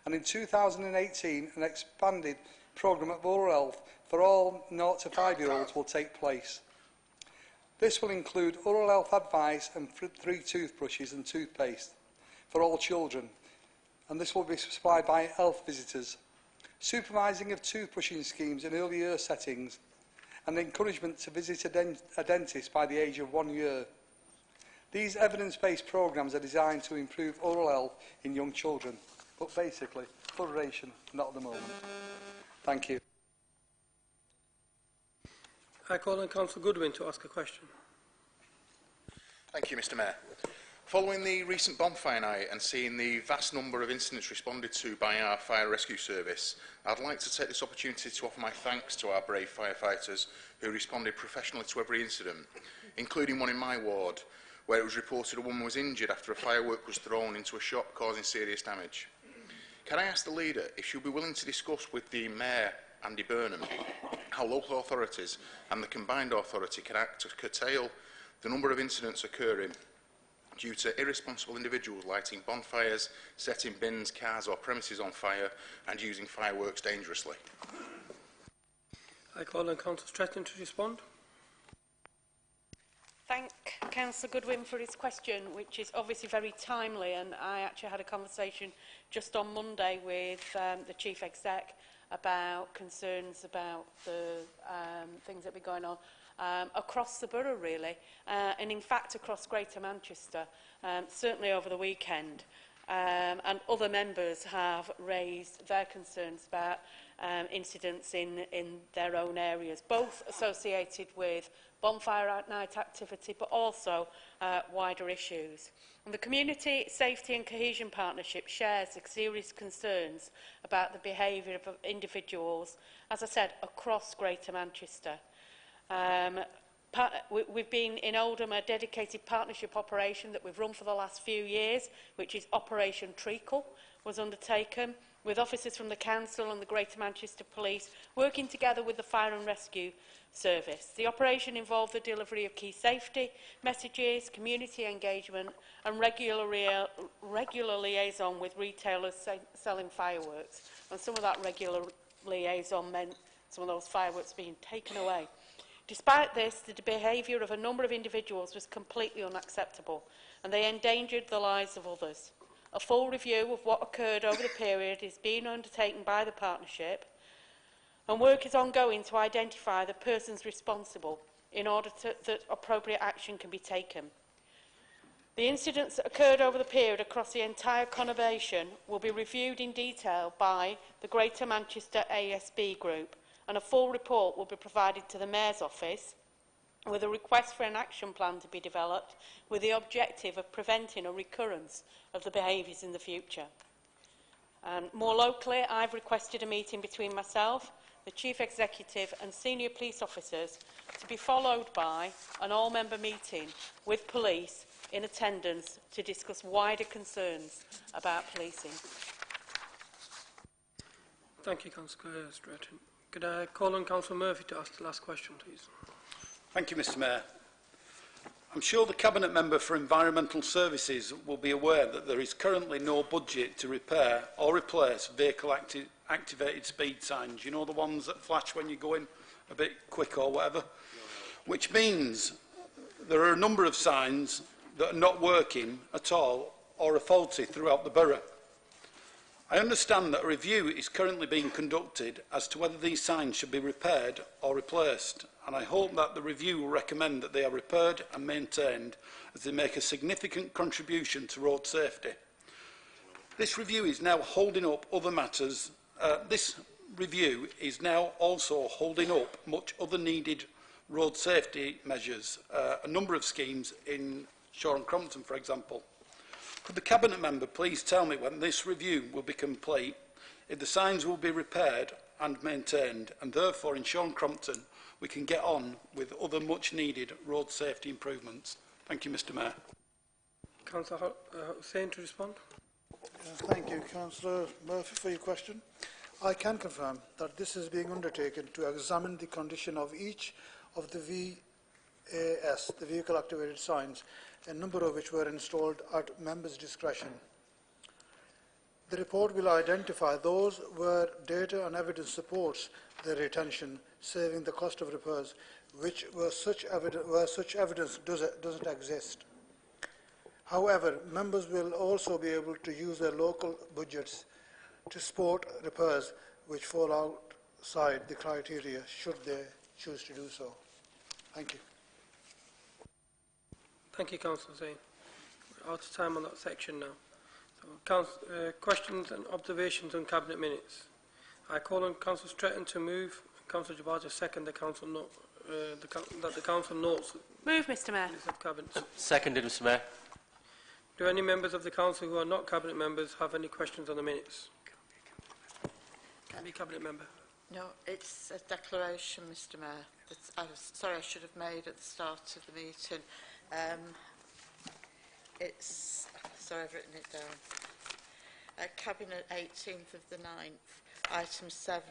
and in 2018 an expanded programme of oral health for all 0 to 5-year-olds will take place. This will include oral health advice and free toothbrushes and toothpaste for all children, and this will be supplied by health visitors, supervising of toothbrushing schemes in early year settings, and encouragement to visit a dentist by the age of 1 year. These evidence-based programmes are designed to improve oral health in young children, but basically, full duration, not at the moment. Thank you. I call on Councillor Goodwin to ask a question. Thank you, Mr. Mayor. Following the recent bonfire night and seeing the vast number of incidents responded to by our fire rescue service, I'd like to take this opportunity to offer my thanks to our brave firefighters who responded professionally to every incident, including one in my ward, where it was reported a woman was injured after a firework was thrown into a shop, causing serious damage. Can I ask the leader if she'll be willing to discuss with the Mayor, Andy Burnham, how local authorities and the combined authority can act to curtail the number of incidents occurring due to irresponsible individuals lighting bonfires, setting bins, cars or premises on fire and using fireworks dangerously? I call on Councillor Stretton to respond. Thank Councillor Goodwin for his question, which is obviously very timely, and I actually had a conversation just on Monday with the Chief Exec about concerns about the things that were going on across the borough, really, and in fact across Greater Manchester, certainly over the weekend. And other members have raised their concerns about incidents in their own areas, both associated with bonfire at night activity, but also wider issues. And the Community Safety and Cohesion Partnership shares the serious concerns about the behaviour of individuals, as I said, across Greater Manchester. We've been in Oldham a dedicated partnership operation that we've run for the last few years, which is Operation Treacle, was undertaken with officers from the Council and the Greater Manchester Police working together with the Fire and Rescue Service. The operation involved the delivery of key safety messages, community engagement and regular liaison with retailers selling fireworks. And some of that regular liaison meant some of those fireworks being taken away. Despite this, the behaviour of a number of individuals was completely unacceptable and they endangered the lives of others. A full review of what occurred over the period is being undertaken by the partnership, and work is ongoing to identify the persons responsible in order that appropriate action can be taken. The incidents that occurred over the period across the entire conurbation will be reviewed in detail by the Greater Manchester ASB Group, and a full report will be provided to the Mayor's office with a request for an action plan to be developed with the objective of preventing a recurrence of the behaviours in the future. And more locally, I've requested a meeting between myself, the Chief Executive and senior police officers to be followed by an all-member meeting with police in attendance to discuss wider concerns about policing. Thank you, Councillor Stretton. Could I call on Councillor Murphy to ask the last question, please? Thank you, Mr. Mayor. I'm sure the Cabinet Member for Environmental Services will be aware that there is currently no budget to repair or replace vehicle-activated speed signs. You know, the ones that flash when you're going a bit quick or whatever? Which means there are a number of signs that are not working at all or are faulty throughout the borough. I understand that a review is currently being conducted as to whether these signs should be repaired or replaced, and I hope that the review will recommend that they are repaired and maintained as they make a significant contribution to road safety. This review is now holding up other matters. This review is now also holding up much other needed road safety measures, a number of schemes in Shore and Crompton, for example. Could the Cabinet Member please tell me when this review will be complete, if the signs will be repaired and maintained, and therefore in Shore and Crompton we can get on with other much needed road safety improvements? Thank you, Mr Mayor. Councillor Hussain to respond. Thank you, Councillor Murphy, for your question. I can confirm that this is being undertaken to examine the condition of each of the VAS, the vehicle activated signs, a number of which were installed at members' discretion. The report will identify those where data and evidence supports their retention, saving the cost of repairs, where such evidence doesn't exist. However, members will also be able to use their local budgets to support repairs which fall outside the criteria, should they choose to do so. Thank you. Thank you, Councillor Hussain. We're out of time on that section now. So, questions and observations on Cabinet minutes. I call on Councillor Stretton to move, Councillor Jabbar to second the Council note, that the Council notes. Move, Mr Mayor. Of Cabinet. Seconded, Mr Mayor. Do any members of the Council who are not Cabinet members have any questions on the minutes? Can be Cabinet member. No, it's a declaration, Mr Mayor. Sorry, I should have made at the start of the meeting. Sorry, I've written it down. Cabinet 18th of the 9th, items 7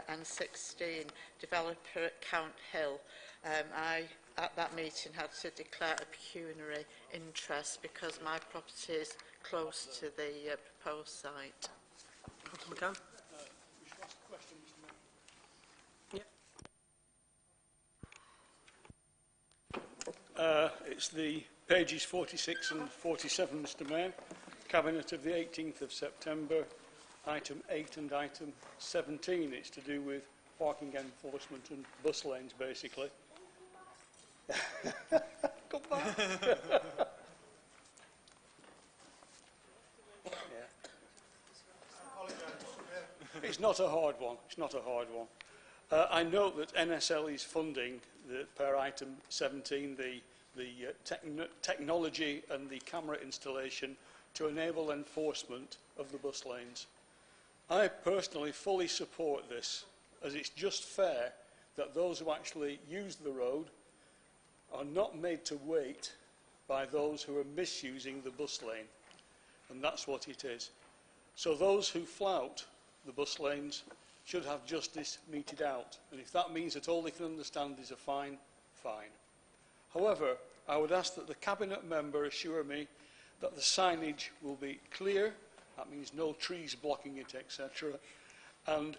and 16, developer at Count Hill. I, at that meeting, had to declare a pecuniary interest because my property is close to the proposed site. Councillor McCann. It's the pages 46 and 47, Mr Mayor. Cabinet of the 18th of September, item 8 and item 17. It's to do with parking enforcement and bus lanes, basically. Come back. It's not a hard one. It's not a hard one. I note that NSL is funding, per item 17, the technology and the camera installation to enable enforcement of the bus lanes. I personally fully support this, as it's just fair that those who actually use the road are not made to wait by those who are misusing the bus lane. And that's what it is. So those who flout the bus lanes should have justice meted out. And if that means that all they can understand is a fine, fine. However, I would ask that the Cabinet member assure me that the signage will be clear, that means no trees blocking it, etc., and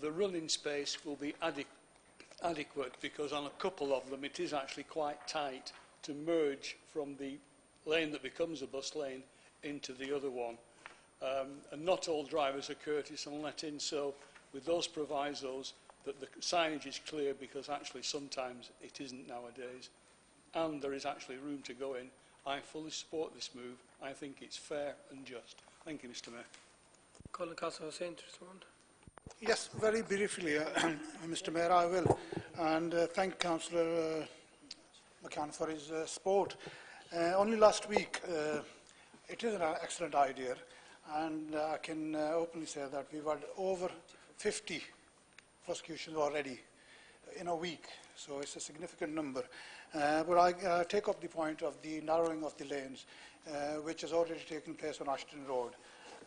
the running space will be adequate, because on a couple of them it is actually quite tight to merge from the lane that becomes a bus lane into the other one. And not all drivers are courteous and let in, so with those provisos that the signage is clear, because actually sometimes it isn't nowadays, and there is actually room to go in, I fully support this move. I think it's fair and just. Thank you, Mr Mayor. Call on Councillor Hussain to respond. Yes, very briefly, Mr Mayor, I will. And thank Councillor McCann for his support. Only last week, it is an excellent idea, and I can openly say that we've had over 50 prosecutions already in a week, so it's a significant number. But I take up the point of the narrowing of the lanes, which has already taken place on Ashton Road.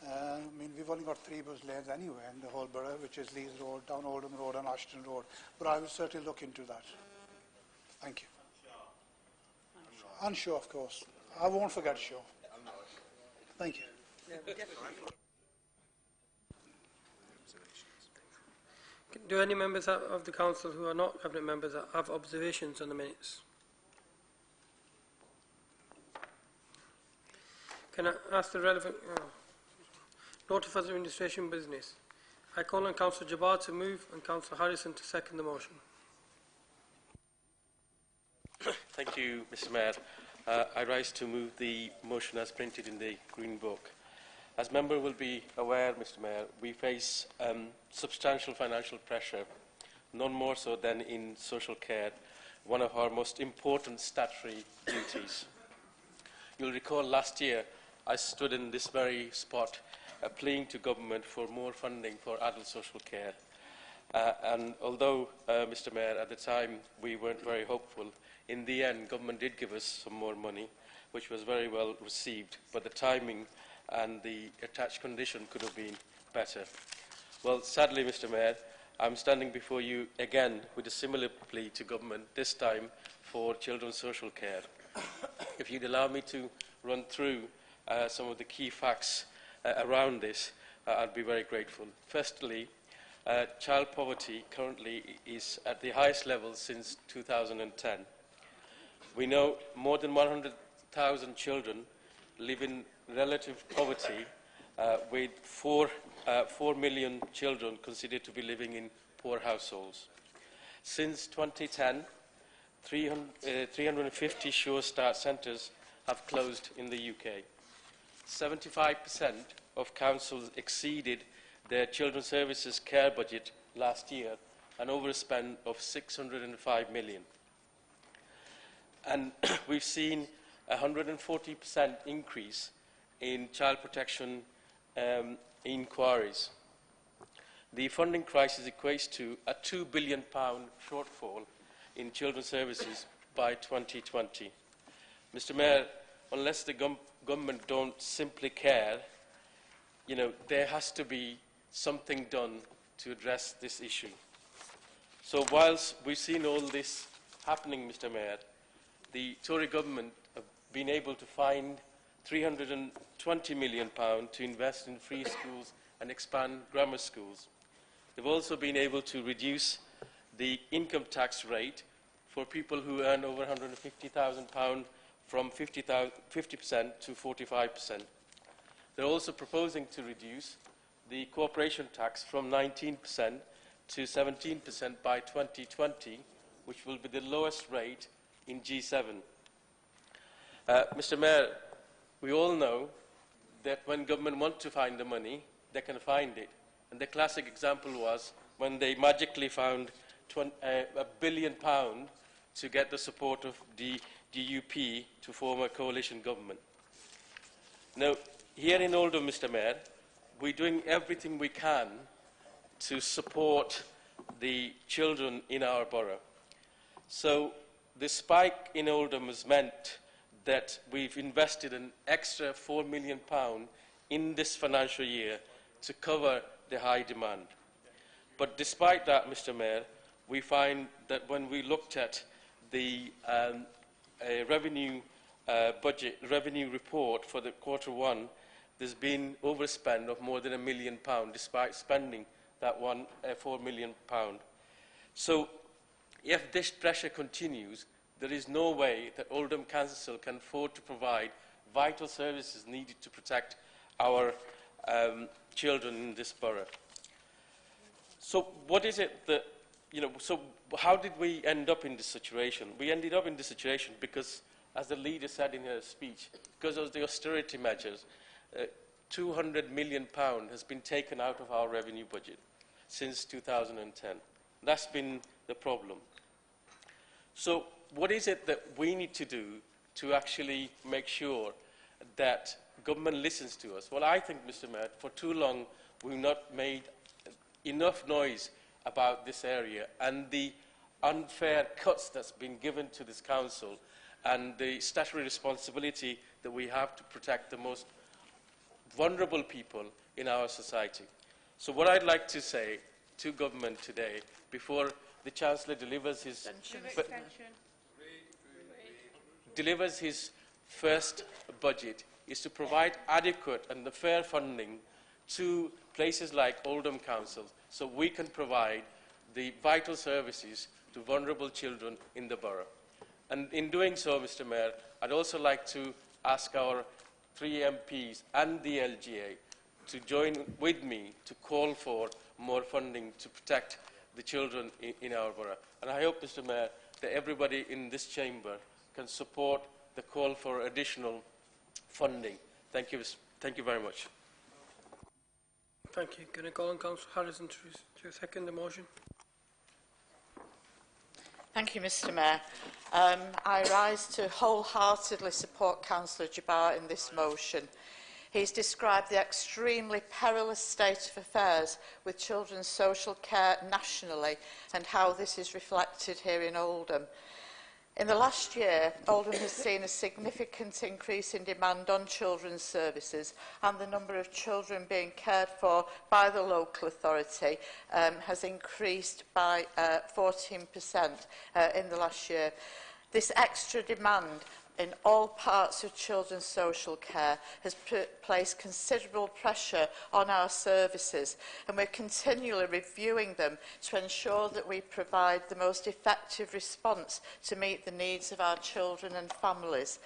I mean, we've only got 3 bus lanes anyway in the whole borough, which is Leeds Road, down Oldham Road and Ashton Road. But I will certainly look into that. Thank you. And Shaw, of course. I won't forget Shaw. Thank you. Do any members of the Council who are not Cabinet members have observations on the minutes? Can I ask the relevant note of administration business? I call on Councillor Jabbar to move and Councillor Harrison to second the motion. Thank you, Mr Mayor. I rise to move the motion as printed in the Green Book. As member will be aware, Mr Mayor, we face substantial financial pressure, none more so than in social care, one of our most important statutory duties. You'll recall last year I stood in this very spot pleading to government for more funding for adult social care. And although, Mr Mayor, at the time we weren't very hopeful, in the end government did give us some more money, which was very well received, but the timing and the attached condition could have been better. Well, sadly, Mr Mayor, I'm standing before you again with a similar plea to government, this time for children's social care. If you'd allow me to run through some of the key facts around this, I'd be very grateful. Firstly, child poverty currently is at the highest level since 2010. We know more than 100,000 children live in relative poverty, with 4 million children considered to be living in poor households. Since 2010, 350 Sure Start centres have closed in the UK. 75% of councils exceeded their children's services care budget last year, an overspend of 605 million. And we've seen a 140% increase in child protection inquiries. The funding crisis equates to a £2 billion shortfall in children's services by 2020. Mr Mayor, unless the government don't simply care, there has to be something done to address this issue. So whilst we've seen all this happening, Mr Mayor, the Tory government have been able to find £320 million to invest in free schools and expand grammar schools. They've also been able to reduce the income tax rate for people who earn over £150,000 from 50% to 45%. They're also proposing to reduce the corporation tax from 19% to 17% by 2020, which will be the lowest rate in G7. Mr Mayor, we all know that when government want to find the money, they can find it. And the classic example was when they magically found £1 billion to get the support of the DUP to form a coalition government. Now, here in Oldham, Mr Mayor, we're doing everything we can to support the children in our borough. So the spike in Oldham has meant that we've invested an extra £4 million in this financial year to cover the high demand. But despite that, Mr Mayor, we find that when we looked at the revenue report for the Q1, there's been overspend of more than £1 million despite spending that £4 million. So if this pressure continues, there is no way that Oldham Council can afford to provide vital services needed to protect our children in this borough. So what is it that, so how did we end up in this situation? We ended up in this situation because, as the leader said in her speech, because of the austerity measures, £200 million has been taken out of our revenue budget since 2010. That's been the problem. So what is it that we need to do to actually make sure that government listens to us? Well, I think, Mr Mayor, for too long we've not made enough noise about this area and the unfair cuts that's been given to this council and the statutory responsibility that we have to protect the most vulnerable people in our society. So what I'd like to say to government today, before the Chancellor delivers his first budget, is to provide adequate and fair funding to places like Oldham Council so we can provide the vital services to vulnerable children in the borough. And in doing so, Mr Mayor, I'd also like to ask our 3 MPs and the LGA to join with me to call for more funding to protect the children in our borough. And I hope, Mr Mayor, that everybody in this chamber can support the call for additional funding. Thank you very much. Thank you. Can I call on Councillor Harrison to second the motion? Thank you, Mr Mayor. I rise to wholeheartedly support Councillor Jabbar in this motion. He's described the extremely perilous state of affairs with children's social care nationally and how this is reflected here in Oldham. In the last year, Oldham has seen a significant increase in demand on children's services, and the number of children being cared for by the local authority has increased by 14% in the last year. This extra demand in all parts of children's social care has placed considerable pressure on our services, and we're continually reviewing them to ensure that we provide the most effective response to meet the needs of our children and families.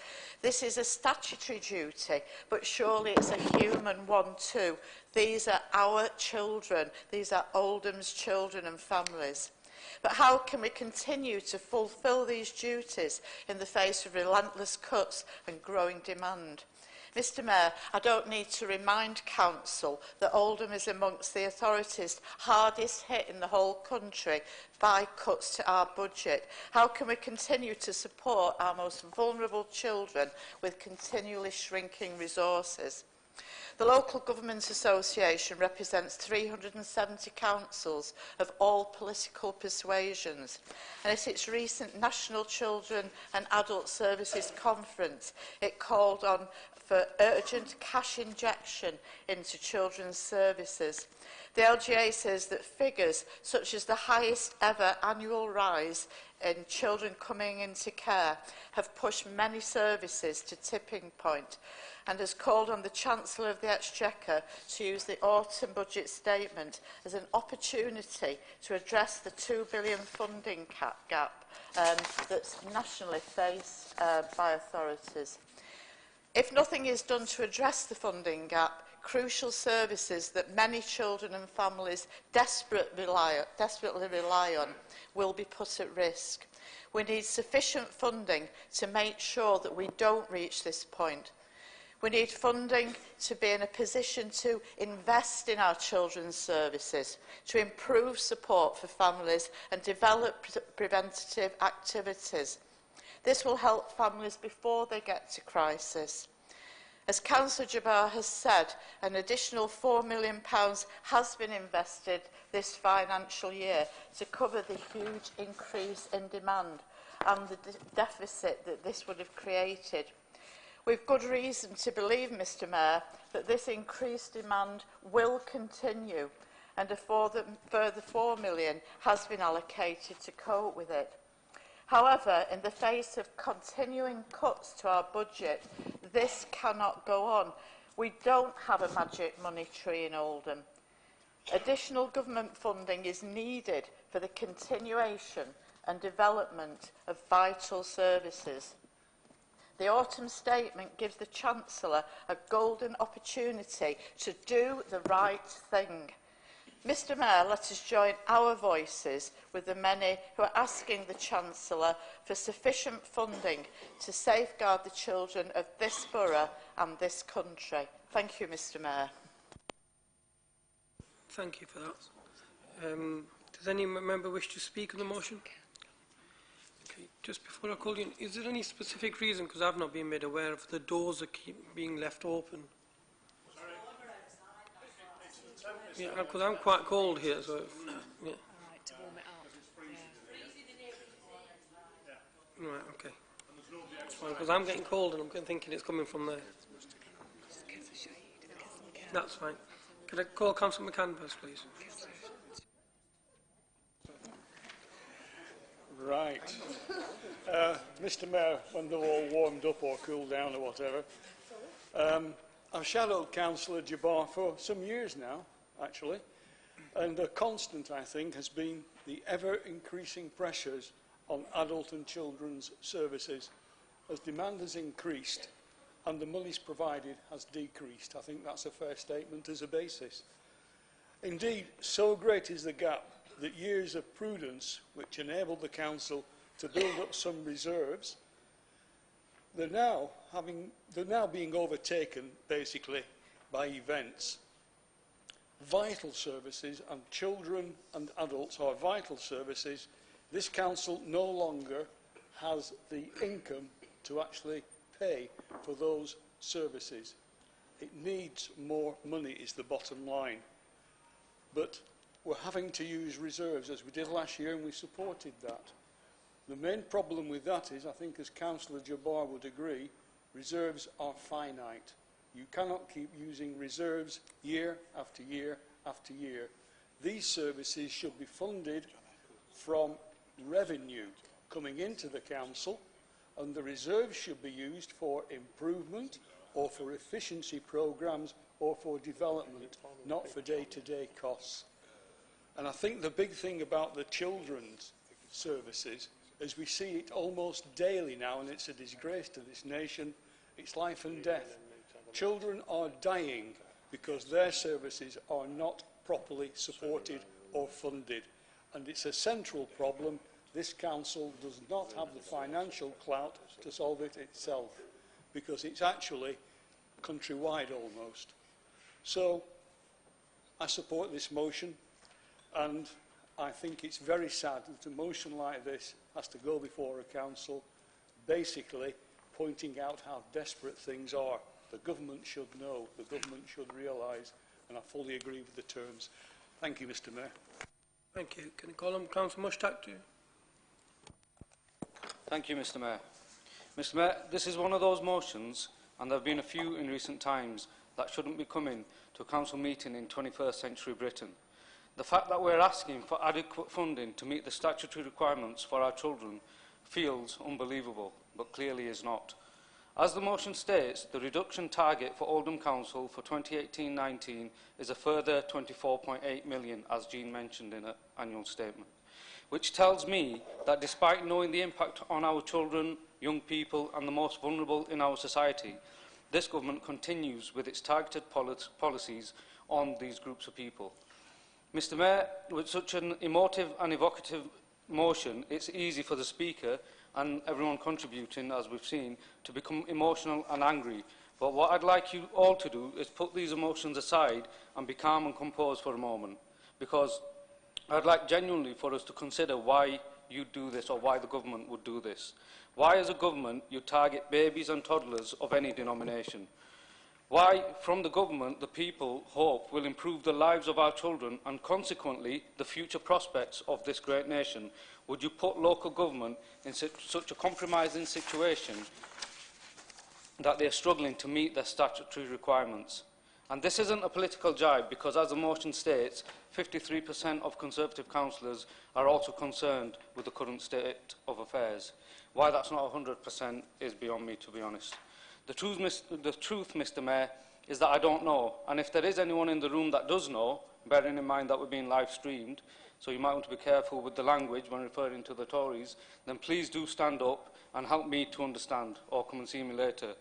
This is a statutory duty, but surely it's a human one too. These are our children. These are Oldham's children and families. But how can we continue to fulfil these duties in the face of relentless cuts and growing demand? Mr Mayor, I don't need to remind Council that Oldham is amongst the authorities hardest hit in the whole country by cuts to our budget. How can we continue to support our most vulnerable children with continually shrinking resources? The Local Government Association represents 370 councils of all political persuasions, and at its recent National Children and Adult Services Conference, it called on for urgent cash injection into children's services. The LGA says that figures such as the highest ever annual rise in children coming into care have pushed many services to tipping point, and has called on the Chancellor of the Exchequer to use the autumn budget statement as an opportunity to address the £2 billion funding gap that's nationally faced by authorities. If nothing is done to address the funding gap, crucial services that many children and families desperately rely on will be put at risk. We need sufficient funding to make sure that we don't reach this point. We need funding to be in a position to invest in our children's services, to improve support for families and develop preventative activities. This will help families before they get to crisis. As Councillor Jabbar has said, an additional £4 million has been invested this financial year to cover the huge increase in demand and the deficit that this would have created. We've good reason to believe, Mr Mayor, that this increased demand will continue, and a further £4 million has been allocated to cope with it. However, in the face of continuing cuts to our budget, this cannot go on. We don't have a magic money tree in Oldham. Additional government funding is needed for the continuation and development of vital services. The autumn statement gives the Chancellor a golden opportunity to do the right thing. Mr Mayor, let us join our voices with the many who are asking the Chancellor for sufficient funding to safeguard the children of this borough and this country. Thank you, Mr Mayor. Thank you for that. Does any member wish to speak on the motion? Okay, just before I call you, is there any specific reason, because I've not been made aware of, the doors are being left open? Yeah, because I'm quite cold here, so yeah. Right, to warm it up. Yeah. Right, okay. Because I'm getting cold and I'm thinking it's coming from there. That's fine. Could I call Councillor McCann first, please? Right. Mr Mayor, when they're all warmed up or cooled down or whatever, I've shadowed Councillor Jabbar for some years now, actually, and the constant, I think, has been the ever-increasing pressures on adult and children's services as demand has increased and the monies provided has decreased. I think that's a fair statement as a basis. Indeed, so great is the gap that years of prudence, which enabled the Council to build up some reserves, they're now being overtaken, basically, by events. Vital services, and children and adults are vital services, this Council no longer has the income to actually pay for those services. It needs more money is the bottom line. But we're having to use reserves as we did last year, and we supported that. The main problem with that is, I think as Councillor Jabbar would agree, reserves are finite. You cannot keep using reserves year after year after year. These services should be funded from revenue coming into the council, and the reserves should be used for improvement or for efficiency programmes or for development, not for day-to-day costs. And I think the big thing about the children's services is we see it almost daily now, and it's a disgrace to this nation. It's life and death. Children are dying because their services are not properly supported or funded. And it's a central problem. This council does not have the financial clout to solve it itself, because it's actually countrywide almost. So I support this motion, and I think it's very sad that a motion like this has to go before a council, basically pointing out how desperate things are. The government should know, the government should realise, and I fully agree with the terms. Thank you, Mr. Mayor. Thank you. Can I call on Councillor Mushtaq to? Thank you, Mr. Mayor. Mr. Mayor, this is one of those motions, and there have been a few in recent times, that shouldn't be coming to a council meeting in 21st century Britain. The fact that we're asking for adequate funding to meet the statutory requirements for our children feels unbelievable, but clearly is not. As the motion states, the reduction target for Oldham Council for 2018-19 is a further 24.8 million, as Jean mentioned in her annual statement, which tells me that despite knowing the impact on our children, young people and the most vulnerable in our society, this government continues with its targeted policies on these groups of people. Mr. Mayor, with such an emotive and evocative motion, it's easy for the Speaker and everyone contributing, as we've seen, to become emotional and angry. But what I'd like you all to do is put these emotions aside and be calm and composed for a moment, because I'd like genuinely for us to consider why you do this, or why the government would do this. Why, as a government, you target babies and toddlers of any denomination? Why, from the government, the people hope will improve the lives of our children and consequently the future prospects of this great nation, would you put local government in such a compromising situation that they are struggling to meet their statutory requirements? And this isn't a political jibe, because as the motion states, 53% of Conservative councillors are also concerned with the current state of affairs. Why that's not 100% is beyond me, to be honest. The truth, Mr. Mayor, is that I don't know, and if there is anyone in the room that does know, bearing in mind that we're being live streamed, so you might want to be careful with the language when referring to the Tories, then please do stand up and help me to understand, or come and see me later.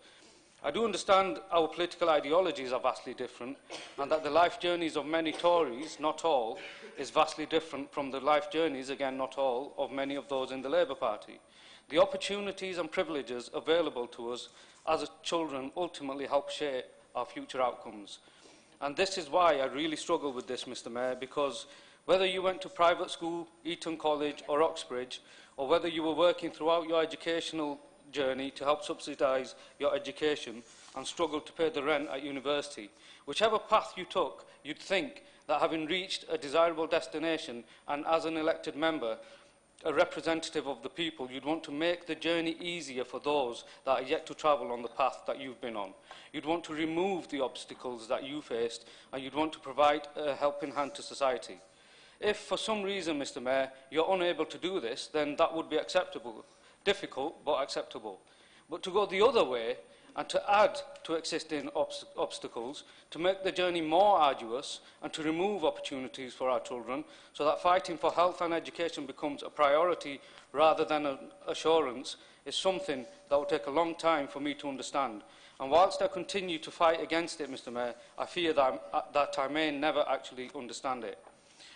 I do understand our political ideologies are vastly different, and that the life journeys of many Tories, not all, is vastly different from the life journeys, again not all, of many of those in the Labour Party. The opportunities and privileges available to us as children ultimately help shape our future outcomes. And this is why I really struggle with this, Mr. Mayor, because whether you went to private school, Eton College or Oxbridge, or whether you were working throughout your educational journey to help subsidise your education and struggled to pay the rent at university, whichever path you took, you'd think that having reached a desirable destination and as an elected member, a representative of the people, you'd want to make the journey easier for those that are yet to travel on the path that you've been on. You'd want to remove the obstacles that you faced, and you'd want to provide a helping hand to society. If for some reason, Mr. Mayor, you're unable to do this, then that would be acceptable. Difficult, but acceptable. But to go the other way and to add to existing obstacles, to make the journey more arduous and to remove opportunities for our children so that fighting for health and education becomes a priority rather than an assurance, is something that will take a long time for me to understand. And whilst I continue to fight against it, Mr. Mayor, I fear that I may never actually understand it.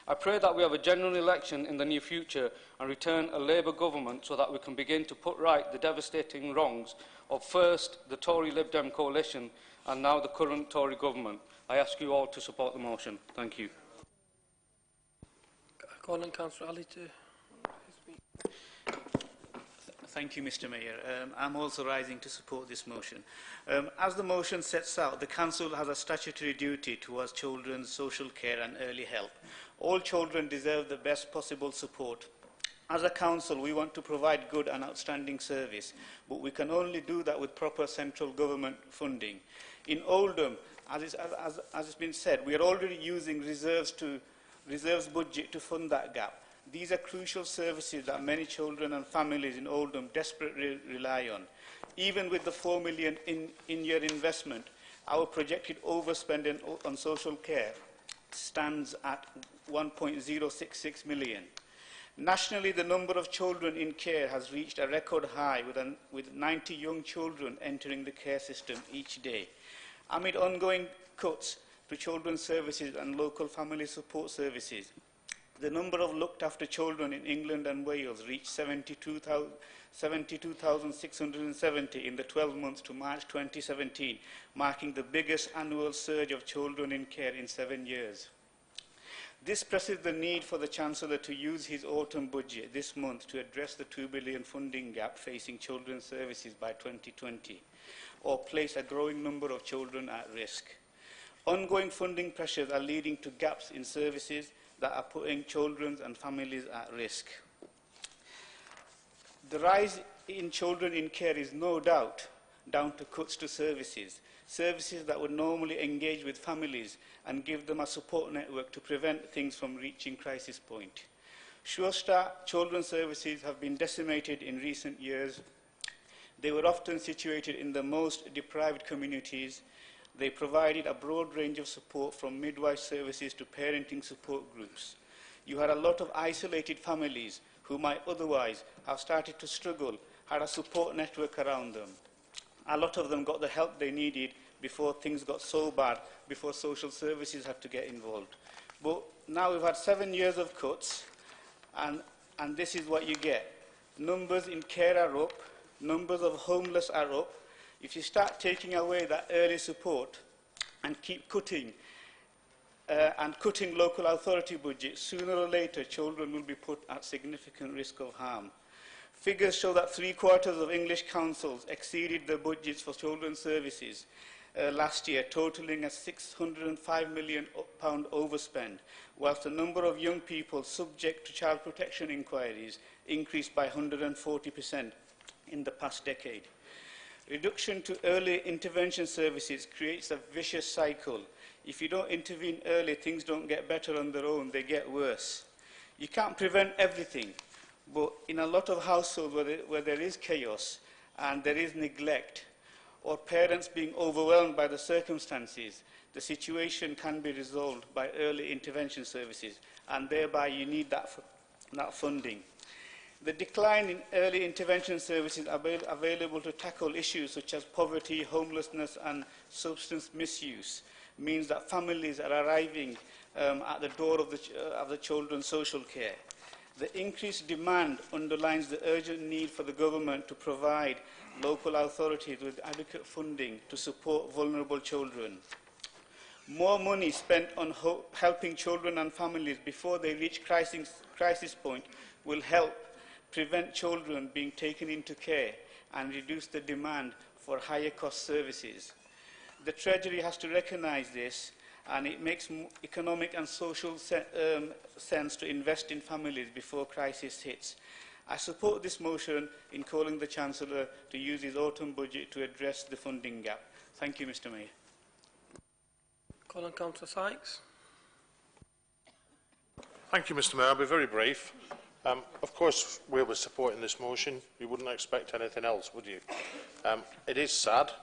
I pray that we have a general election in the near future and return a Labour government so that we can begin to put right the devastating wrongs of first the Tory Lib Dem coalition and now the current Tory government. I ask you all to support the motion. Thank you. Calling Councillor Ali to speak. Thank you, Mr Mayor. I'm also rising to support this motion. As the motion sets out, the Council has a statutory duty towards children's social care and early help. All children deserve the best possible support. As a council, we want to provide good and outstanding service, but we can only do that with proper central government funding. In Oldham, as it's been said, we are already using reserves budget to fund that gap. These are crucial services that many children and families in Oldham desperately rely on. Even with the £4 million in-year investment, our projected overspending on social care stands at £1.066 million. Nationally, the number of children in care has reached a record high, with 90 young children entering the care system each day. Amid ongoing cuts to children's services and local family support services, the number of looked-after children in England and Wales reached 72,670 in the 12 months to March 2017, marking the biggest annual surge of children in care in 7 years. This presses the need for the Chancellor to use his autumn budget this month to address the £2 billion funding gap facing children's services by 2020, or place a growing number of children at risk. Ongoing funding pressures are leading to gaps in services that are putting children and families at risk. The rise in children in care is no doubt down to cuts to services that would normally engage with families and give them a support network to prevent things from reaching crisis point. Sure Start children's services have been decimated in recent years. They were often situated in the most deprived communities. They provided a broad range of support from midwife services to parenting support groups. You had a lot of isolated families who might otherwise have started to struggle, had a support network around them. A lot of them got the help they needed before things got so bad, before social services had to get involved. But now we've had 7 years of cuts, and this is what you get. Numbers in care are up, numbers of homeless are up. If you start taking away that early support and keep cutting local authority budgets, sooner or later children will be put at significant risk of harm. Figures show that 3/4 of English councils exceeded their budgets for children's services last year, totalling a £605 million overspend, whilst the number of young people subject to child protection inquiries increased by 140% in the past decade. Reduction to early intervention services creates a vicious cycle. If you don't intervene early, things don't get better on their own, they get worse. You can't prevent everything, but in a lot of households where there is chaos and there is neglect, or parents being overwhelmed by the circumstances, the situation can be resolved by early intervention services, and thereby you need that funding. The decline in early intervention services available to tackle issues such as poverty, homelessness and substance misuse means that families are arriving at the door of the children's social care. The increased demand underlines the urgent need for the government to provide local authorities with adequate funding to support vulnerable children. More money spent on helping children and families before they reach crisis point will help prevent children being taken into care and reduce the demand for higher cost services. The Treasury has to recognise this, and it makes economic and social sense to invest in families before crisis hits. I support this motion in calling the Chancellor to use his autumn budget to address the funding gap. Thank you, Mr Mayor. Call on Councillor Sykes. Thank you, Mr Mayor. I'll be very brief. Of course, we were supporting this motion. You wouldn't expect anything else, would you? It is sad,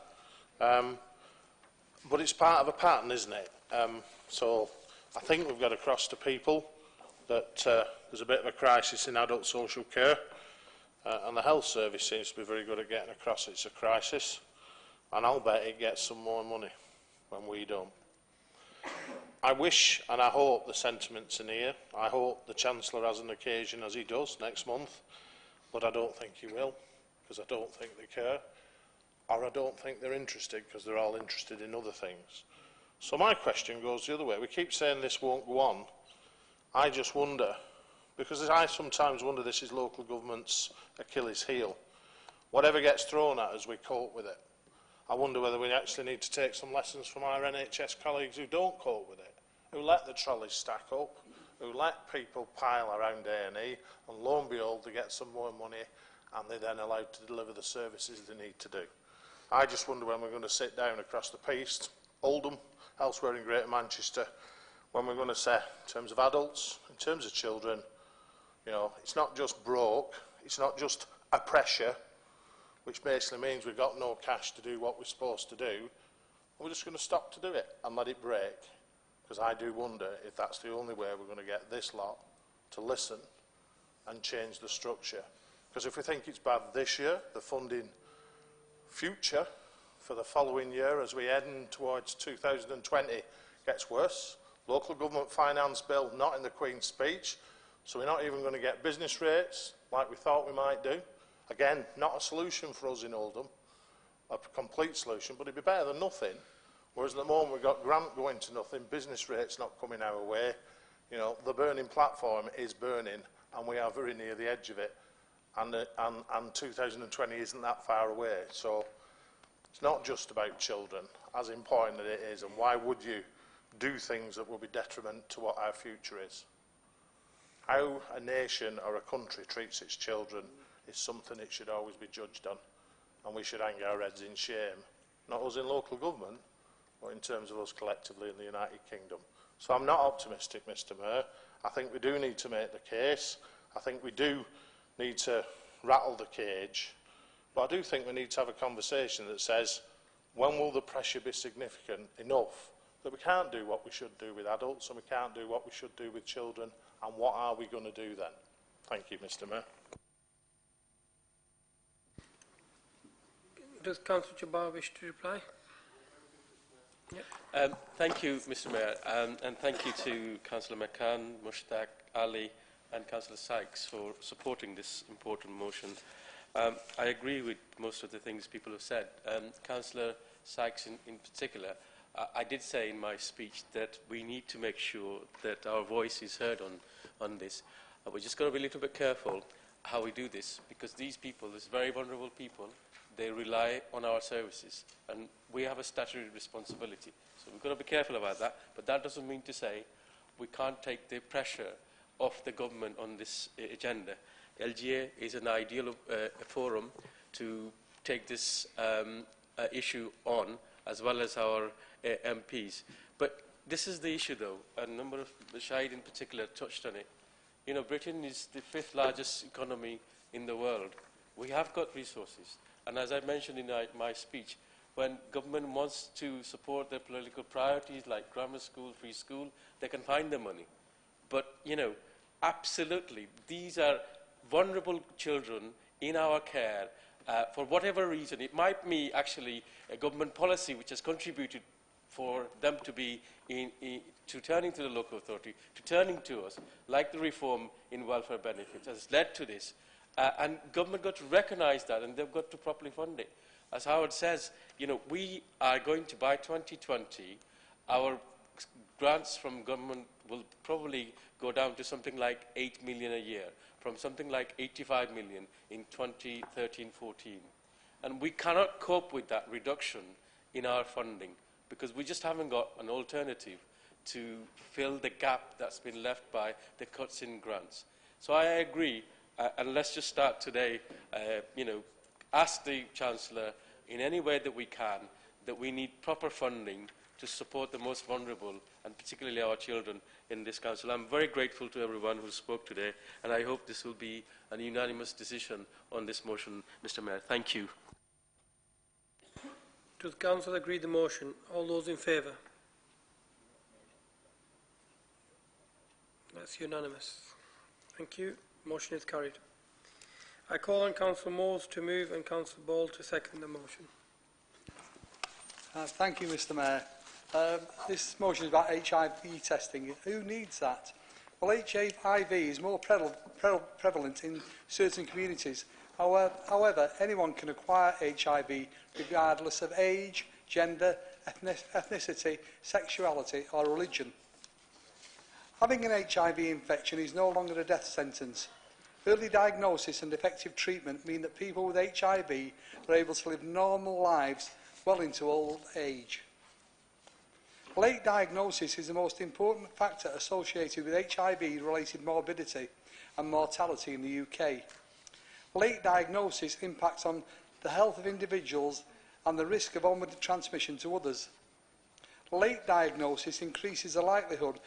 but it's part of a pattern, isn't it? So I think we've got across to people that there's a bit of a crisis in adult social care, and the health service seems to be very good at getting across it's a crisis, and I'll bet it gets some more money when we don't. I wish and I hope the sentiment's in here. I hope the Chancellor has an occasion, as he does, next month, but I don't think he will, because I don't think they care, or I don't think they're interested, because they're all interested in other things. So my question goes the other way. We keep saying this won't go on. I just wonder, because I sometimes wonder this is local government's Achilles heel. Whatever gets thrown at us, we cope with it. I wonder whether we actually need to take some lessons from our NHS colleagues who don't cope with it, who let the trolleys stack up, who let people pile around A&E, and lo and behold, they get some more money and they're then allowed to deliver the services they need to do. I just wonder when we're going to sit down across the piece, Oldham, elsewhere in Greater Manchester, when we're going to say, in terms of adults, in terms of children, you know, it's not just broke, it's not just a pressure, which basically means we've got no cash to do what we're supposed to do. We're just going to stop to do it and let it break, because I do wonder if that's the only way we're going to get this lot to listen and change the structure. Because if we think it's bad this year, the funding future for the following year as we head in towards 2020 gets worse. Local government finance bill not in the Queen's speech, so we're not even going to get business rates like we thought we might do. Again, not a solution for us in Oldham, a complete solution, but it'd be better than nothing. Whereas at the moment we've got grant going to nothing, business rates not coming our way. You know, the burning platform is burning and we are very near the edge of it. And 2020 isn't that far away. So it's not just about children, as important as it is. And why would you do things that will be detriment to what our future is? How a nation or a country treats its children is something it should always be judged on. And we should hang our heads in shame. Not us in local government, but in terms of us collectively in the United Kingdom. So I'm not optimistic, Mr Mayor. I think we do need to make the case. I think we do need to rattle the cage. But I do think we need to have a conversation that says, when will the pressure be significant enough that we can't do what we should do with adults and we can't do what we should do with children, and what are we going to do then? Thank you, Mr Mayor. Does Councillor Jabbar wish to reply? Yep. Thank you, Mr Mayor, and thank you to Councillor McCann, Mushtaq, Ali and Councillor Sykes for supporting this important motion. I agree with most of the things people have said. Councillor Sykes in particular, I did say in my speech that we need to make sure that our voice is heard on this. We're just got to be a little bit careful how we do this, because these people, these very vulnerable people, they rely on our services, and we have a statutory responsibility. So we've got to be careful about that, but that doesn't mean to say we can't take the pressure off the government on this agenda. LGA is an ideal forum to take this issue on, as well as our MPs. But this is the issue, though. A number of, Shahid in particular, touched on it. You know, Britain is the 5th largest economy in the world. We have got resources. And as I mentioned in my speech, when government wants to support their political priorities like grammar school, free school, they can find the money. But, you know, absolutely, these are vulnerable children in our care for whatever reason. It might be actually a government policy which has contributed for them to be to turning to the local authority, to turning to us, like the reform in welfare benefits has led to this. And government got to recognise that, and they've got to properly fund it. As Howard says, you know, we are going to, by 2020, our grants from government will probably go down to something like 8 million a year, from something like 85 million in 2013-14. And we cannot cope with that reduction in our funding, because we just haven't got an alternative to fill the gap that's been left by the cuts in grants. So I agree. And let's just start today, you know, ask the Chancellor in any way that we can that we need proper funding to support the most vulnerable, and particularly our children in this council. I'm very grateful to everyone who spoke today, and I hope this will be a unanimous decision on this motion, Mr Mayor. Thank you. Does Council agree the motion? All those in favour? That's unanimous. Thank you. Motion is carried. I call on Councillor Moores to move and Councillor Ball to second the motion. Thank you, Mr Mayor. This motion is about HIV testing. Who needs that? Well, HIV is more prevalent in certain communities. However, anyone can acquire HIV regardless of age, gender, ethnicity, sexuality or religion. Having an HIV infection is no longer a death sentence. Early diagnosis and effective treatment mean that people with HIV are able to live normal lives well into old age. Late diagnosis is the most important factor associated with HIV-related morbidity and mortality in the UK. Late diagnosis impacts on the health of individuals and the risk of onward transmission to others. Late diagnosis increases the likelihood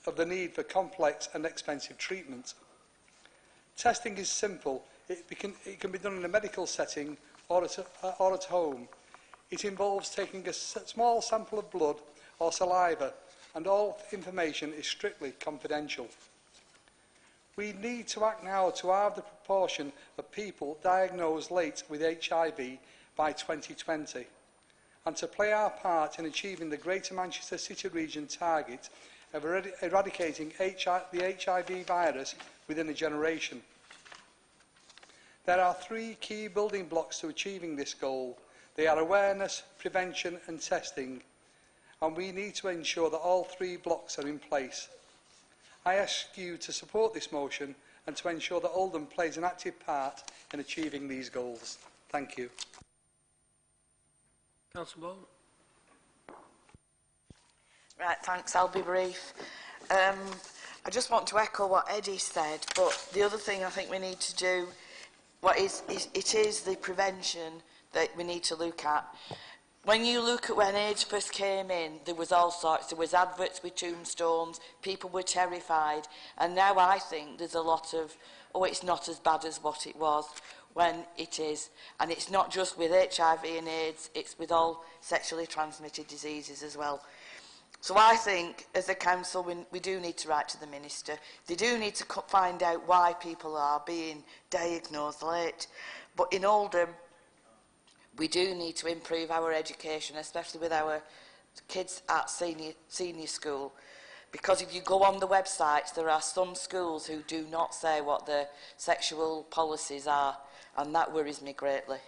of the need for complex and expensive treatment. Testing is simple. It can be done in a medical setting or at home. It involves taking a small sample of blood or saliva, and all information is strictly confidential. We need to act now to halve the proportion of people diagnosed late with HIV by 2020, and to play our part in achieving the Greater Manchester City region target of eradicating the HIV virus within a generation. There are 3 key building blocks to achieving this goal. They are awareness, prevention and testing, and we need to ensure that all 3 blocks are in place. I ask you to support this motion and to ensure that Oldham plays an active part in achieving these goals. Thank you. Councillor Ball. Right, thanks. I'll be brief. I just want to echo what Eddie said, but the other thing I think we need to do, it is the prevention that we need to look at. When you look at when AIDS first came in, there was all sorts. There was adverts with tombstones, people were terrified, and now I think there's a lot of, oh, it's not as bad as what it was, when it is. And it's not just with HIV and AIDS, it's with all sexually transmitted diseases as well. So I think, as a council, we do need to write to the Minister. They do need to find out why people are being diagnosed late. But in Oldham, we do need to improve our education, especially with our kids at senior school. Because if you go on the websites, there are some schools who do not say what their sexual policies are, and that worries me greatly.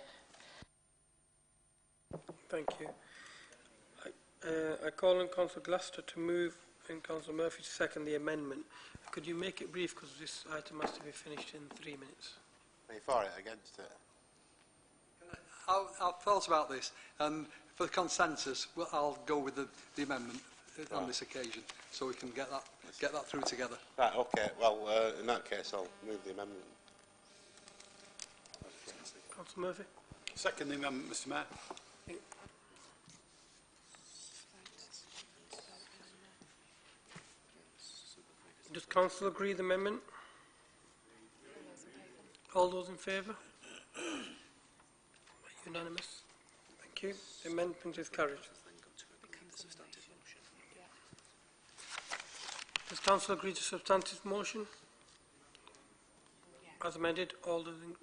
Thank you. I call on Councillor Gloucester to move and Councillor Murphy to second the amendment. Could you make it brief, because this item has to be finished in 3 minutes? Are you for it, against it? I've thought about this, and for the consensus, I'll go with the amendment on this occasion, so we can get that through together. Right, okay. Well, in that case, I'll move the amendment. Councillor Murphy. Second the amendment, Mr. Mayor. Does Council agree with the amendment? All those in favour? Unanimous. Thank you. The amendment is carried. Does Council agree to substantive motion? As amended? All those in,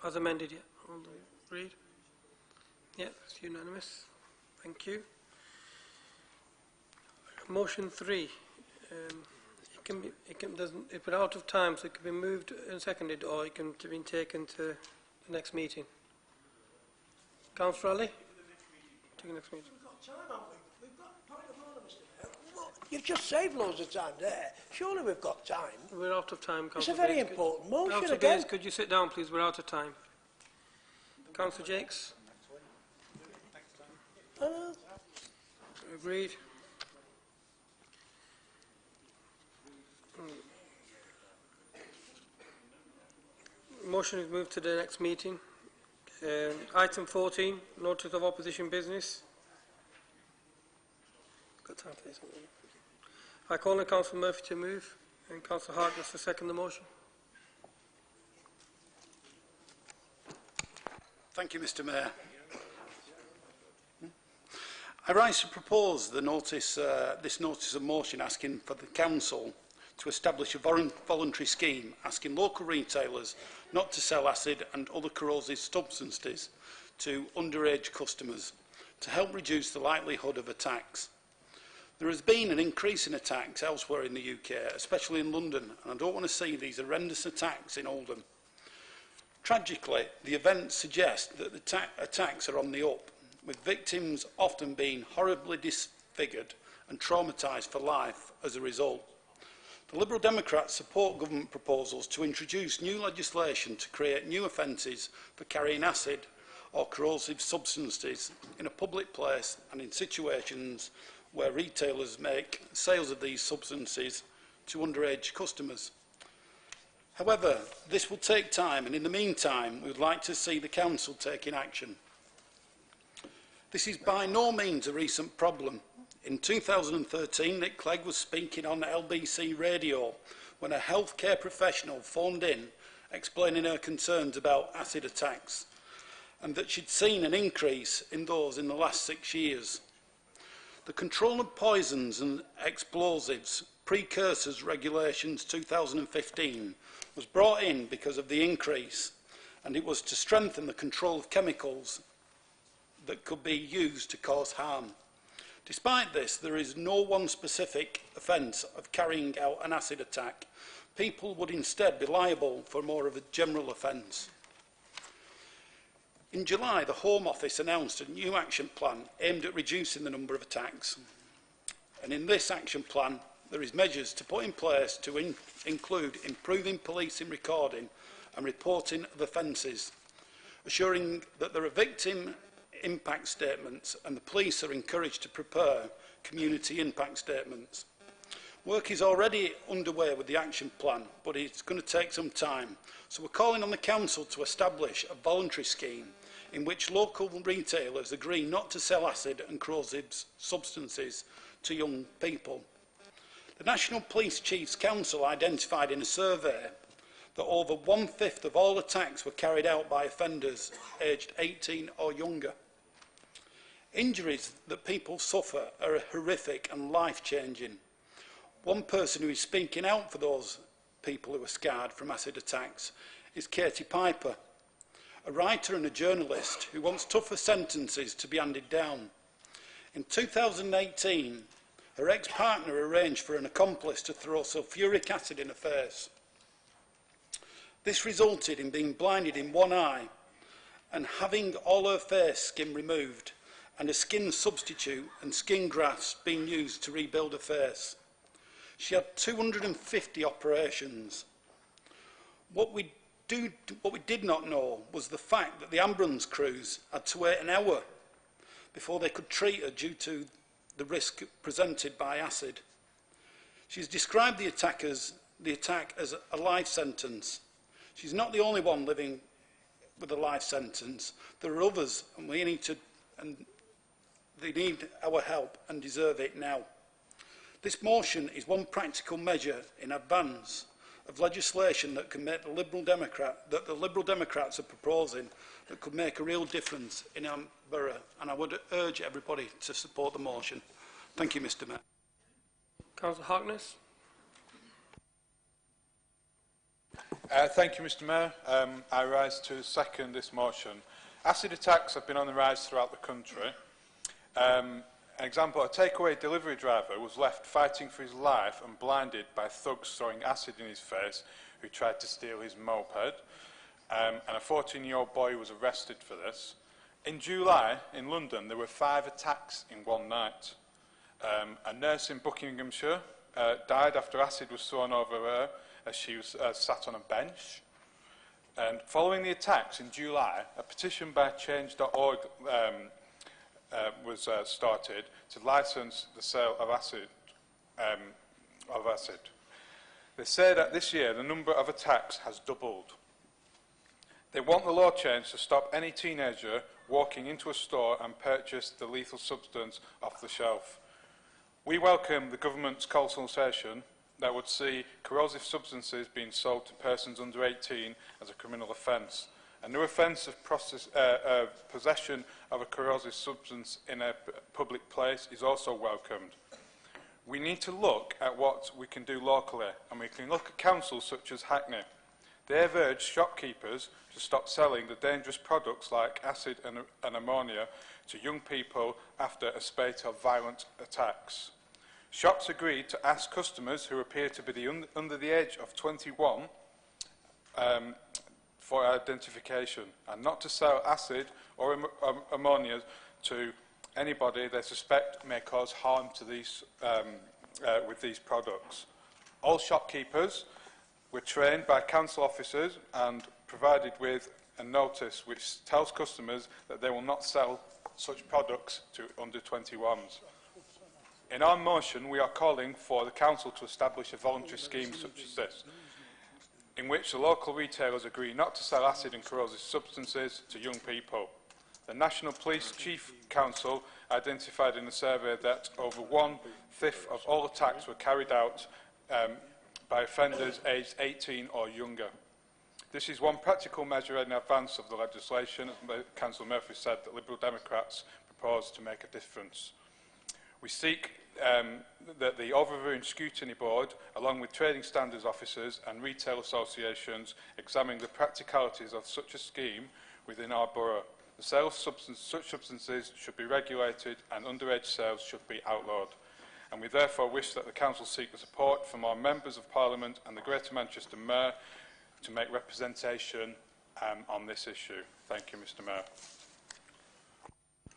as amended, yeah. All those agreed? Yeah, it's unanimous. Thank you. Motion 3. If we're out of time, so it can be moved and seconded, or it can be taken to the next meeting. Councillor Ali? To the next meeting. We've got time, haven't we? We've got point of order, Mr. Mayor. Look, you've just saved loads of time there. Surely we've got time. We're out of time, Councillor. It's a very important motion Councillor again. Gaze, could you sit down, please? We're out of time. Councillor Jakes? Agreed. Motion is moved to the next meeting. Item 14, notice of opposition business. Got time for this one. I call on Councillor Murphy to move and Councillor Harkness to second the motion. Thank you, Mr. Mayor. I rise to propose the notice, this notice of motion asking for the Council to establish a voluntary scheme asking local retailers not to sell acid and other corrosive substances to underage customers to help reduce the likelihood of attacks. There has been an increase in attacks elsewhere in the UK, especially in London, and I don't want to see these horrendous attacks in Oldham. Tragically, the events suggest that the attacks are on the up, with victims often being horribly disfigured and traumatised for life as a result. The Liberal Democrats support government proposals to introduce new legislation to create new offences for carrying acid or corrosive substances in a public place and in situations where retailers make sales of these substances to underage customers. However, this will take time, and in the meantime, we would like to see the Council taking action. This is by no means a recent problem. In 2013, Nick Clegg was speaking on LBC radio when a healthcare professional phoned in explaining her concerns about acid attacks and that she'd seen an increase in those in the last 6 years. The Control of Poisons and Explosives Precursors Regulations 2015 was brought in because of the increase, and it was to strengthen the control of chemicals that could be used to cause harm. Despite this, there is no one specific offence of carrying out an acid attack. People would instead be liable for more of a general offence. In July, the Home Office announced a new action plan aimed at reducing the number of attacks. And in this action plan, there is measures to put in place to include improving policing recording and reporting of offences, assuring that there are victim impact statements and the police are encouraged to prepare community impact statements. Work is already underway with the action plan, but it's going to take some time. So we're calling on the Council to establish a voluntary scheme in which local retailers agree not to sell acid and corrosive substances to young people. The National Police Chiefs Council identified in a survey that over 1/5 of all attacks were carried out by offenders aged 18 or younger. Injuries that people suffer are horrific and life-changing. One person who is speaking out for those people who are scarred from acid attacks is Katie Piper, a writer and a journalist who wants tougher sentences to be handed down. In 2018, her ex-partner arranged for an accomplice to throw sulfuric acid in her face. This resulted in being blinded in one eye and having all her face skin removed and a skin substitute and skin grafts being used to rebuild her face. She had 250 operations. What we did not know was the fact that the ambulance crews had to wait an hour before they could treat her due to the risk presented by acid. She's described the attack as a life sentence. She's not the only one living with a life sentence. There are others, and they need our help and deserve it now. This motion is one practical measure in advance of legislation that can make the Liberal Democrats are proposing that could make a real difference in our borough, and I would urge everybody to support the motion. Thank you, Mr. Mayor. Councillor Harkness. Thank you, Mr. Mayor. I rise to second this motion. Acid attacks have been on the rise throughout the country. An example, a takeaway delivery driver was left fighting for his life and blinded by thugs throwing acid in his face who tried to steal his moped. And a 14-year-old boy was arrested for this. In July, in London, there were 5 attacks in one night. A nurse in Buckinghamshire died after acid was thrown over her as she was sat on a bench. And following the attacks in July, a petition by Change.org was started to licence the sale of acid. They say that this year the number of attacks has doubled. They want the law change to stop any teenager walking into a store and purchase the lethal substance off the shelf. We welcome the government's consultation that would see corrosive substances being sold to persons under 18 as a criminal offence. A new offence of possession of a corrosive substance in a public place is also welcomed. We need to look at what we can do locally, and we can look at councils such as Hackney. They have urged shopkeepers to stop selling the dangerous products like acid and ammonia to young people after a spate of violent attacks. Shops agreed to ask customers who appear to be under the age of 21 for identification and not to sell acid or ammonia to anybody they suspect may cause harm to these, with these products. All shopkeepers were trained by council officers and provided with a notice which tells customers that they will not sell such products to under 21s. In our motion, we are calling for the council to establish a voluntary scheme such as this, in which the local retailers agree not to sell acid and corrosive substances to young people. The National Police Chief Council identified in a survey that over 1/5 of all attacks were carried out by offenders aged 18 or younger. This is one practical measure in advance of the legislation, as Councillor Murphy said, that Liberal Democrats propose to make a difference. We seek that the Overviewing Scrutiny Board, along with trading standards officers and retail associations, examine the practicalities of such a scheme within our borough. The sale of such substances should be regulated and underage sales should be outlawed. And we therefore wish that the Council seek the support from our Members of Parliament and the Greater Manchester Mayor to make representation on this issue. Thank you, Mr. Mayor.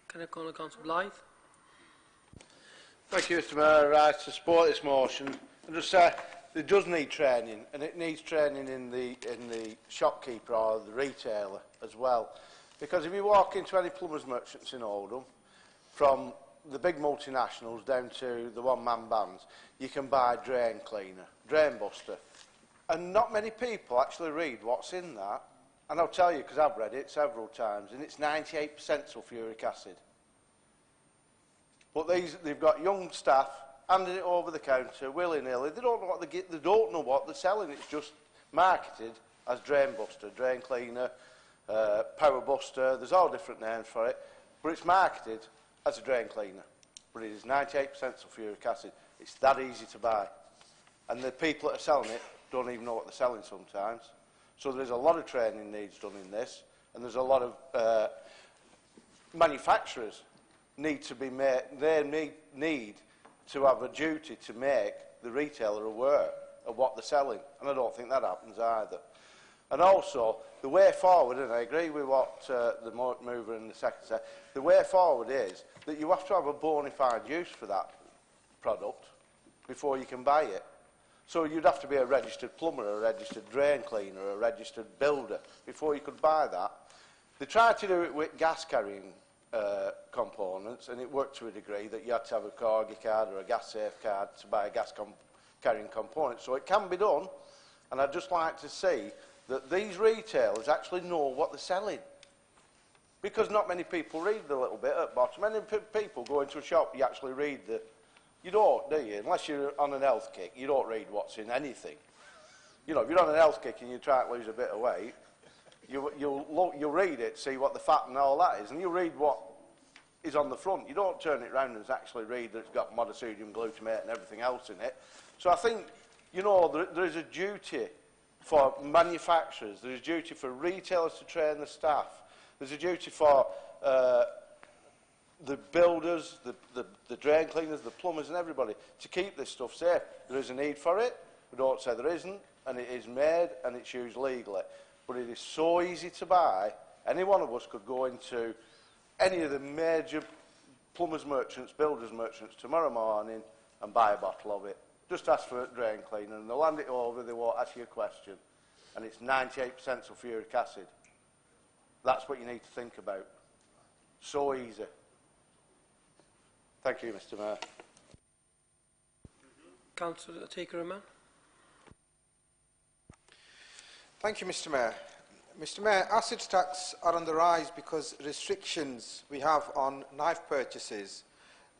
Can I call on Councillor Blythe? Thank you, Mr. Mayor. I support this motion. And just say it does need training, and it needs training in the shopkeeper or the retailer as well. Because if you walk into any plumbers merchants in Oldham, from the big multinationals down to the one-man bands, you can buy drain cleaner, drain buster. And not many people actually read what's in that. And I'll tell you, because I've read it several times, and it's 98% sulfuric acid. But they've got young staff handing it over the counter willy-nilly. They don't know what they don't know what they're selling. It's just marketed as drain buster, drain cleaner, power buster. There's all different names for it, but it's marketed as a drain cleaner. But it is 98% sulfuric acid. It's that easy to buy, and the people that are selling it don't even know what they're selling sometimes. So there's a lot of training needs done in this, and there's a lot of manufacturers need to be made. They need to have a duty to make the retailer aware of what they're selling, and I don't think that happens either. And also, the way forward, and I agree with what the mover and the secretary said, the way forward is that you have to have a bona fide use for that product before you can buy it. So you'd have to be a registered plumber, a registered drain cleaner, a registered builder before you could buy that. They tried to do it with gas carrying components, and it worked to a degree that you had to have a Corgi card or a gas safe card to buy a gas carrying component. So it can be done, and I'd just like to see that these retailers actually know what they're selling. Because not many people read the little bit at the bottom. Many people go into a shop, you actually read the... You don't, do you? Unless you're on an health kick, you don't read what's in anything. You know, if you're on an health kick and you try to lose a bit of weight, you'll read it, see what the fat and all that is, and you read what is on the front. You don't turn it round and actually read that it's got monosodium glutamate and everything else in it. So I think, you know, there is a duty for manufacturers, there's a duty for retailers to train the staff, there's a duty for the builders, the drain cleaners, the plumbers and everybody to keep this stuff safe. There is a need for it, we don't say there isn't, and it is made and it's used legally. But it is so easy to buy, any one of us could go into any of the major plumbers merchants, builders merchants tomorrow morning and buy a bottle of it. Just ask for a drain cleaner and they'll hand it over, they won't ask you a question. And it's 98% sulfuric acid. That's what you need to think about. So easy. Thank you, Mr. Mayor. Councillor Taker-Aman. Thank you, Mr. Mayor. Mr. Mayor, acid attacks are on the rise because restrictions we have on knife purchases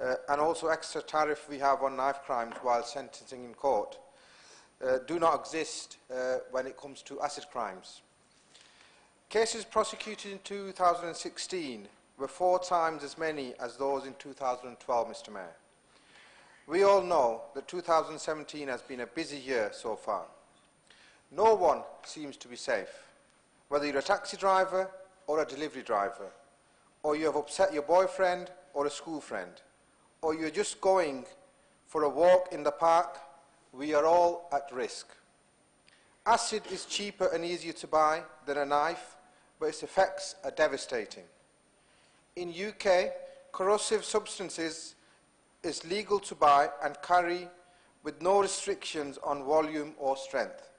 and also extra tariff we have on knife crimes while sentencing in court do not exist when it comes to acid crimes. Cases prosecuted in 2016 were 4 times as many as those in 2012, Mr. Mayor. We all know that 2017 has been a busy year so far. No one seems to be safe, whether you're a taxi driver or a delivery driver, or you have upset your boyfriend or a school friend, or you're just going for a walk in the park. We are all at risk. Acid is cheaper and easier to buy than a knife, but its effects are devastating. In UK, corrosive substances is legal to buy and carry with no restrictions on volume or strength.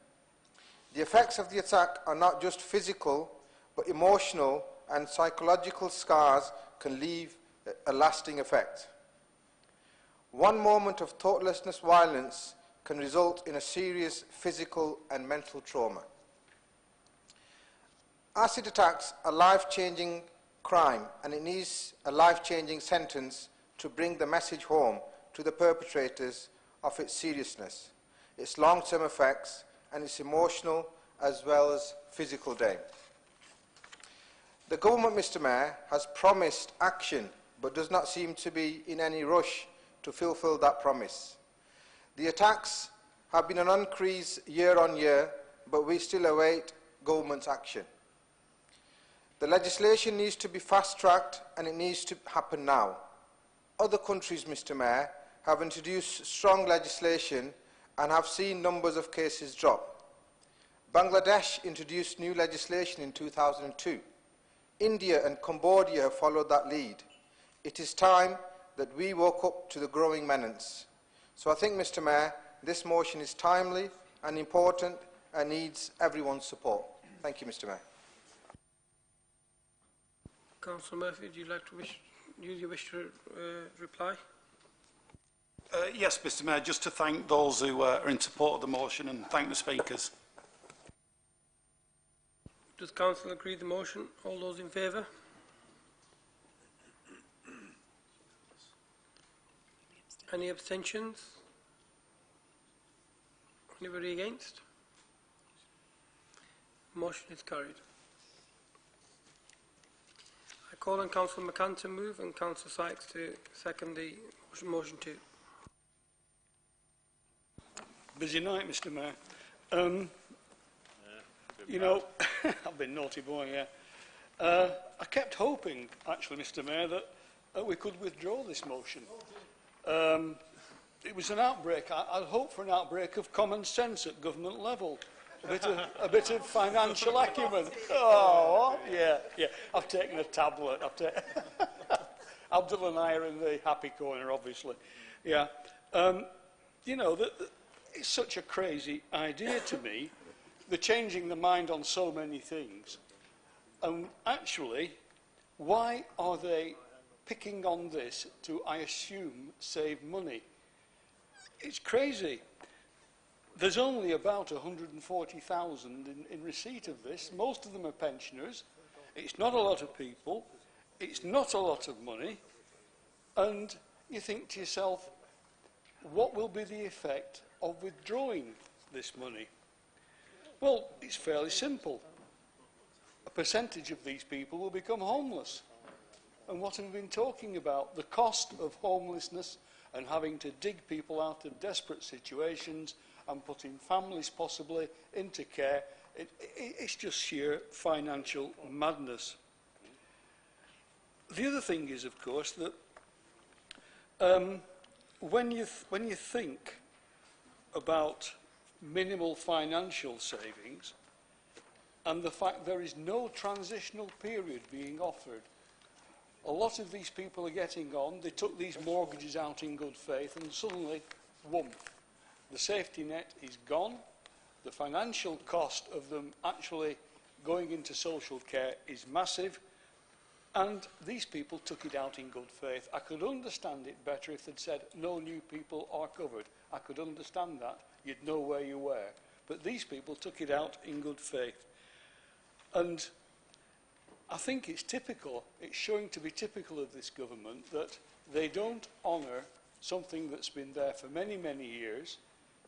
The effects of the attack are not just physical, but emotional and psychological scars can leave a lasting effect. One moment of thoughtlessness violence can result in a serious physical and mental trauma. Acid attacks are life-changing crime, and it needs a life-changing sentence to bring the message home to the perpetrators of its seriousness, its long-term effects, and its emotional as well as physical damage. The government, Mr. Mayor, has promised action, but does not seem to be in any rush to fulfil that promise. The attacks have been an increase year on year, but we still await government's action. The legislation needs to be fast-tracked, and it needs to happen now. Other countries, Mr. Mayor, have introduced strong legislation and have seen numbers of cases drop. Bangladesh introduced new legislation in 2002. India and Cambodia have followed that lead. It is time that we woke up to the growing menace. So I think, Mr. Mayor, this motion is timely and important and needs everyone's support. Thank you, Mr. Mayor. Councillor Murphy, do you like to wish to reply? Yes, Mr. Mayor, just to thank those who are in support of the motion and thank the speakers. Does Council agree with the motion? All those in favour? Any abstentions? Anybody against? Motion is carried. I call on Councillor McCann to move and Councillor Sykes to second the motion too. Busy night, Mr. Mayor. You know, I've been naughty boy, yeah. I kept hoping, actually, Mr. Mayor, that we could withdraw this motion. It was an outbreak. I'd hoped for an outbreak of common sense at government level. A bit of financial acumen. Oh, yeah. I've taken a tablet. Abdul and I are in the happy corner, obviously. Yeah. You know, it's such a crazy idea to me. They're changing their mind on so many things. And actually, why are they picking on this to, I assume, save money? It's crazy. There's only about 140,000 in receipt of this. Most of them are pensioners. It's not a lot of people. It's not a lot of money. And you think to yourself, what will be the effect of withdrawing this money? Well, it's fairly simple. A percentage of these people will become homeless. And what have we been talking about? The cost of homelessness and having to dig people out of desperate situations and putting families possibly into care. It's just sheer financial madness. The other thing is, of course, that when you think about minimal financial savings and the fact there is no transitional period being offered, a lot of these people are getting on, they took these mortgages out in good faith and suddenly, whoomp, the safety net is gone, the financial cost of them actually going into social care is massive, and these people took it out in good faith. I could understand it better if they'd said no new people are covered. I could understand that. You'd know where you were. But these people took it out in good faith. And I think it's typical, it's showing to be typical of this government that they don't honour something that's been there for many, many years,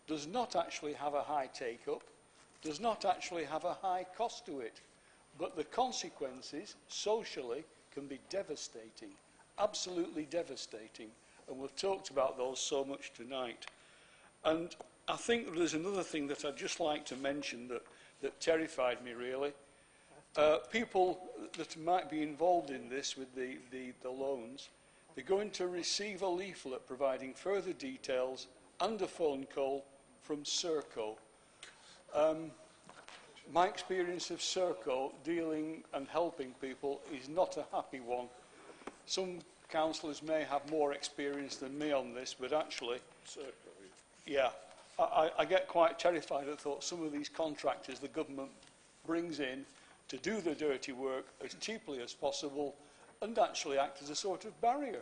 does not actually have a high take-up, does not actually have a high cost to it. But the consequences, socially, can be devastating, absolutely devastating. And we've talked about those so much tonight. And I think there's another thing that I'd just like to mention that terrified me, really. People that might be involved in this with the loans, they're going to receive a leaflet providing further details and a phone call from Serco. My experience of Serco dealing and helping people is not a happy one. Some councillors may have more experience than me on this, but actually, Yeah, I get quite terrified at the thought some of these contractors the government brings in to do the dirty work as cheaply as possible and actually act as a sort of barrier.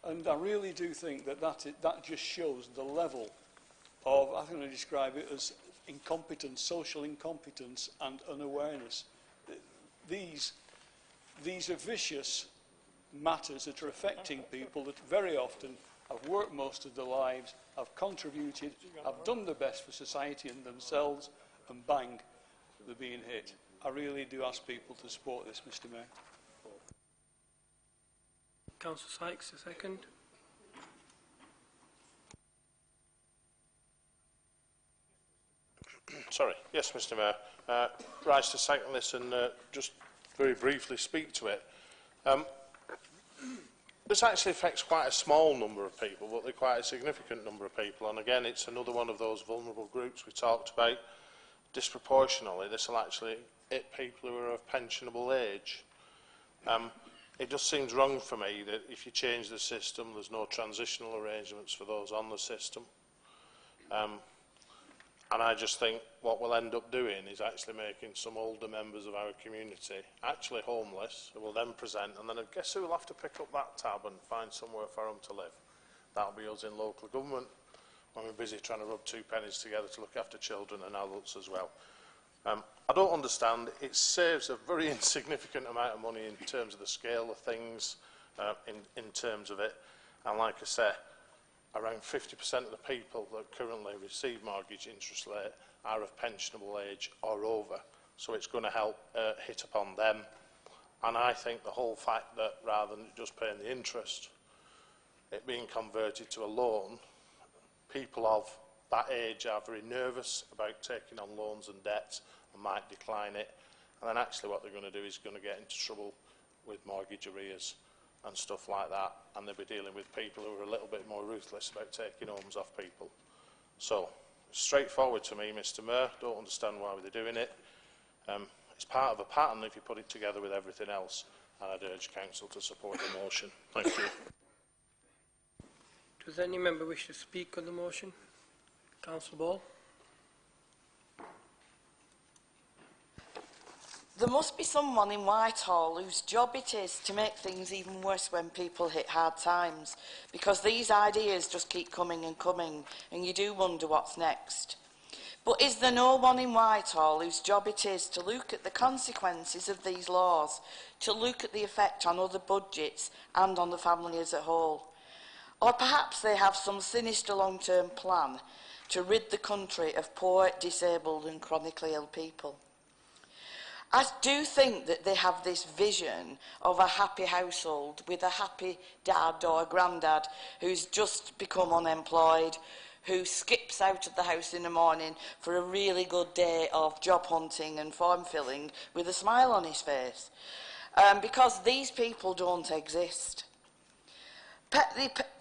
And I really do think that that just shows the level of, I think I describe it as incompetence, social incompetence and unawareness. These are vicious matters that are affecting people that very often have worked most of their lives, have contributed, have done the best for society and themselves, and bang, they're being hit. I really do ask people to support this, Mr. Mayor. Councillor Sykes, a second. Sorry. Yes, Mr. Mayor. Rise to second this and just very briefly speak to it. This actually affects quite a small number of people, but they're quite a significant number of people. And again, it's another one of those vulnerable groups we talked about. Disproportionately, this will actually hit people who are of pensionable age. It just seems wrong for me that if you change the system, there's no transitional arrangements for those on the system. And I just think what we'll end up doing is actually making some older members of our community actually homeless, who will then present, and then I guess who will have to pick up that tab and find somewhere for them to live. That'll be us in local government, when we're busy trying to rub two pennies together to look after children and adults as well. I don't understand. It saves a very insignificant amount of money in terms of the scale of things, in terms of it. And like I say, around 50% of the people that currently receive mortgage interest rate are of pensionable age or over. So it's going to help hit upon them. And I think the whole fact that rather than just paying the interest, it being converted to a loan, people of that age are very nervous about taking on loans and debts and might decline it. And then actually what they're going to do is going to get into trouble with mortgage arrears and stuff like that. And they'll be dealing with people who are a little bit more ruthless about taking homes off people. So, straightforward to me, Mr. Mayor. Don't understand why they're doing it. It's part of a pattern if you put it together with everything else. And I'd urge Council to support the motion. Thank you. Does any member wish to speak on the motion? Councillor Ball. There must be someone in Whitehall whose job it is to make things even worse when people hit hard times, because these ideas just keep coming and coming, and you do wonder what's next. But is there no one in Whitehall whose job it is to look at the consequences of these laws, to look at the effect on other budgets and on the family as a whole? Or perhaps they have some sinister long-term plan to rid the country of poor, disabled and chronically ill people. I do think that they have this vision of a happy household with a happy dad or a granddad who's just become unemployed, who skips out of the house in the morning for a really good day of job hunting and form filling with a smile on his face. Because these people don't exist.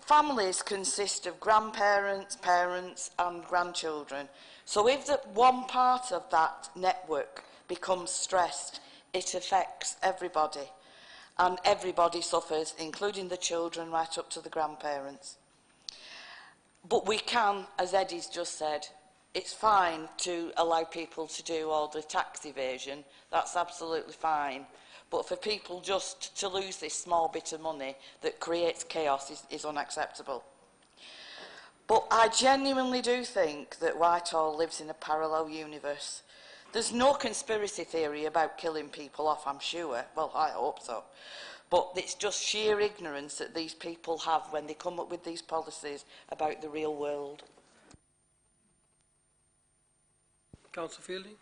Families consist of grandparents, parents and grandchildren. So if one part of that network becomes stressed, it affects everybody. And everybody suffers, including the children right up to the grandparents. But we can, as Eddie's just said, it's fine to allow people to do all the tax evasion. That's absolutely fine. But for people just to lose this small bit of money that creates chaos is unacceptable. But I genuinely do think that Whitehall lives in a parallel universe. There's no conspiracy theory about killing people off, I'm sure. Well, I hope so. But it's just sheer ignorance that these people have when they come up with these policies about the real world. Councillor Fielding.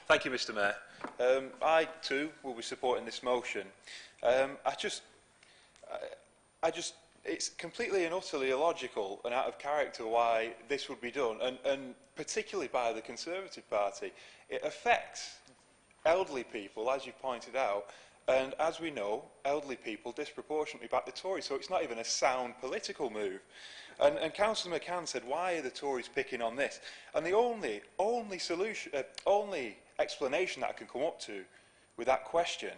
Thank you, Mr. Mayor. I too will be supporting this motion. It's completely and utterly illogical and out of character why this would be done, and particularly by the Conservative Party. It affects elderly people, as you pointed out, and as we know, elderly people disproportionately back the Tories, so it's not even a sound political move. And Councillor McCann said, why are the Tories picking on this? And the only explanation that I can come up to with that question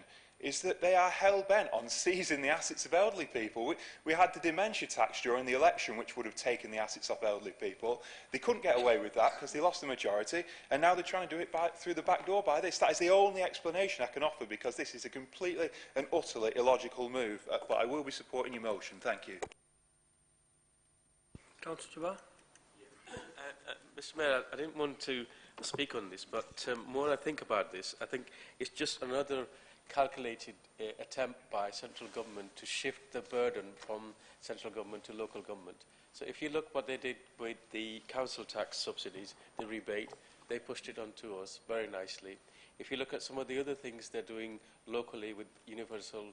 is that they are hell-bent on seizing the assets of elderly people. We had the dementia tax during the election, which would have taken the assets off elderly people. They couldn't get away with that because they lost the majority, and now they're trying to do it through the back door by this. That is the only explanation I can offer, because this is a completely and utterly illogical move. But I will be supporting your motion. Thank you. Councillor Jabbar. Mr Mayor, I didn't want to speak on this, but more I think about this, I think it's just another calculated attempt by central government to shift the burden from central government to local government. So if you look what they did with the council tax subsidies, the rebate, they pushed it onto us very nicely. If you look at some of the other things they're doing locally with universal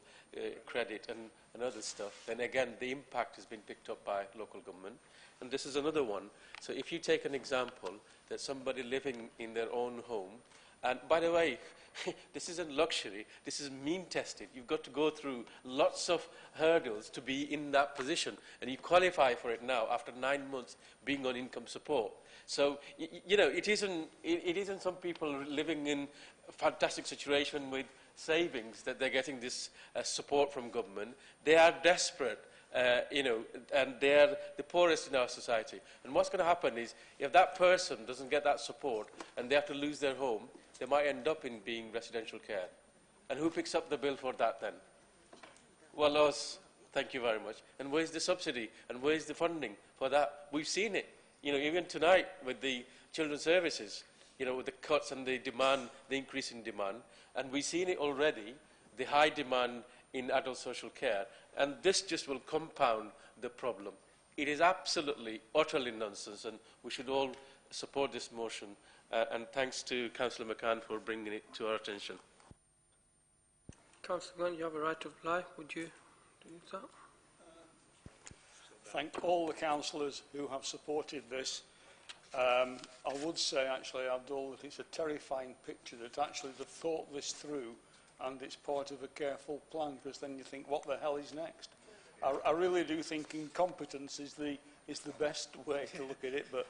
credit and other stuff, then again the impact has been picked up by local government. And this is another one. So if you take an example that somebody living in their own home, and by the way, this isn't luxury, this is mean tested. You've got to go through lots of hurdles to be in that position, and you qualify for it now after 9 months being on income support. So, you know, it isn't some people living in a fantastic situation with savings that they're getting this support from government. They are desperate. You know, and they're the poorest in our society. And what's going to happen is, if that person doesn't get that support and they have to lose their home, they might end up in being residential care. And who picks up the bill for that then? Well, us. Thank you very much. And where's the subsidy? And where's the funding for that? We've seen it. You know, even tonight with the children's services, you know, with the cuts and the demand, the increase in demand. And we've seen it already, the high demand in adult social care, and this just will compound the problem. It is absolutely, utterly nonsense, and we should all support this motion, and thanks to Councillor McCann for bringing it to our attention. Councillor Glenn, you have a right to reply. Would you do that? Thank all the councillors who have supported this. I would say, actually, Abdul, that it's a terrifying picture that actually they've thought this through, and it's part of a careful plan, because then you think, what the hell is next? I really do think incompetence is the best way to look at it, but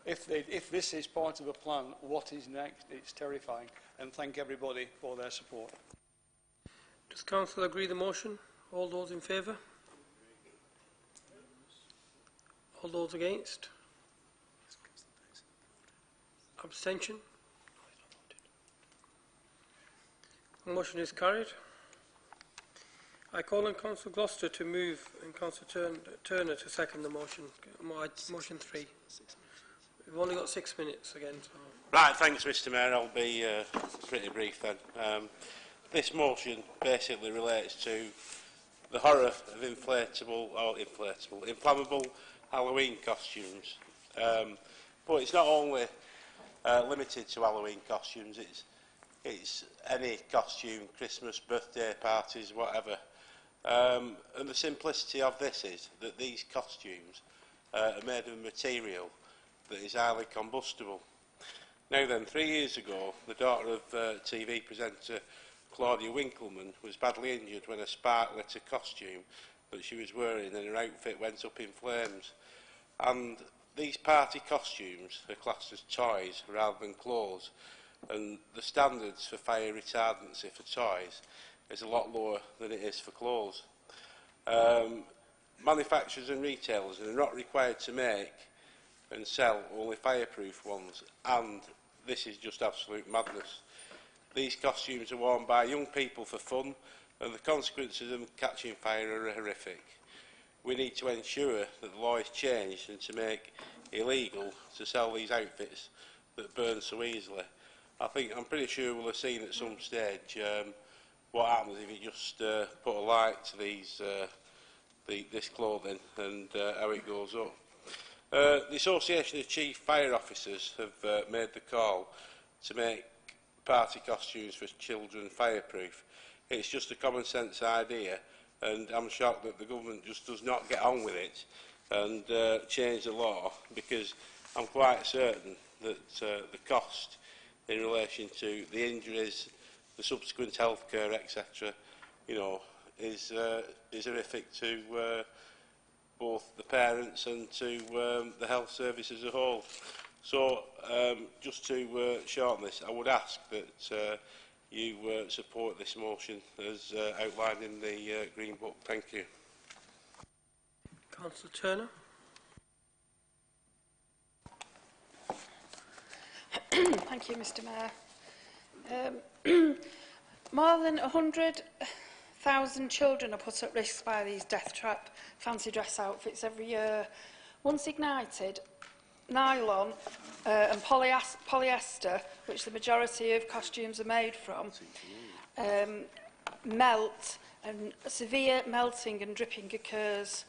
if this is part of a plan, what is next? It's terrifying, and thank everybody for their support. Does Council agree the motion? All those in favour? All those against? Abstention? The motion is carried. I call on Councillor Gloucester to move and Councillor Turner to second the motion. Motion 3. We've only got 6 minutes again. So. Right, thanks Mr Mayor. I'll be pretty brief then. This motion basically relates to the horror of inflammable Halloween costumes. But it's not only limited to Halloween costumes, it's any costume, Christmas, birthday parties, whatever. And the simplicity of this is that these costumes are made of material that is highly combustible. Now then, 3 years ago, the daughter of TV presenter Claudia Winkleman was badly injured when a spark lit a costume that she was wearing and her outfit went up in flames. And these party costumes are classed as toys rather than clothes, and the standards for fire retardancy for toys is a lot lower than it is for clothes. Manufacturers and retailers are not required to make and sell only fireproof ones, and this is just absolute madness. These costumes are worn by young people for fun, and the consequences of them catching fire are horrific. We need to ensure that the law is changed and to make illegal to sell these outfits that burn so easily. I'm pretty sure we'll have seen at some stage what happens if you just put a light to these this clothing and how it goes up. The Association of Chief Fire Officers have made the call to make party costumes for children fireproof. It's just a common sense idea, and I'm shocked that the government just does not get on with it and change the law, because I'm quite certain that the cost in relation to the injuries, the subsequent healthcare, etc., you know, is horrific to both the parents and to the health service as a whole. So, just to shorten this, I would ask that you support this motion as outlined in the Green Book. Thank you. Councillor Turner. Thank you, Mr Mayor. More than 100,000 children are put at risk by these death trap fancy dress outfits every year. Once ignited, nylon and polyester, which the majority of costumes are made from, melt, and severe melting and dripping occurs.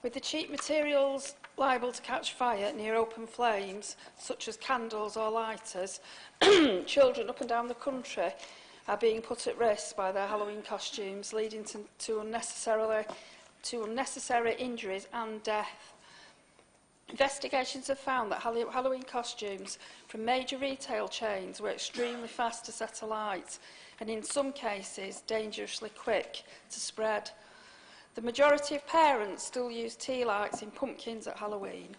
With the cheap materials liable to catch fire near open flames, such as candles or lighters, children up and down the country are being put at risk by their Halloween costumes, leading to unnecessary injuries and death. Investigations have found that Halloween costumes from major retail chains were extremely fast to set alight and in some cases dangerously quick to spread. The majority of parents still use tea lights in pumpkins at Halloween,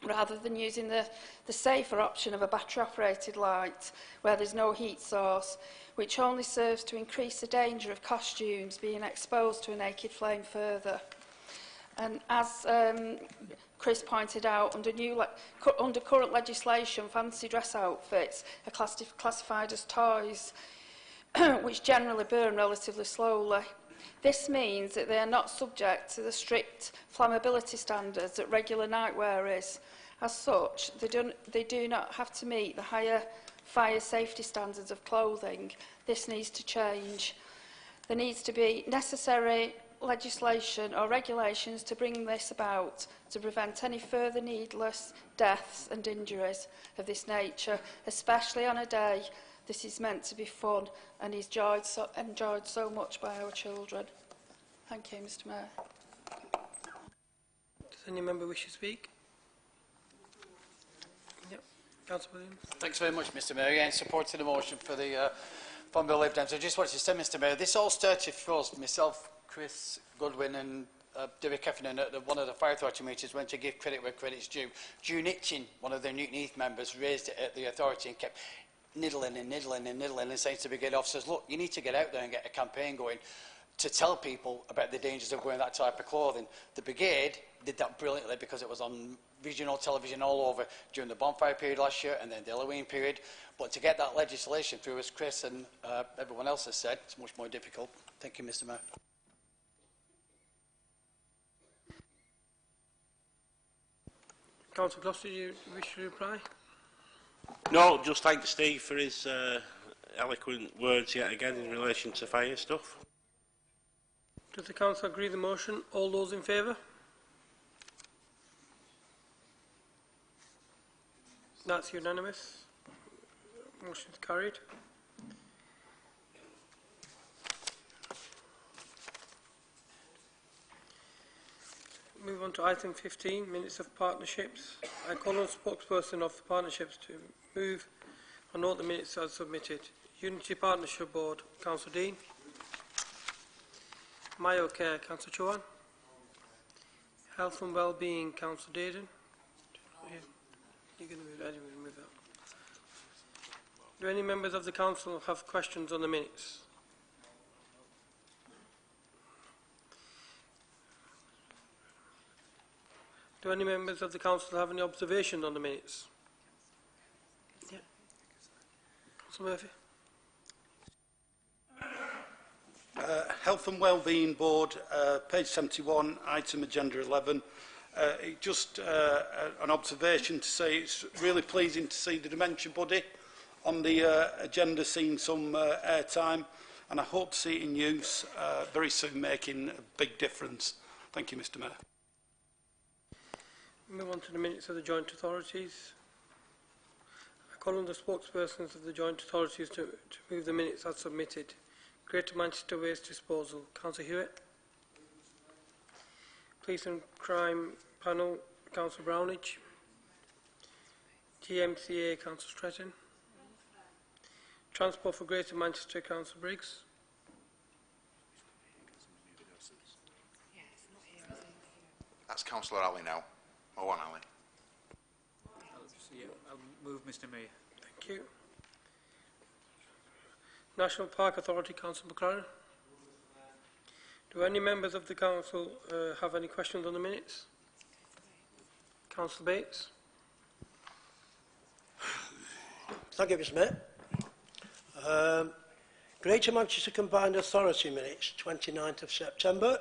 rather than using the safer option of a battery-operated light, where there's no heat source, which only serves to increase the danger of costumes being exposed to a naked flame further. And as Chris pointed out, under current legislation, fancy dress outfits are classified as toys, which generally burn relatively slowly. This means that they are not subject to the strict flammability standards that regular nightwear is. As such, they do not have to meet the higher fire safety standards of clothing. This needs to change. There needs to be necessary legislation or regulations to bring this about, to prevent any further needless deaths and injuries of this nature, especially on a day this is meant to be fun and is enjoyed so much by our children. Thank you, Mr Mayor. Does any member wish to speak? Yep. Councillor Williams. Thanks very much, Mr Mayor. Again, supporting the motion for the Farm Bill Lib Dems. I just wanted to say, Mr Mayor, this all started for us, myself, Chris Goodwin and David Keffinen at one of the Fire Authority meetings went to give credit where credit's due. June Itchin, one of their Newton Heath members, raised it at the authority and kept niddling and saying to brigade officers, look, you need to get out there and get a campaign going to tell people about the dangers of wearing that type of clothing. The brigade did that brilliantly because it was on regional television all over during the bonfire period last year and then the Halloween period. But to get that legislation through, as Chris and everyone else has said, it's much more difficult. Thank you, Mr Mayor. Councillor Gloucester, do you wish to reply? No, just thank Steve for his eloquent words yet again in relation to fire stuff. Does the council agree with the motion? All those in favour? That's unanimous. Motion is carried. Move on to item 15, minutes of partnerships. I call on the spokesperson of the partnerships to move and note the minutes as submitted. Unity Partnership Board, Councillor Dean. Myocare, Councillor Chouhan. Health and Wellbeing, Councillor Dayton. You're going to move that. Move that. Do any members of the council have questions on the minutes? Do any members of the council have any observations on the minutes? Yeah. Councillor Murphy. Health and Wellbeing Board, page 71, item agenda 11. Just an observation to say it's really pleasing to see the dementia buddy on the agenda seeing some airtime, and I hope to see it in use very soon, making a big difference. Thank you, Mr Mayor. Move on to the minutes of the joint authorities. I call on the spokespersons of the joint authorities to move the minutes as submitted. Greater Manchester Waste Disposal, Councillor Hewitt. Police and Crime Panel, Councillor Brownage. GMCA, Councillor Stretton. Transport for Greater Manchester, Councillor Briggs. That's Councillor Ali now. Oh, on Ali. I'll move, Mr Mayor. Thank you. National Park Authority, Councillor McLaren. Do any members of the council have any questions on the minutes? Councillor Bates. Thank you, Mr Mayor. Greater Manchester Combined Authority minutes, 29th of September.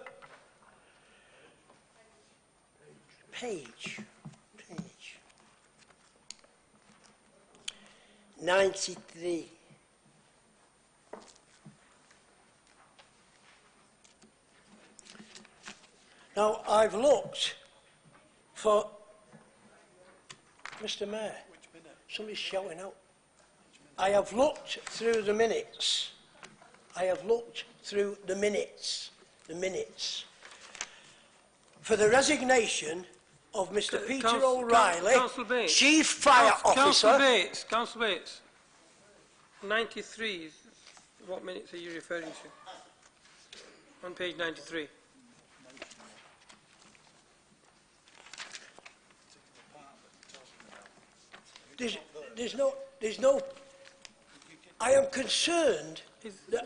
Page 93. Now, I've looked for... Mr Mayor, somebody's shouting out. I have looked through the minutes. I have looked through the minutes. For the resignation of Mr Peter O'Reilly, Chief Fire Officer... Councillor Bates. 93, what minutes are you referring to? On page 93. There's no... I am concerned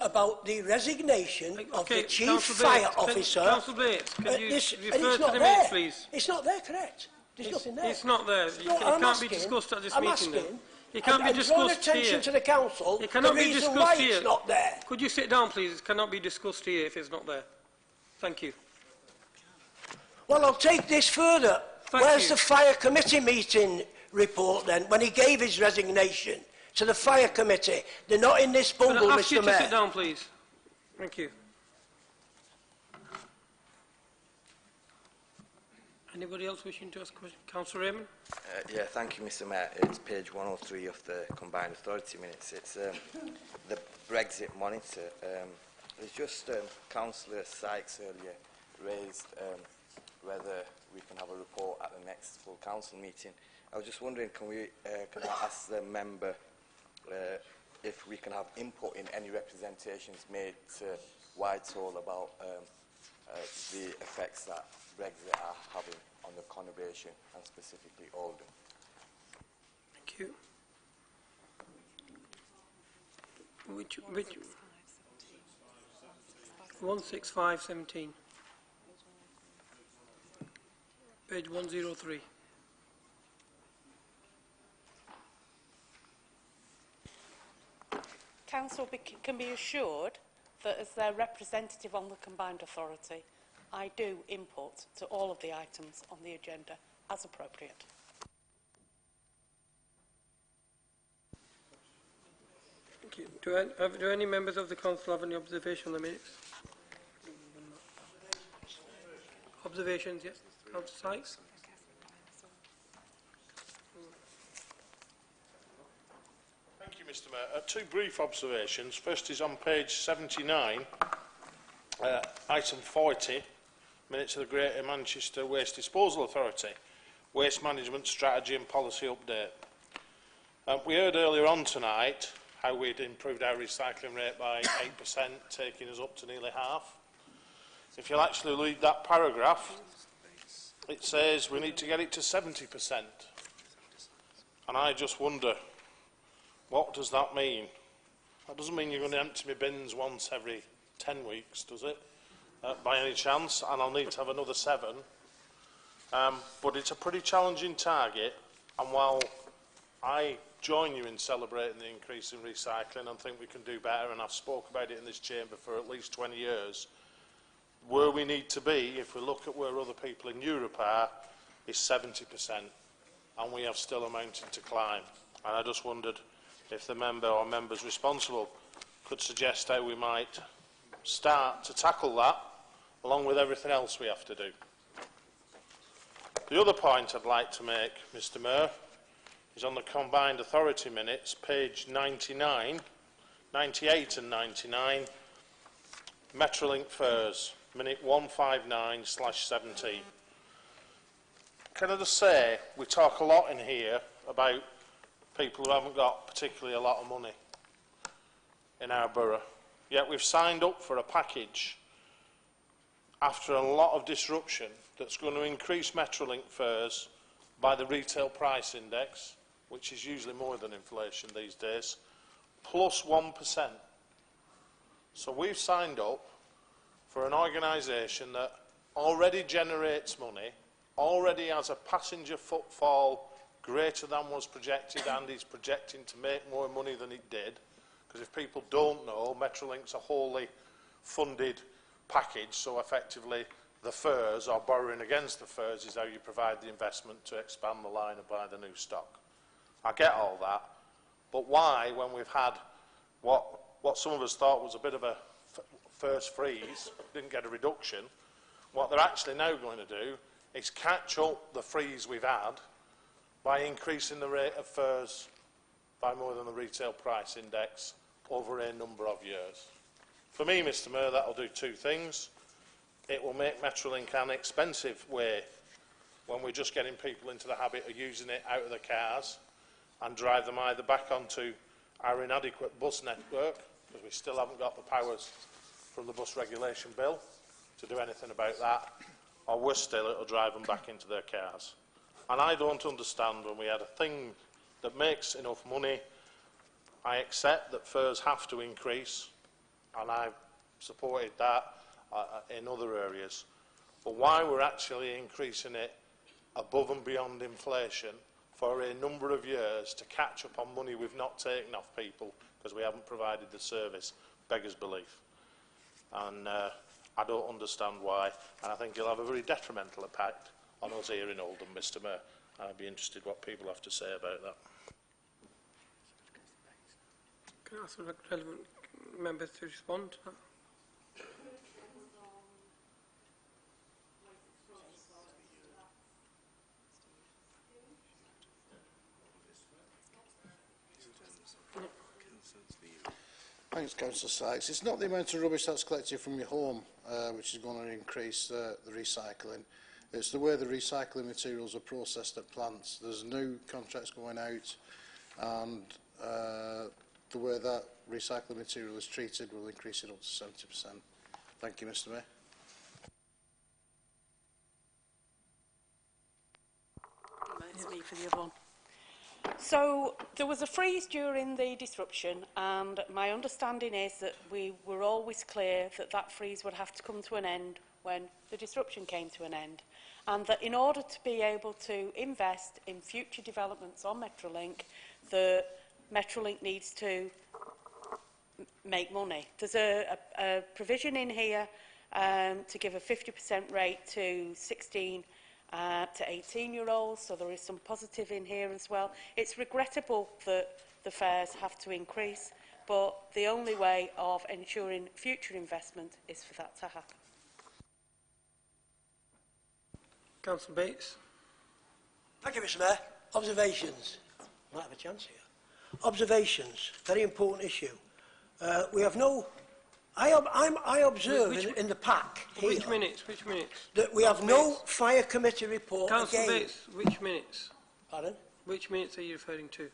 about the resignation of the Chief Fire Officer. Councillor Bates, can you refer to the there. minutes, please? It's not there, correct? There's nothing there. It's not there. It can't be discussed at this meeting. It can't be discussed here. Attention to the council. It cannot the be reason discussed why here. It's not there. Could you sit down, please? It cannot be discussed here if it's not there. Thank you. Well, I'll take this further. Where's the Fire Committee meeting report then, when he gave his resignation to the Fire Committee? They're not in this bundle, Mr Mayor. Can I ask you to sit down, please? Thank you. Anybody else wishing to ask a question? Councillor Raymond? Yeah, thank you, Mr Mayor. It's page 103 of the Combined Authority minutes. It's the Brexit monitor. It's just Councillor Sykes earlier raised whether we can have a report at the next full council meeting. I was just wondering, can I ask the member if we can have input in any representations made to Whitehall about the effects that Brexit are having on the conurbation and specifically Oldham. Thank you. Which 16517. Page 103. Council can be assured that as their representative on the Combined Authority, I do input to all of the items on the agenda as appropriate. Thank you. Do any members of the council have any observation on the minutes? Observations, yes. Councillor Sykes. Thank you, Mr Mayor. Two brief observations. First is on page 79, item 40, minutes of the Greater Manchester Waste Disposal Authority, Waste Management Strategy and Policy Update. We heard earlier on tonight how we'd improved our recycling rate by 8%, taking us up to nearly half. If you'll actually read that paragraph, it says we need to get it to 70%. And I just wonder, what does that mean? That doesn't mean you're going to empty my bins once every 10 weeks, does it? By any chance? And I'll need to have another 7. But it's a pretty challenging target. And while I join you in celebrating the increase in recycling and think we can do better, and I've spoke about it in this chamber for at least 20 years, where we need to be, if we look at where other people in Europe are, is 70%. And we have still a mountain to climb. And I just wondered if the member or members responsible could suggest how we might start to tackle that, along with everything else we have to do. The other point I'd like to make, Mr Mayor, is on the Combined Authority minutes, page 99, 98 and 99, Metrolink fares, minute 159/17. Can I just say, we talk a lot in here about people who haven't got particularly a lot of money in our borough. Yet we've signed up for a package after a lot of disruption that's going to increase Metrolink fares by the retail price index, which is usually more than inflation these days, plus 1%. So we've signed up for an organisation that already generates money, already has a passenger footfall greater than was projected, and is projecting to make more money than it did. Because if people don't know, Metrolink's a wholly funded package, so effectively the fares, or borrowing against the fares, is how you provide the investment to expand the line and buy the new stock. I get all that, but why, when we've had what some of us thought was a bit of a first freeze, didn't get a reduction, what they're actually now going to do is catch up the freeze we've had by increasing the rate of fares by more than the retail price index over a number of years. For me, Mr Mayor, that will do two things. It will make Metrolink an expensive way when we're just getting people into the habit of using it out of the cars, and drive them either back onto our inadequate bus network, because we still haven't got the powers from the bus regulation bill to do anything about that, or worse still, it will drive them back into their cars. And I don't understand, when we had a thing that makes enough money, I accept that fares have to increase, and I've supported that in other areas, but why we're actually increasing it above and beyond inflation for a number of years to catch up on money we've not taken off people because we haven't provided the service beggars belief. And I don't understand why, and I think it'll have a very detrimental impact on us here in Oldham, Mr Mayor. I'd be interested what people have to say about that. Can I ask the relevant members to respond to that? Thanks, Councillor Sykes. It's not the amount of rubbish that's collected from your home which is going to increase the recycling. It's the way the recycling materials are processed at plants. There's new contracts going out, and the way that recycling material is treated will increase it up to 70%. Thank you, Mr Mayor. It's me for the other one. So there was a freeze during the disruption, and my understanding is that we were always clear that that freeze would have to come to an end when the disruption came to an end, and that in order to be able to invest in future developments on Metrolink, the Metrolink needs to make money. There's a provision in here to give a 50% rate to 16 to 18-year-olds, so there is some positive in here as well. It's regrettable that the fares have to increase, but the only way of ensuring future investment is for that to happen. Councillor Bates. Thank you, Mr Mayor. Observations. Might have a chance here. Observations. Very important issue. We have no... I observe in the pack here... Which minutes? That we have no fire committee report Councillor again. Bates, which minutes? Pardon? Which minutes are you referring to?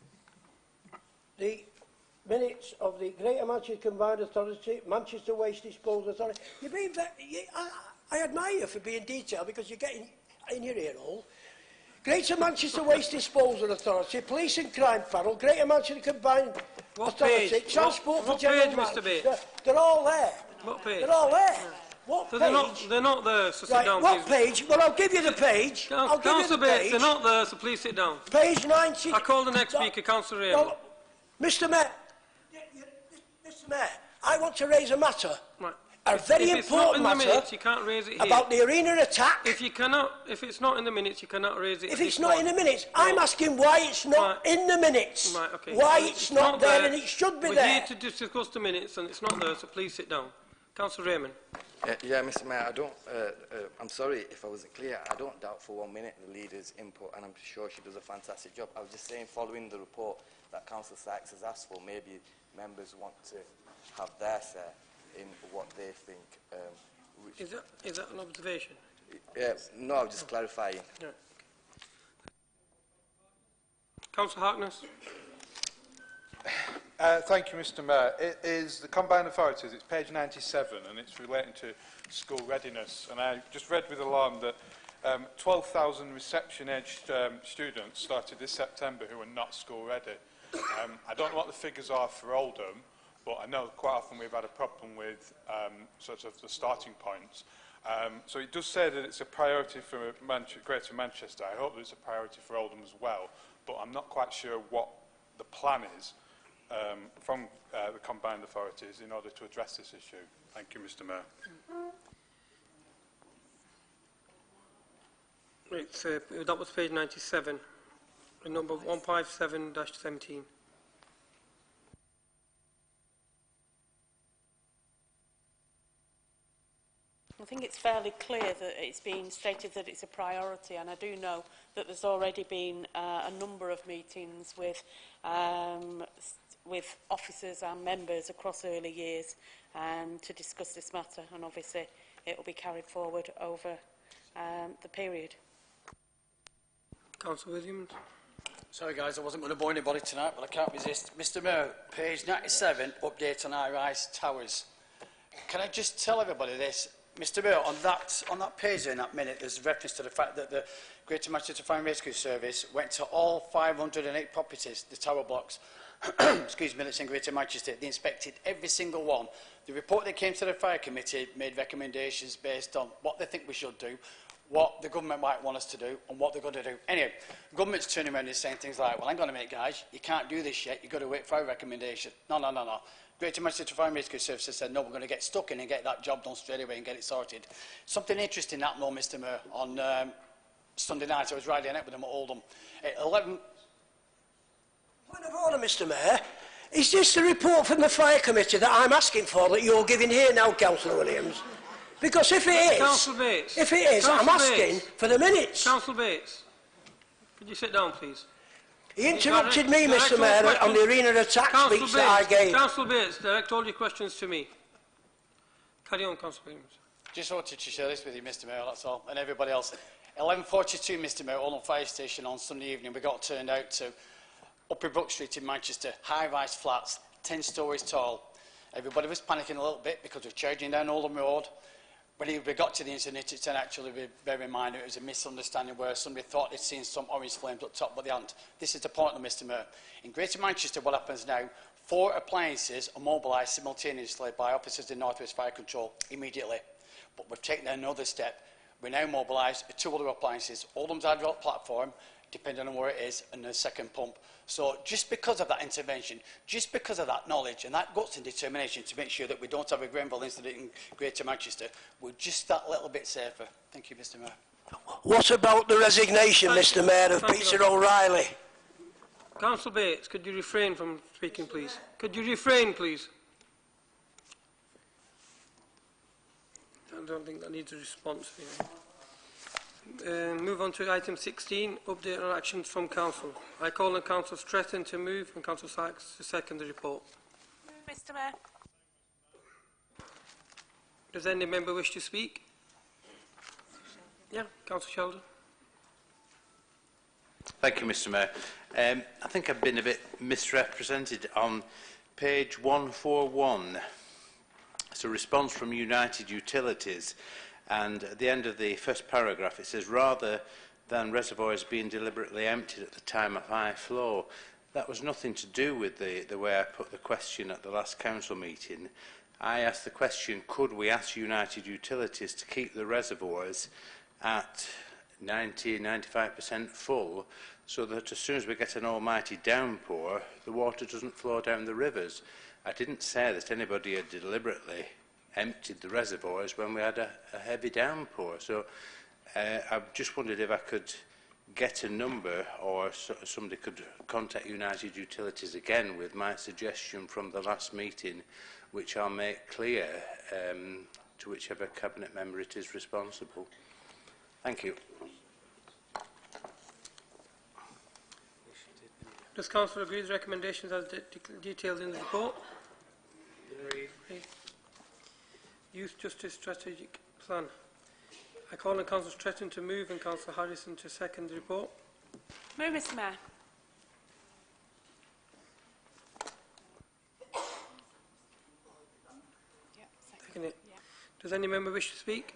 The minutes of the Greater Manchester Combined Authority, Manchester Waste Disposal Authority. I admire you for being detailed, because you're getting in your ear hole. Greater Manchester Waste Disposal Authority, Police and Crime Panel, Greater Manchester Combined Authority, page? Transport What for General page, Manchester. Mr. Bates? They're all there. What page? They're all there. Yeah. What So page? they're not there, so sit Right, down, what please. page? Well, I'll give you the page. I'll give you Councillor the Bates, page. they're not there, so please sit down. Page 90. I call the next speaker, Councillor Raymond. Well, Mr Mayor, Mr Mayor, I want to raise a matter. Right. A very if it's not important in the matter minutes, you can't raise it here. about the arena attack. If it's not in the minutes, you cannot raise it. If it's not in the minutes, I'm asking why it's not in the minutes. Right, okay. Why Well, it's not there, and it should be We're there. here to discuss the minutes, and it's not there, so please sit down. Councillor Raymond. Yeah, Mr Mayor, I'm sorry if I wasn't clear. I don't doubt for 1 minute the leader's input, and I'm sure she does a fantastic job. I was just saying, following the report that Councillor Sykes has asked for, maybe members want to have their say in what they think. Is that an observation? No, I was just clarifying. Yeah. Councillor Harkness. Thank you, Mr Mayor. It is the Combined Authorities, it's page 97, and it's relating to school readiness. And I just read with alarm that 12,000 reception-aged students started this September who are not school ready. I don't know what the figures are for Oldham, but I know quite often we've had a problem with sort of the starting points. So it does say that it's a priority for Greater Manchester. I hope that it's a priority for Oldham as well, but I'm not quite sure what the plan is from the combined authorities in order to address this issue. Thank you, Mr. Mayor. Right, so that was page 97, number 157-17. I think it's fairly clear that it's been stated that it's a priority, and I do know that there's already been a number of meetings with officers and members across early years to discuss this matter, and obviously it will be carried forward over the period. Councillor Williams. Sorry guys, I wasn't going to bore anybody tonight, but I can't resist. Mr Mayor, page 97, update on high-rise towers. Can I just tell everybody this? Mr Mayor, on that page in that minute, there's reference to the fact that the Greater Manchester Fire and Rescue Service went to all 508 properties, the tower blocks, excuse me, that's in Greater Manchester. They inspected every single one. The report that came to the Fire Committee made recommendations based on what they think we should do, what the government might want us to do, and what they're going to do. Anyway, the government's turning around and saying things like, well, hang on a minute, guys, you can't do this yet, you've got to wait for our recommendation. No. Greater Manchester Fire and Rescue Service has said, no, we're going to get stuck in and get that job done straight away and get it sorted. Something interesting happened, though, Mr Mayor, on Sunday night. I was riding out with them at Oldham. At 11... Point of order, Mr Mayor. Is this the report from the Fire Committee that I'm asking for that you're giving here now, Councillor Williams? Because if it is, Councillor Bates. If it is, I'm asking for the minutes. Councillor Bates, could you sit down, please? He interrupted me, Mr Mayor, on the arena attack speech that I gave. Councillor Bates, direct all your questions to me. Carry on, Councillor Williams. Just wanted to share this with you, Mr Mayor, that's all, and everybody else. 11:42, Mr Mayor, Oldham Fire Station on Sunday evening, we got turned out to Upper Brook Street in Manchester, high-rise flats, 10 stories tall. Everybody was panicking a little bit because we're charging down Oldham Road. When we got to the incident, it turned out to be very minor. It was a misunderstanding where somebody thought they'd seen some orange flames up top, but they hadn't. This is the point, Mr Mayor. In Greater Manchester, what happens now, 4 appliances are mobilised simultaneously by officers in North West Fire Control immediately. But we've taken another step. We now mobilise 2 other appliances, Oldham's hydraulic platform, depending on where it is, and the second pump. So just because of that intervention, just because of that knowledge and that guts and determination to make sure that we don't have a Grenville incident in Greater Manchester, we're just that little bit safer. Thank you, Mr Mayor. What about the resignation, Mr Mayor, of Peter O'Reilly? Councillor Bates, could you refrain from speaking, please? Could you refrain, please? I don't think that needs a response here. Move on to item 16, update on actions from Council. I call on Councillor Stretton to move and Councillor Sykes to second the report. Mr Mayor. Does any member wish to speak? Yeah, Councillor Sheldon. Thank you, Mr Mayor. I think I've been a bit misrepresented on page 141. It's a response from United Utilities. And at the end of the first paragraph, it says, rather than reservoirs being deliberately emptied at the time of high flow. That was nothing to do with the way I put the question at the last council meeting. I asked the question, could we ask United Utilities to keep the reservoirs at 90-95% full, so that as soon as we get an almighty downpour, the water doesn't flow down the rivers? I didn't say that anybody had deliberately emptied the reservoirs when we had a heavy downpour. So I just wondered if I could get a number, or somebody could contact United Utilities again with my suggestion from the last meeting, which I'll make clear to whichever cabinet member it is responsible. Thank you. Does Council agree with recommendations as detailed in the report? Agreed. Youth Justice Strategic Plan. I call on Councillor Stretton to move and Councillor Harrison to second the report. Move, Mr Mayor. Second it. Does any member wish to speak?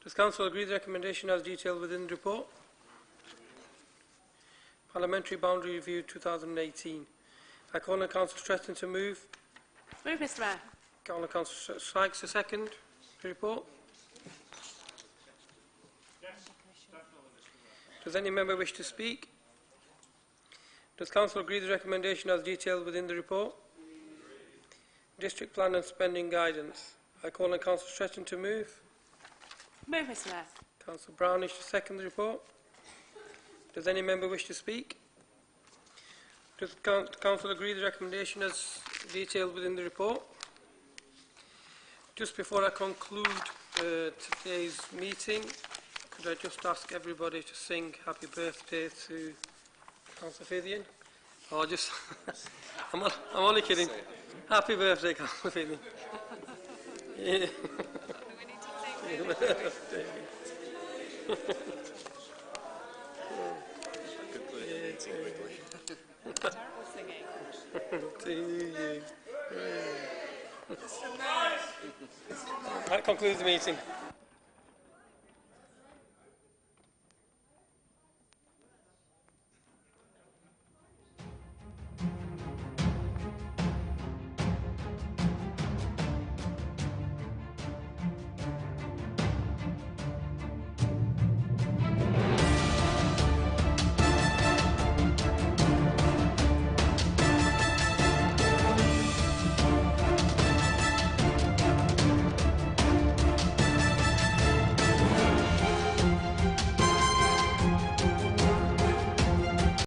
Does Council agree with the recommendation as detailed within the report? Parliamentary Boundary Review 2018. I call on Councillor Stretton to move. Move, Mr Mayor. Call on Councillor Sykes to second the report. Does any member wish to speak? Does Council agree the recommendation as detailed within the report? District Plan and Spending Guidance. I call on Councillor Stretton to move. Move, Mr Mayor. Councillor Brownish to second the report. Does any member wish to speak? Does Council agree the recommendation as detailed within the report? Just before I conclude today's meeting, could I just ask everybody to sing Happy Birthday to Councillor Fithian? Or just... I'm only kidding. Happy birthday, Councillor Fithian. Yeah. Terrible singing. To you. That concludes the meeting.